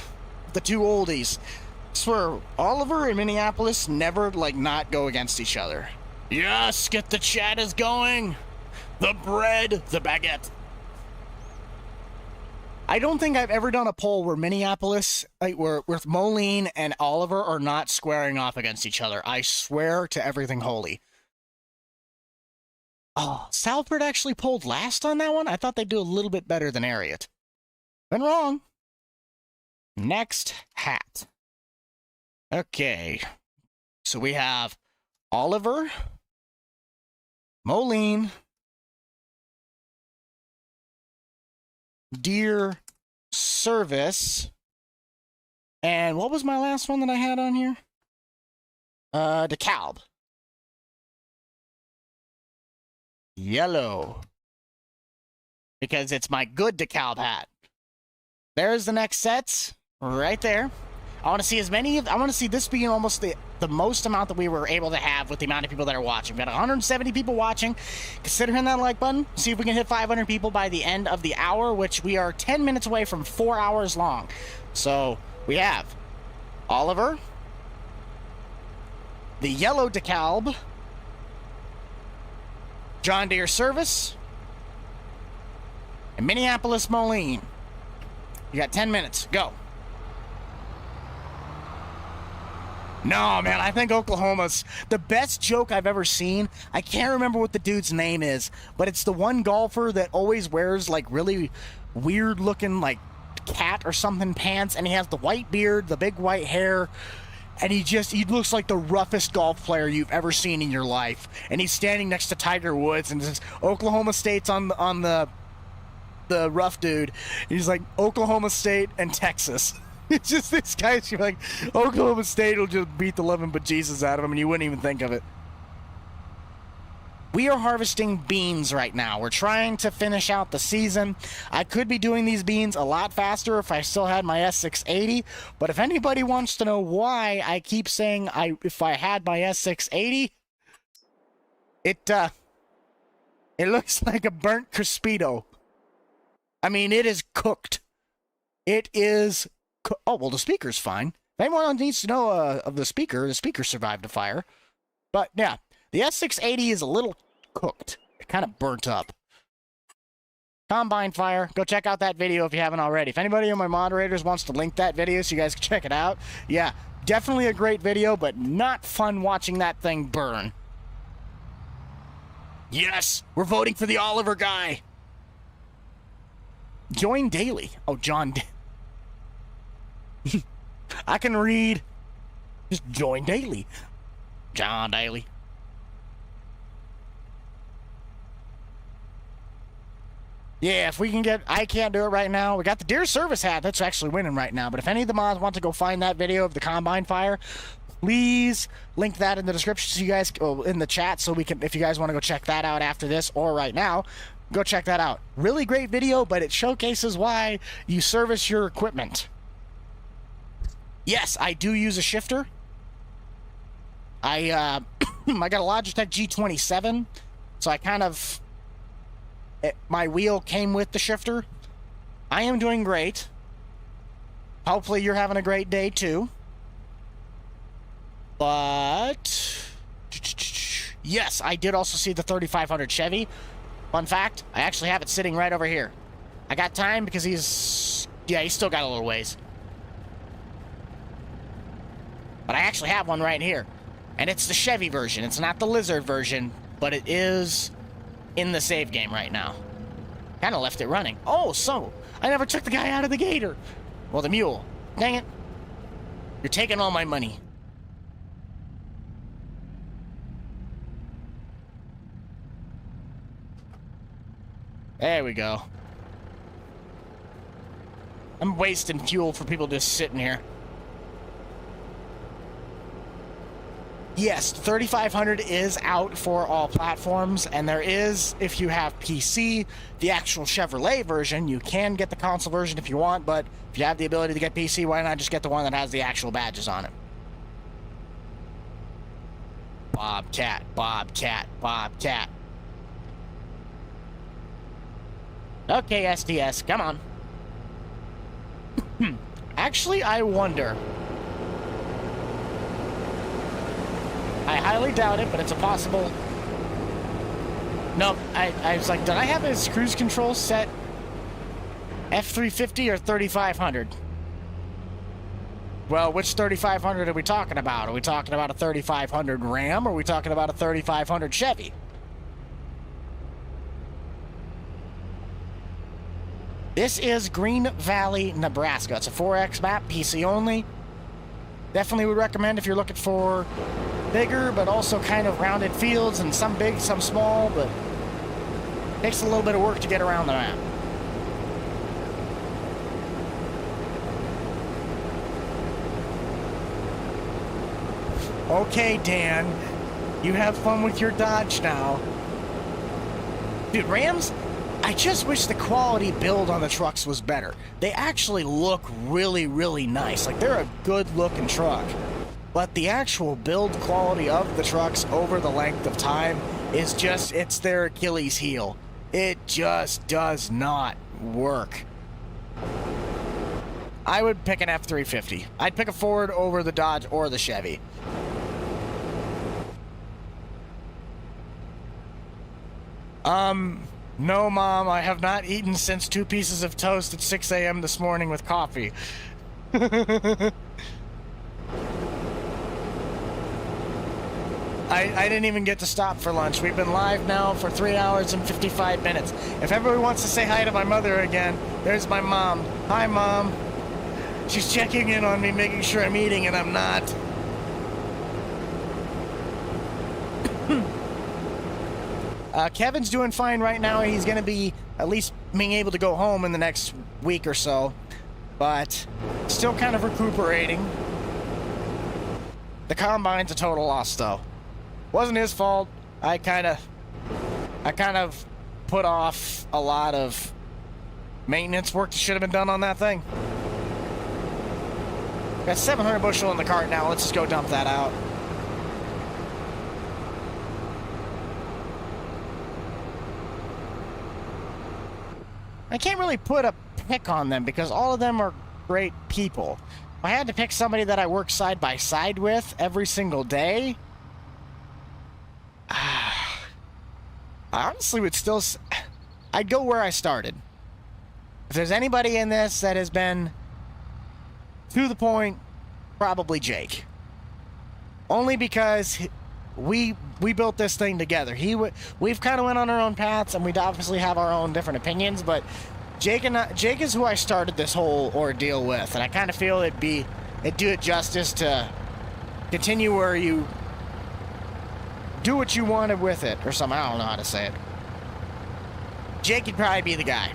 oldies. I swear, Oliver and Minneapolis never, not go against each other. Yes, get the chat is going. The bread, the baguette. I don't think I've ever done a poll where Minneapolis, where Moline and Oliver are not squaring off against each other. I swear to everything holy. Oh, Salford actually pulled last on that one? I thought they'd do a little bit better than Ariat. Been wrong. Next hat. Okay. So we have Oliver, Moline, Deer Service, and what was my last one that I had on here? DeKalb. Yellow. Because it's my good DeKalb hat. There's the next sets. Right there. I want to see I want to see this being almost the most amount that we were able to have with the amount of people that are watching. We've got 170 people watching. Consider hitting that like button. See if we can hit 500 people by the end of the hour, which we are 10 minutes away from 4 hours long. So, we have Oliver, the yellow DeKalb, John Deere Service, and Minneapolis Moline. You got 10 minutes. Go. No, man, I think Oklahoma's the best joke I've ever seen. I can't remember what the dude's name is, but it's the one golfer that always wears, really weird-looking, cat or something pants, and he has the white beard, the big white hair, and he looks like the roughest golf player you've ever seen in your life. And he's standing next to Tiger Woods, and it says Oklahoma State's on the the rough dude. He's like Oklahoma State and Texas. It's just this guy's like Oklahoma State will just beat the living bejesus out of him, and you wouldn't even think of it. We are harvesting beans right now. We're trying to finish out the season. I could be doing these beans a lot faster if I still had my S680, but if anybody wants to know why I keep saying if I had my S680, it looks like a burnt Crispito. I mean, it is cooked. It is oh, well, the speaker's fine. If anyone needs to know of the speaker survived a fire. But yeah, the S680 is a little cooked. It kind of burnt up. Combine fire. Go check out that video if you haven't already. If anybody of my moderators wants to link that video so you guys can check it out. Yeah, definitely a great video, but not fun watching that thing burn. Yes, we're voting for the Oliver guy. Join daily. Oh, John. I can read. Just join daily. John Daly. Yeah, if we can get... I can't do it right now. We got the Deer Service hat. That's actually winning right now. But if any of the mods want to go find that video of the Combine fire, please link that in the description so you guys... in the chat so we can... If you guys want to go check that out after this or right now, go check that out. Really great video, but it showcases why you service your equipment. Yes, I do use a shifter. I got a Logitech G27, so I kind of... my wheel came with the shifter. I am doing great. Hopefully you're having a great day too. But... yes, I did also see the 3500 Chevy. Fun fact, I actually have it sitting right over here. I got time because he's... yeah, he's still got a little ways. But I actually have one right here. And it's the Chevy version. It's not the Lizard version, but it is in the save game right now. Kind of left it running. Oh, so I never took the guy out of the gator. Well, the mule. Dang it. You're taking all my money. There we go. I'm wasting fuel for people just sitting here. Yes, 3500 is out for all platforms, and there is, if you have PC, the actual Chevrolet version. You can get the console version if you want, but if you have the ability to get PC, why not just get the one that has the actual badges on it? Bobcat, Bobcat, Bobcat. Okay, SDS, come on. Actually, I wonder... I highly doubt it, but it's a possible... No, I was like, did I have his cruise control set F350 or 3500? Well, which 3500 are we talking about? Are we talking about a 3500 Ram, or are we talking about a 3500 Chevy? This is Green Valley, Nebraska. It's a 4X map, PC only. Definitely would recommend if you're looking for bigger but also kind of rounded fields, and some big, some small, but takes a little bit of work to get around the map. Okay, Dan, you have fun with your Dodge now. Dude, Rams, I just wish the quality build on the trucks was better. They actually look really, really nice. Like, they're a good-looking truck. But the actual build quality of the trucks over the length of time is just, it's their Achilles heel. It just does not work. I would pick an F350. I'd pick a Ford over the Dodge or the Chevy. No, Mom, I have not eaten since 2 pieces of toast at 6 a.m. this morning with coffee. I didn't even get to stop for lunch. We've been live now for 3 hours and 55 minutes. If everybody wants to say hi to my mother again, there's my mom. Hi, Mom. She's checking in on me, making sure I'm eating, and I'm not. Kevin's doing fine right now. He's going to be at least being able to go home in the next week or so, but still kind of recuperating. The combine's a total loss, though. Wasn't his fault. I kind of put off a lot of maintenance work that should have been done on that thing. Got 700 bushel in the cart now. Let's just go dump that out. I can't really put a pick on them because all of them are great people. If I had to pick somebody that I work side by side with every single day, I honestly would still... I'd go where I started. If there's anybody in this that has been to the point, probably Jake. Only because we built this thing together. We've kind of went on our own paths, and we obviously have our own different opinions, but Jake is who I started this whole ordeal with, and I kind of feel it'd do it justice to continue where you do what you wanted with it, or something. I don't know how to say it. Jake would probably be the guy.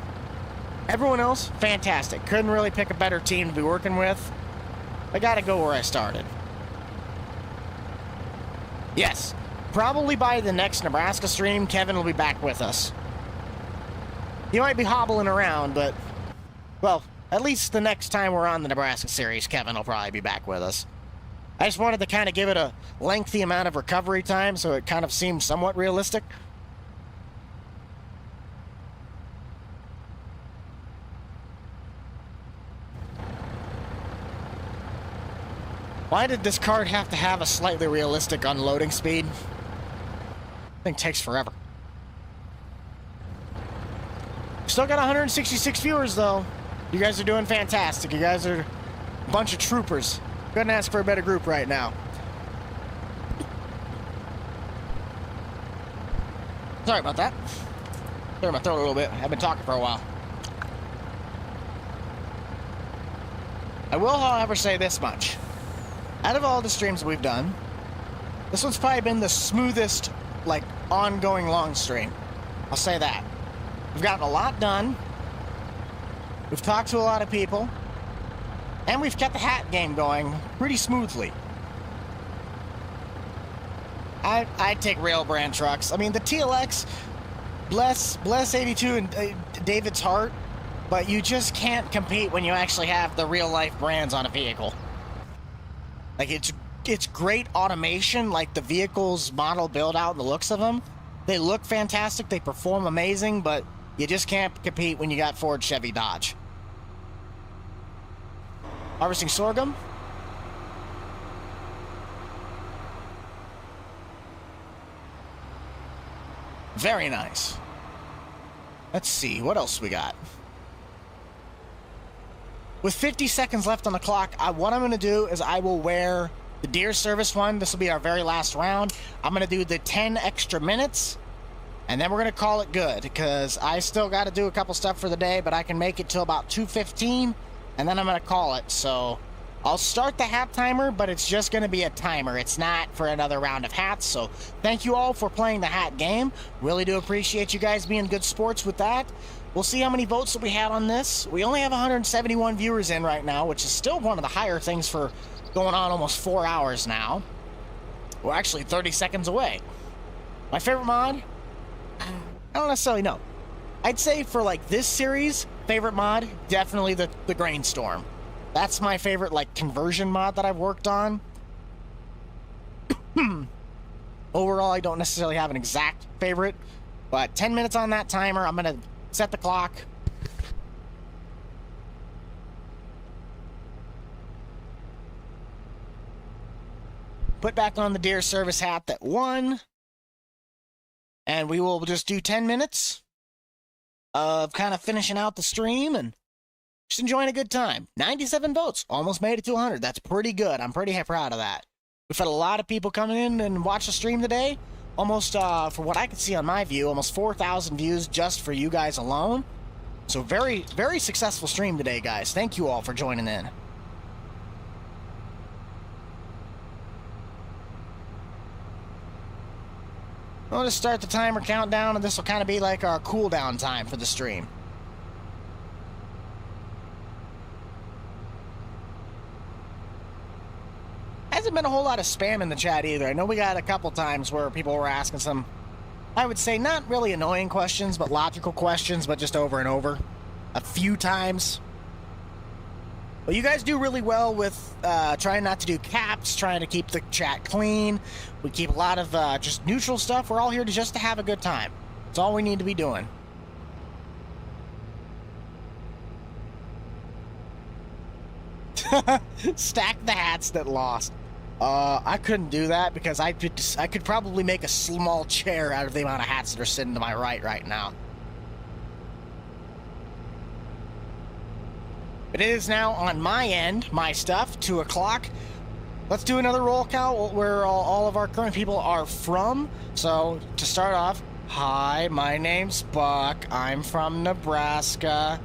Everyone else, fantastic. Couldn't really pick a better team to be working with. I gotta go where I started. Yes, probably by the next Nebraska stream, Kevin will be back with us. He might be hobbling around, but, well, at least the next time we're on the Nebraska series, Kevin will probably be back with us. I just wanted to kind of give it a lengthy amount of recovery time so it kind of seemed somewhat realistic. Why did this card have to have a slightly realistic unloading speed? Thing takes forever. Still got 166 viewers, though. You guys are doing fantastic. You guys are a bunch of troopers. Couldn't ask for a better group right now. Sorry about that. Clear my throat a little bit. I've been talking for a while. I will, however, say this much. Out of all the streams we've done, this one's probably been the smoothest, like, ongoing long stream. I'll say that. We've gotten a lot done. We've talked to a lot of people. And we've kept the hat game going pretty smoothly. I'd take rail brand trucks. I mean, the TLX, bless 82 and David's heart, but you just can't compete when you actually have the real life brands on a vehicle. Like, it's great automation, like the vehicle's model build out and the looks of them. They look fantastic, they perform amazing, but you just can't compete when you got Ford, Chevy, Dodge. Harvesting sorghum. Very nice. Let's see, what else we got? With 50 seconds left on the clock, what I'm going to do is I will wear the Deer Service one. This will be our very last round. I'm going to do the 10 extra minutes, and then we're going to call it good, because I still got to do a couple stuff for the day, but I can make it till about 2:15, and then I'm going to call it. So I'll start the hat timer, but it's just going to be a timer. It's not for another round of hats. So thank you all for playing the hat game. Really do appreciate you guys being good sports with that. We'll see how many votes that we had on this. We only have 171 viewers in right now, which is still one of the higher things for going on almost 4 hours now. We're actually 30 seconds away. My favorite mod? I don't necessarily know. I'd say for like this series, favorite mod, definitely the Grainstorm. That's my favorite like conversion mod that I've worked on. Overall, I don't necessarily have an exact favorite, but 10 minutes on that timer. I'm gonna set the clock. Put back on the Deer Service hat that won. And we will just do 10 minutes of kind of finishing out the stream and just enjoying a good time. 97 votes. Almost made it to 100. That's pretty good. I'm pretty proud of that. We've had a lot of people coming in and watch the stream today. Almost, for what I can see on my view, almost 4,000 views just for you guys alone. So very, very successful stream today, guys. Thank you all for joining in. We'll just start the timer countdown, and this will kind of be like our cooldown time for the stream. Hasn't been a whole lot of spam in the chat either. I know we got a couple times where people were asking some, I would say, not really annoying questions, but logical questions, but just over and over. A few times. But you guys do really well with trying not to do caps, trying to keep the chat clean. We keep a lot of just neutral stuff. We're all here to have a good time. That's all we need to be doing. Stack the hats that lost. I couldn't do that because I could probably make a small chair out of the amount of hats that are sitting to my right now. But it is now on my end, my stuff, 2 o'clock. Let's do another roll count where all of our current people are from. So to start off, hi, my name's Buck. I'm from Nebraska.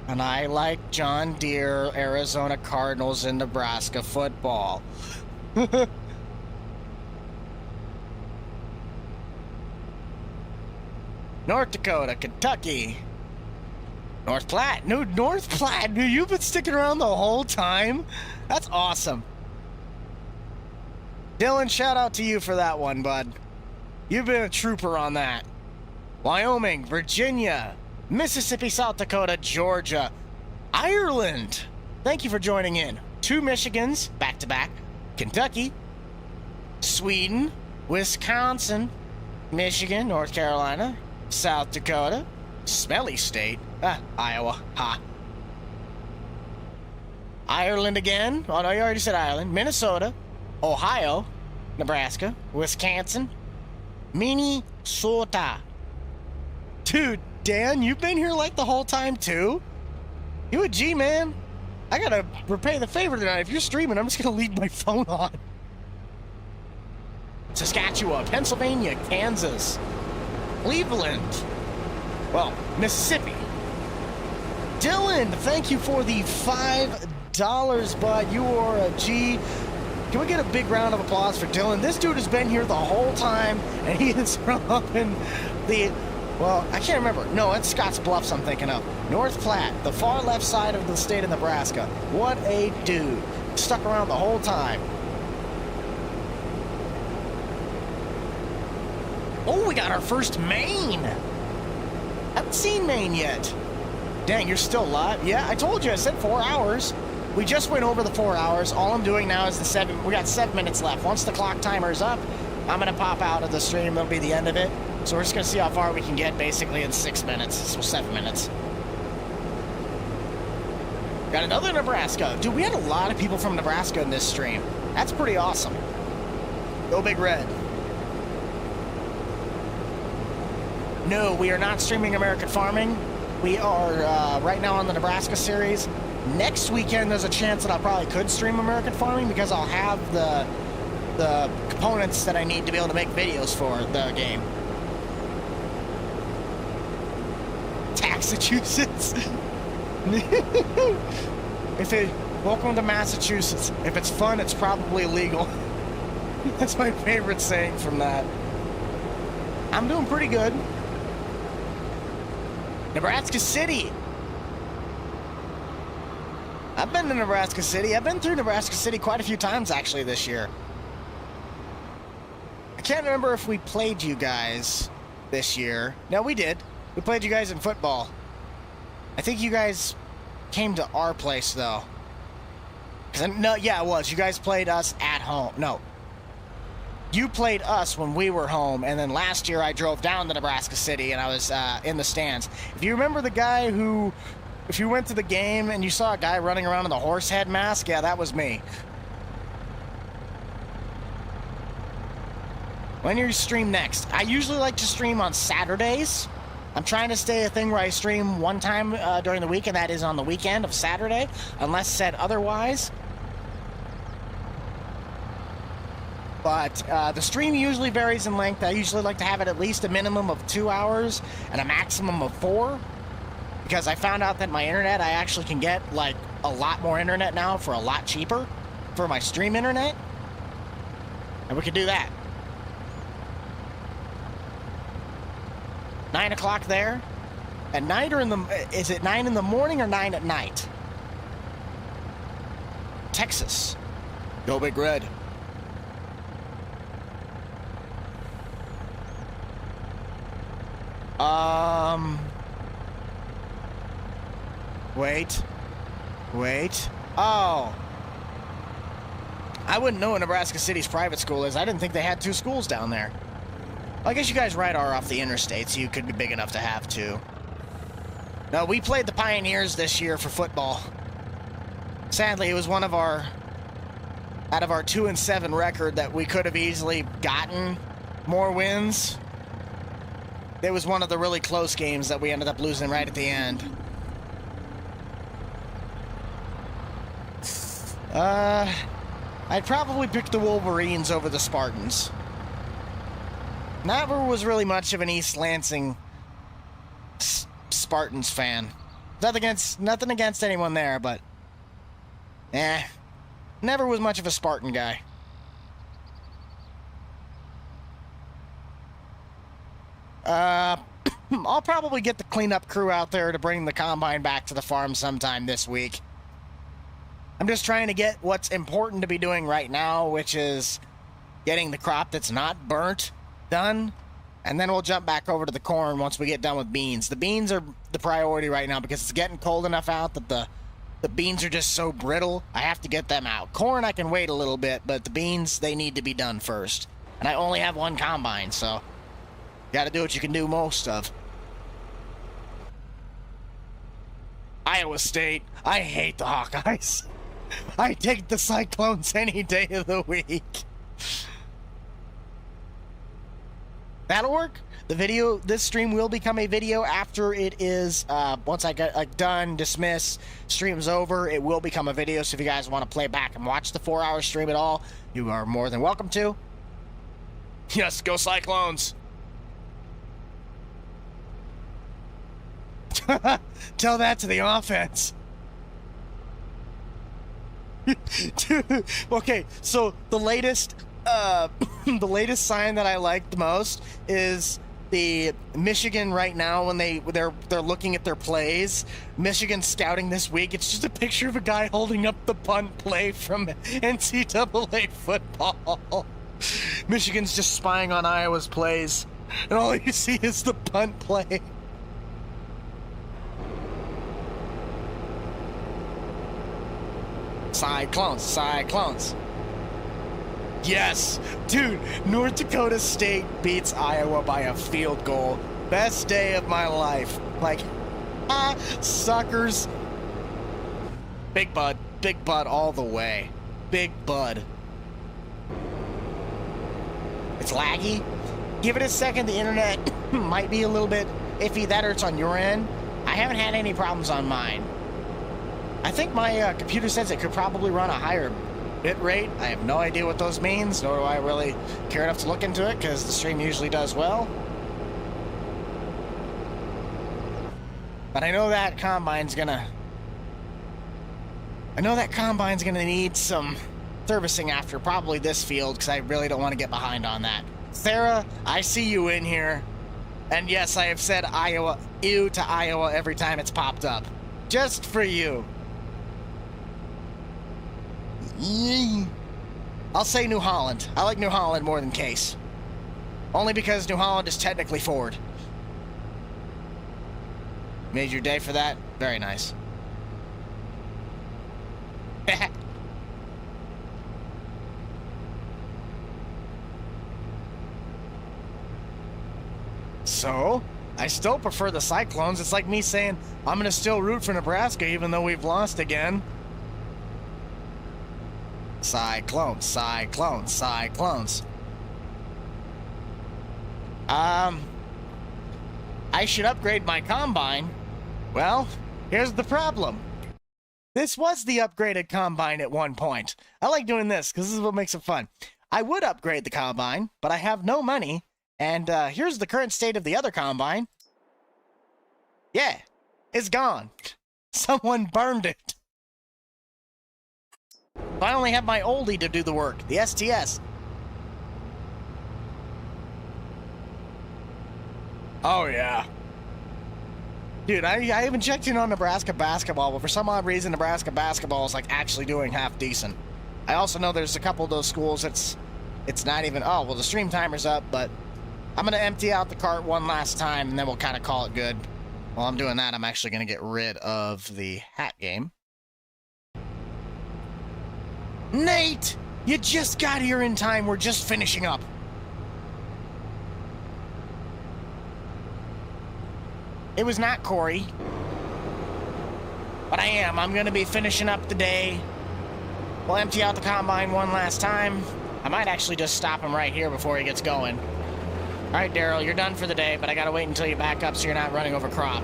And I like John Deere, Arizona Cardinals, and Nebraska football. North Dakota, Kentucky. North Platte. No, North Platte. You've been sticking around the whole time? That's awesome. Dylan, shout out to you for that one, bud. You've been a trooper on that. Wyoming, Virginia, Mississippi, South Dakota, Georgia, Ireland. Thank you for joining in. 2 Michigans, back-to-back. Kentucky, Sweden, Wisconsin, Michigan, North Carolina, South Dakota, Smelly State, Iowa, ha. Ireland again. Oh, no, you already said Ireland. Minnesota, Ohio, Nebraska, Wisconsin, Minnesota. Dude, Dan, you've been here like the whole time, too? You a G, man. I gotta repay the favor tonight. If you're streaming, I'm just gonna leave my phone on. Saskatchewan, Pennsylvania, Kansas, Cleveland, well, Mississippi. Dylan, thank you for the $5, bud. You are a G. Can we get a big round of applause for Dylan? This dude has been here the whole time, and he is from the... Well, I can't remember. No, it's Scotts Bluffs I'm thinking of. North Platte, the far left side of the state of Nebraska. What a dude. Stuck around the whole time. Oh, we got our first Maine. Haven't seen Maine yet. Dang, you're still live? Yeah, I told you. I said 4 hours. We just went over the 4 hours. All I'm doing now is we got 7 minutes left. Once the clock timer is up, I'm going to pop out of the stream. That'll be the end of it. So we're just going to see how far we can get, basically, in 6 minutes. So 7 minutes. Got another Nebraska. Dude, we had a lot of people from Nebraska in this stream. That's pretty awesome. Go Big Red. No, we are not streaming American Farming. We are right now on the Nebraska series. Next weekend, there's a chance that I probably could stream American Farming because I'll have the components that I need to be able to make videos for the game. Massachusetts. Welcome to Massachusetts. If it's fun, it's probably legal. That's my favorite saying from that. I'm doing pretty good. Nebraska City. I've been to Nebraska City. I've been through Nebraska City quite a few times, actually, this year. I can't remember if we played you guys this year. No, we did. We played you guys in football. I think you guys came to our place, though. No, yeah, it was. You guys played us at home. No. You played us when we were home, and then last year I drove down to Nebraska City, and I was in the stands. If you remember the guy who... If you went to the game and you saw a guy running around in the horse head mask, yeah, that was me. When you stream next? I usually like to stream on Saturdays. I'm trying to stay a thing where I stream one time during the week, and that is on the weekend of Saturday, unless said otherwise. But the stream usually varies in length. I usually like to have it at least a minimum of 2 hours and a maximum of 4. Because I found out that my internet, I actually can get like a lot more internet now for a lot cheaper for my stream internet. And we could do that. 9 o'clock there? At night or in the... Is it 9 in the morning or 9 at night? Texas. Go Big Red. Wait. Oh. I wouldn't know what Nebraska City's private school is. I didn't think they had 2 schools down there. Well, I guess you guys right are off the interstate, so you could be big enough to have 2. No, we played the Pioneers this year for football. Sadly, it was one of our... Out of our 2-7 record that we could have easily gotten more wins. It was one of the really close games that we ended up losing right at the end. I'd probably pick the Wolverines over the Spartans. Never was really much of an East Lansing Spartans fan. Nothing against anyone there, but never was much of a Spartan guy. I'll probably get the cleanup crew out there to bring the combine back to the farm sometime this week. I'm just trying to get what's important to be doing right now, which is getting the crop that's not burnt done, and then we'll jump back over to the corn once we get done with beans. The beans are the priority right now because it's getting cold enough out that the beans are just so brittle. I have to get them out. Corn, I can wait a little bit, but the beans, they need to be done first. And I only have 1 combine, so you got to do what you can do most of. Iowa State, I hate the Hawkeyes. I take the Cyclones any day of the week. That'll work. The video, this stream will become a video after it is, once I get done, dismiss, stream's over, it will become a video. So if you guys want to play back and watch the 4-hour stream at all, you are more than welcome to. Yes, go Cyclones. Tell that to the offense. Okay, so the latest the latest sign that I like the most is the Michigan right now when they're looking at their plays. Michigan scouting this week. It's just a picture of a guy holding up the punt play from NCAA football. Michigan's just spying on Iowa's plays, and all you see is the punt play. Cyclones. Yes, dude, North Dakota State beats Iowa by a field goal. Best day of my life. Like, suckers. Big Bud all the way. Big Bud. It's laggy. Give it a second, the internet might be a little bit iffy. That hurts on your end. I haven't had any problems on mine. I think my computer says it could probably run a higher bit rate. I have no idea what those means, nor do I really care enough to look into it, because the stream usually does well. But I know that combine's gonna need some servicing after probably this field, because I really don't want to get behind on that. Sarah, I see you in here. And yes, I have said Iowa, ew to Iowa every time it's popped up. Just for you. I'll say New Holland. I like New Holland more than Case. Only because New Holland is technically Ford. Made your day for that? Very nice. So, I still prefer the Cyclones. It's like me saying, I'm going to still root for Nebraska even though we've lost again. Cyclones. I should upgrade my combine. Well, here's the problem. This was the upgraded combine at one point. I like doing this because this is what makes it fun. I would upgrade the combine, but I have no money. And here's the current state of the other combine. Yeah, it's gone. Someone burned it. I only have my oldie to do the work, the STS. Oh, yeah. Dude, I haven't checked in on Nebraska basketball, but for some odd reason, Nebraska basketball is, like, actually doing half decent. I also know there's a couple of those schools it's not even, oh, well, the stream timer's up, but I'm going to empty out the cart one last time, and then we'll kind of call it good. While I'm doing that, I'm actually going to get rid of the hat game. Nate! You just got here in time. We're just finishing up. It was not Corey. But I am. I'm going to be finishing up the day. We'll empty out the combine one last time. I might actually just stop him right here before he gets going. All right, Daryl, you're done for the day, but I got to wait until you back up so you're not running over crop.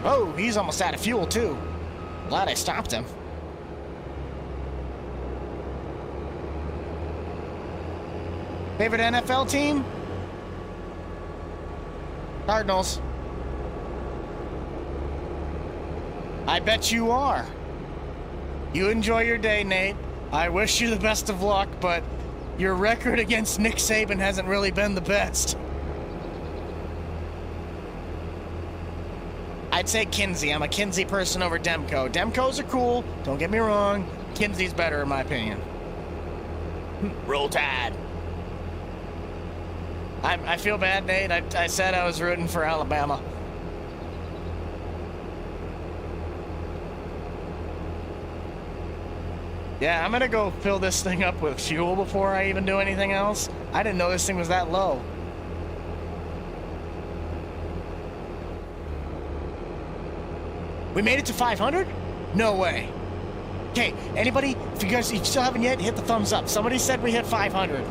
Oh, he's almost out of fuel, too. Glad I stopped him. Favorite NFL team? Cardinals. I bet you are. You enjoy your day, Nate. I wish you the best of luck, but your record against Nick Saban hasn't really been the best. I'd say Kinsey. I'm a Kinsey person over Demko. Demkos are cool. Don't get me wrong. Kinsey's better in my opinion. Roll Tide. I feel bad, Nate. I said I was rooting for Alabama. Yeah, I'm gonna go fill this thing up with fuel before I even do anything else. I didn't know this thing was that low. We made it to 500? No way. Okay, anybody, if you still haven't yet, hit the thumbs up. Somebody said we hit 500.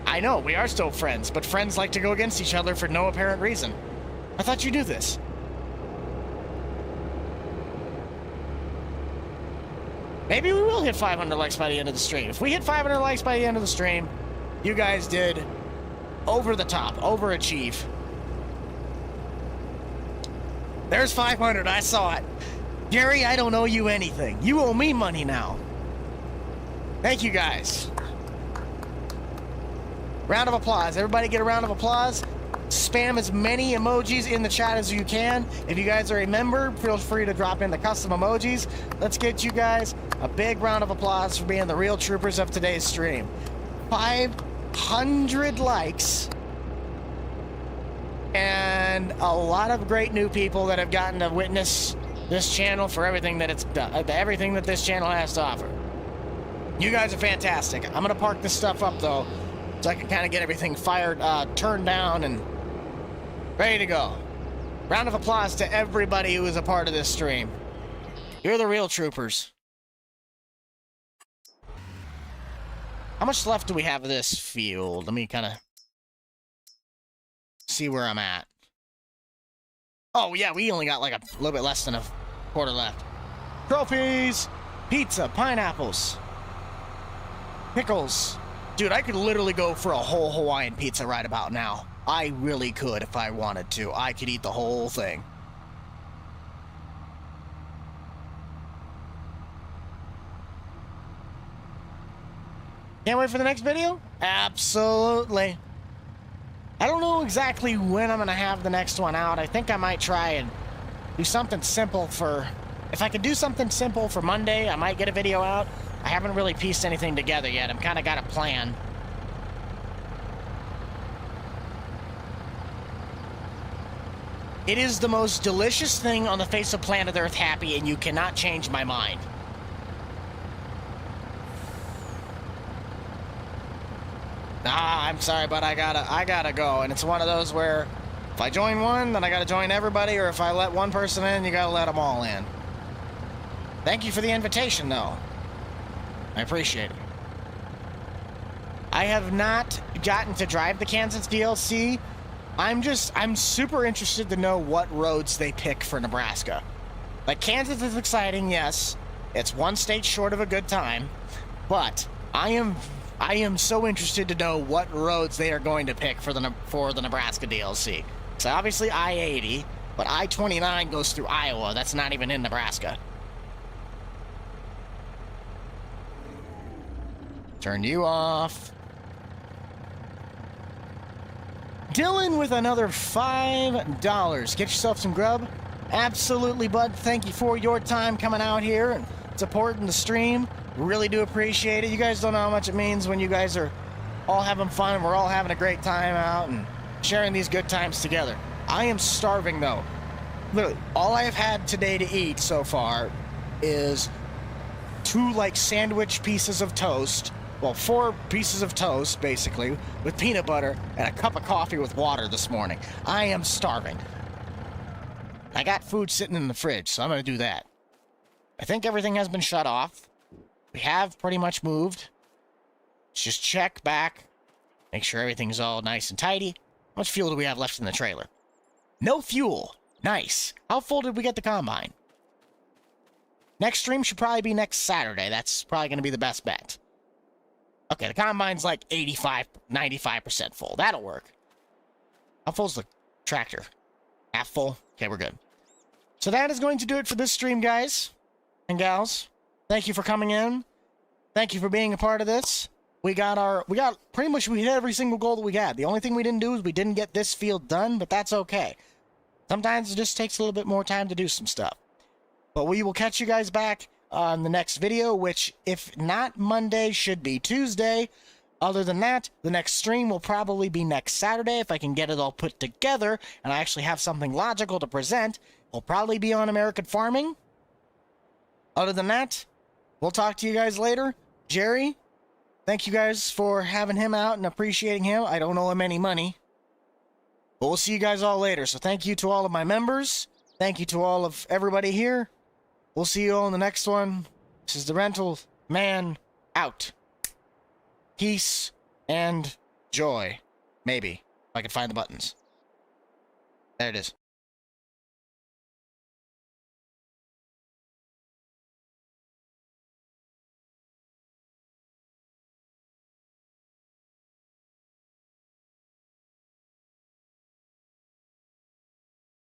I know, we are still friends, but friends like to go against each other for no apparent reason. I thought you knew this. Maybe we will hit 500 likes by the end of the stream. If we hit 500 likes by the end of the stream, you guys did over the top, overachieve. There's 500, I saw it. Gary, I don't owe you anything. You owe me money now. Thank you, guys. Round of applause. Everybody get a round of applause. Spam as many emojis in the chat as you can. If you guys are a member, feel free to drop in the custom emojis. Let's get you guys a big round of applause for being the real troopers of today's stream. 500 likes. And a lot of great new people that have gotten to witness this channel for everything that it's done, everything that this channel has to offer. You guys are fantastic. I'm gonna park this stuff up though, so I can kind of get everything fired, turned down, and ready to go. Round of applause to everybody who is a part of this stream. You're the real troopers. How much left do we have of this field? Let me kind of see where I'm at. Oh, yeah, we only got like a little bit less than a quarter left. Trophies! Pizza, pineapples, pickles. Dude, I could literally go for a whole Hawaiian pizza right about now. I really could if I wanted to. I could eat the whole thing. Can't wait for the next video? Absolutely. I don't know exactly when I'm going to have the next one out. I think I might try and do something simple for... If I could do something simple for Monday, I might get a video out. I haven't really pieced anything together yet. I'm kind of got a plan. It is the most delicious thing on the face of planet Earth, Happy, and you cannot change my mind. I'm sorry, but I gotta go. And it's one of those where if I join one, then I gotta join everybody, or if I let one person in, you gotta let them all in. Thank you for the invitation, though. I appreciate it. I have not gotten to drive the Kansas DLC. I'm super interested to know what roads they pick for Nebraska. Like, Kansas is exciting, yes. It's one state short of a good time. But I am so interested to know what roads they are going to pick for the Nebraska DLC. So obviously I-80, but I-29 goes through Iowa. That's not even in Nebraska. Turn you off. Dylan with another $5. Get yourself some grub. Absolutely, bud. Thank you for your time coming out here and supporting the stream. Really do appreciate it. You guys don't know how much it means when you guys are all having fun. We're all having a great time out and sharing these good times together. I am starving, though. Literally, all I have had today to eat so far is 2, like, sandwich pieces of toast. Well, 4 pieces of toast, basically, with peanut butter and a cup of coffee with water this morning. I am starving. I got food sitting in the fridge, so I'm going to do that. I think everything has been shut off. We have pretty much moved. Let's just check back. Make sure everything's all nice and tidy. How much fuel do we have left in the trailer? No fuel. Nice. How full did we get the combine? Next stream should probably be next Saturday. That's probably going to be the best bet. Okay, the combine's like 85, 95% full. That'll work. How full's the tractor? Half full? Okay, we're good. So that is going to do it for this stream, guys and gals. Thank you for coming in. Thank you for being a part of this. We pretty much, we hit every single goal that we had. The only thing we didn't do is we didn't get this field done, but that's okay. Sometimes it just takes a little bit more time to do some stuff. But we will catch you guys back on the next video, which, if not Monday, should be Tuesday. Other than that, the next stream will probably be next Saturday if I can get it all put together and I actually have something logical to present. We'll probably be on American farming. Other than that, we'll talk to you guys later. Jerry, thank you guys for having him out and appreciating him. I don't owe him any money. But we'll see you guys all later. So thank you to all of my members. Thank you to all of everybody here. We'll see you all in the next one. This is the Rental Man out. Peace and joy. Maybe, if I can find the buttons. There it is.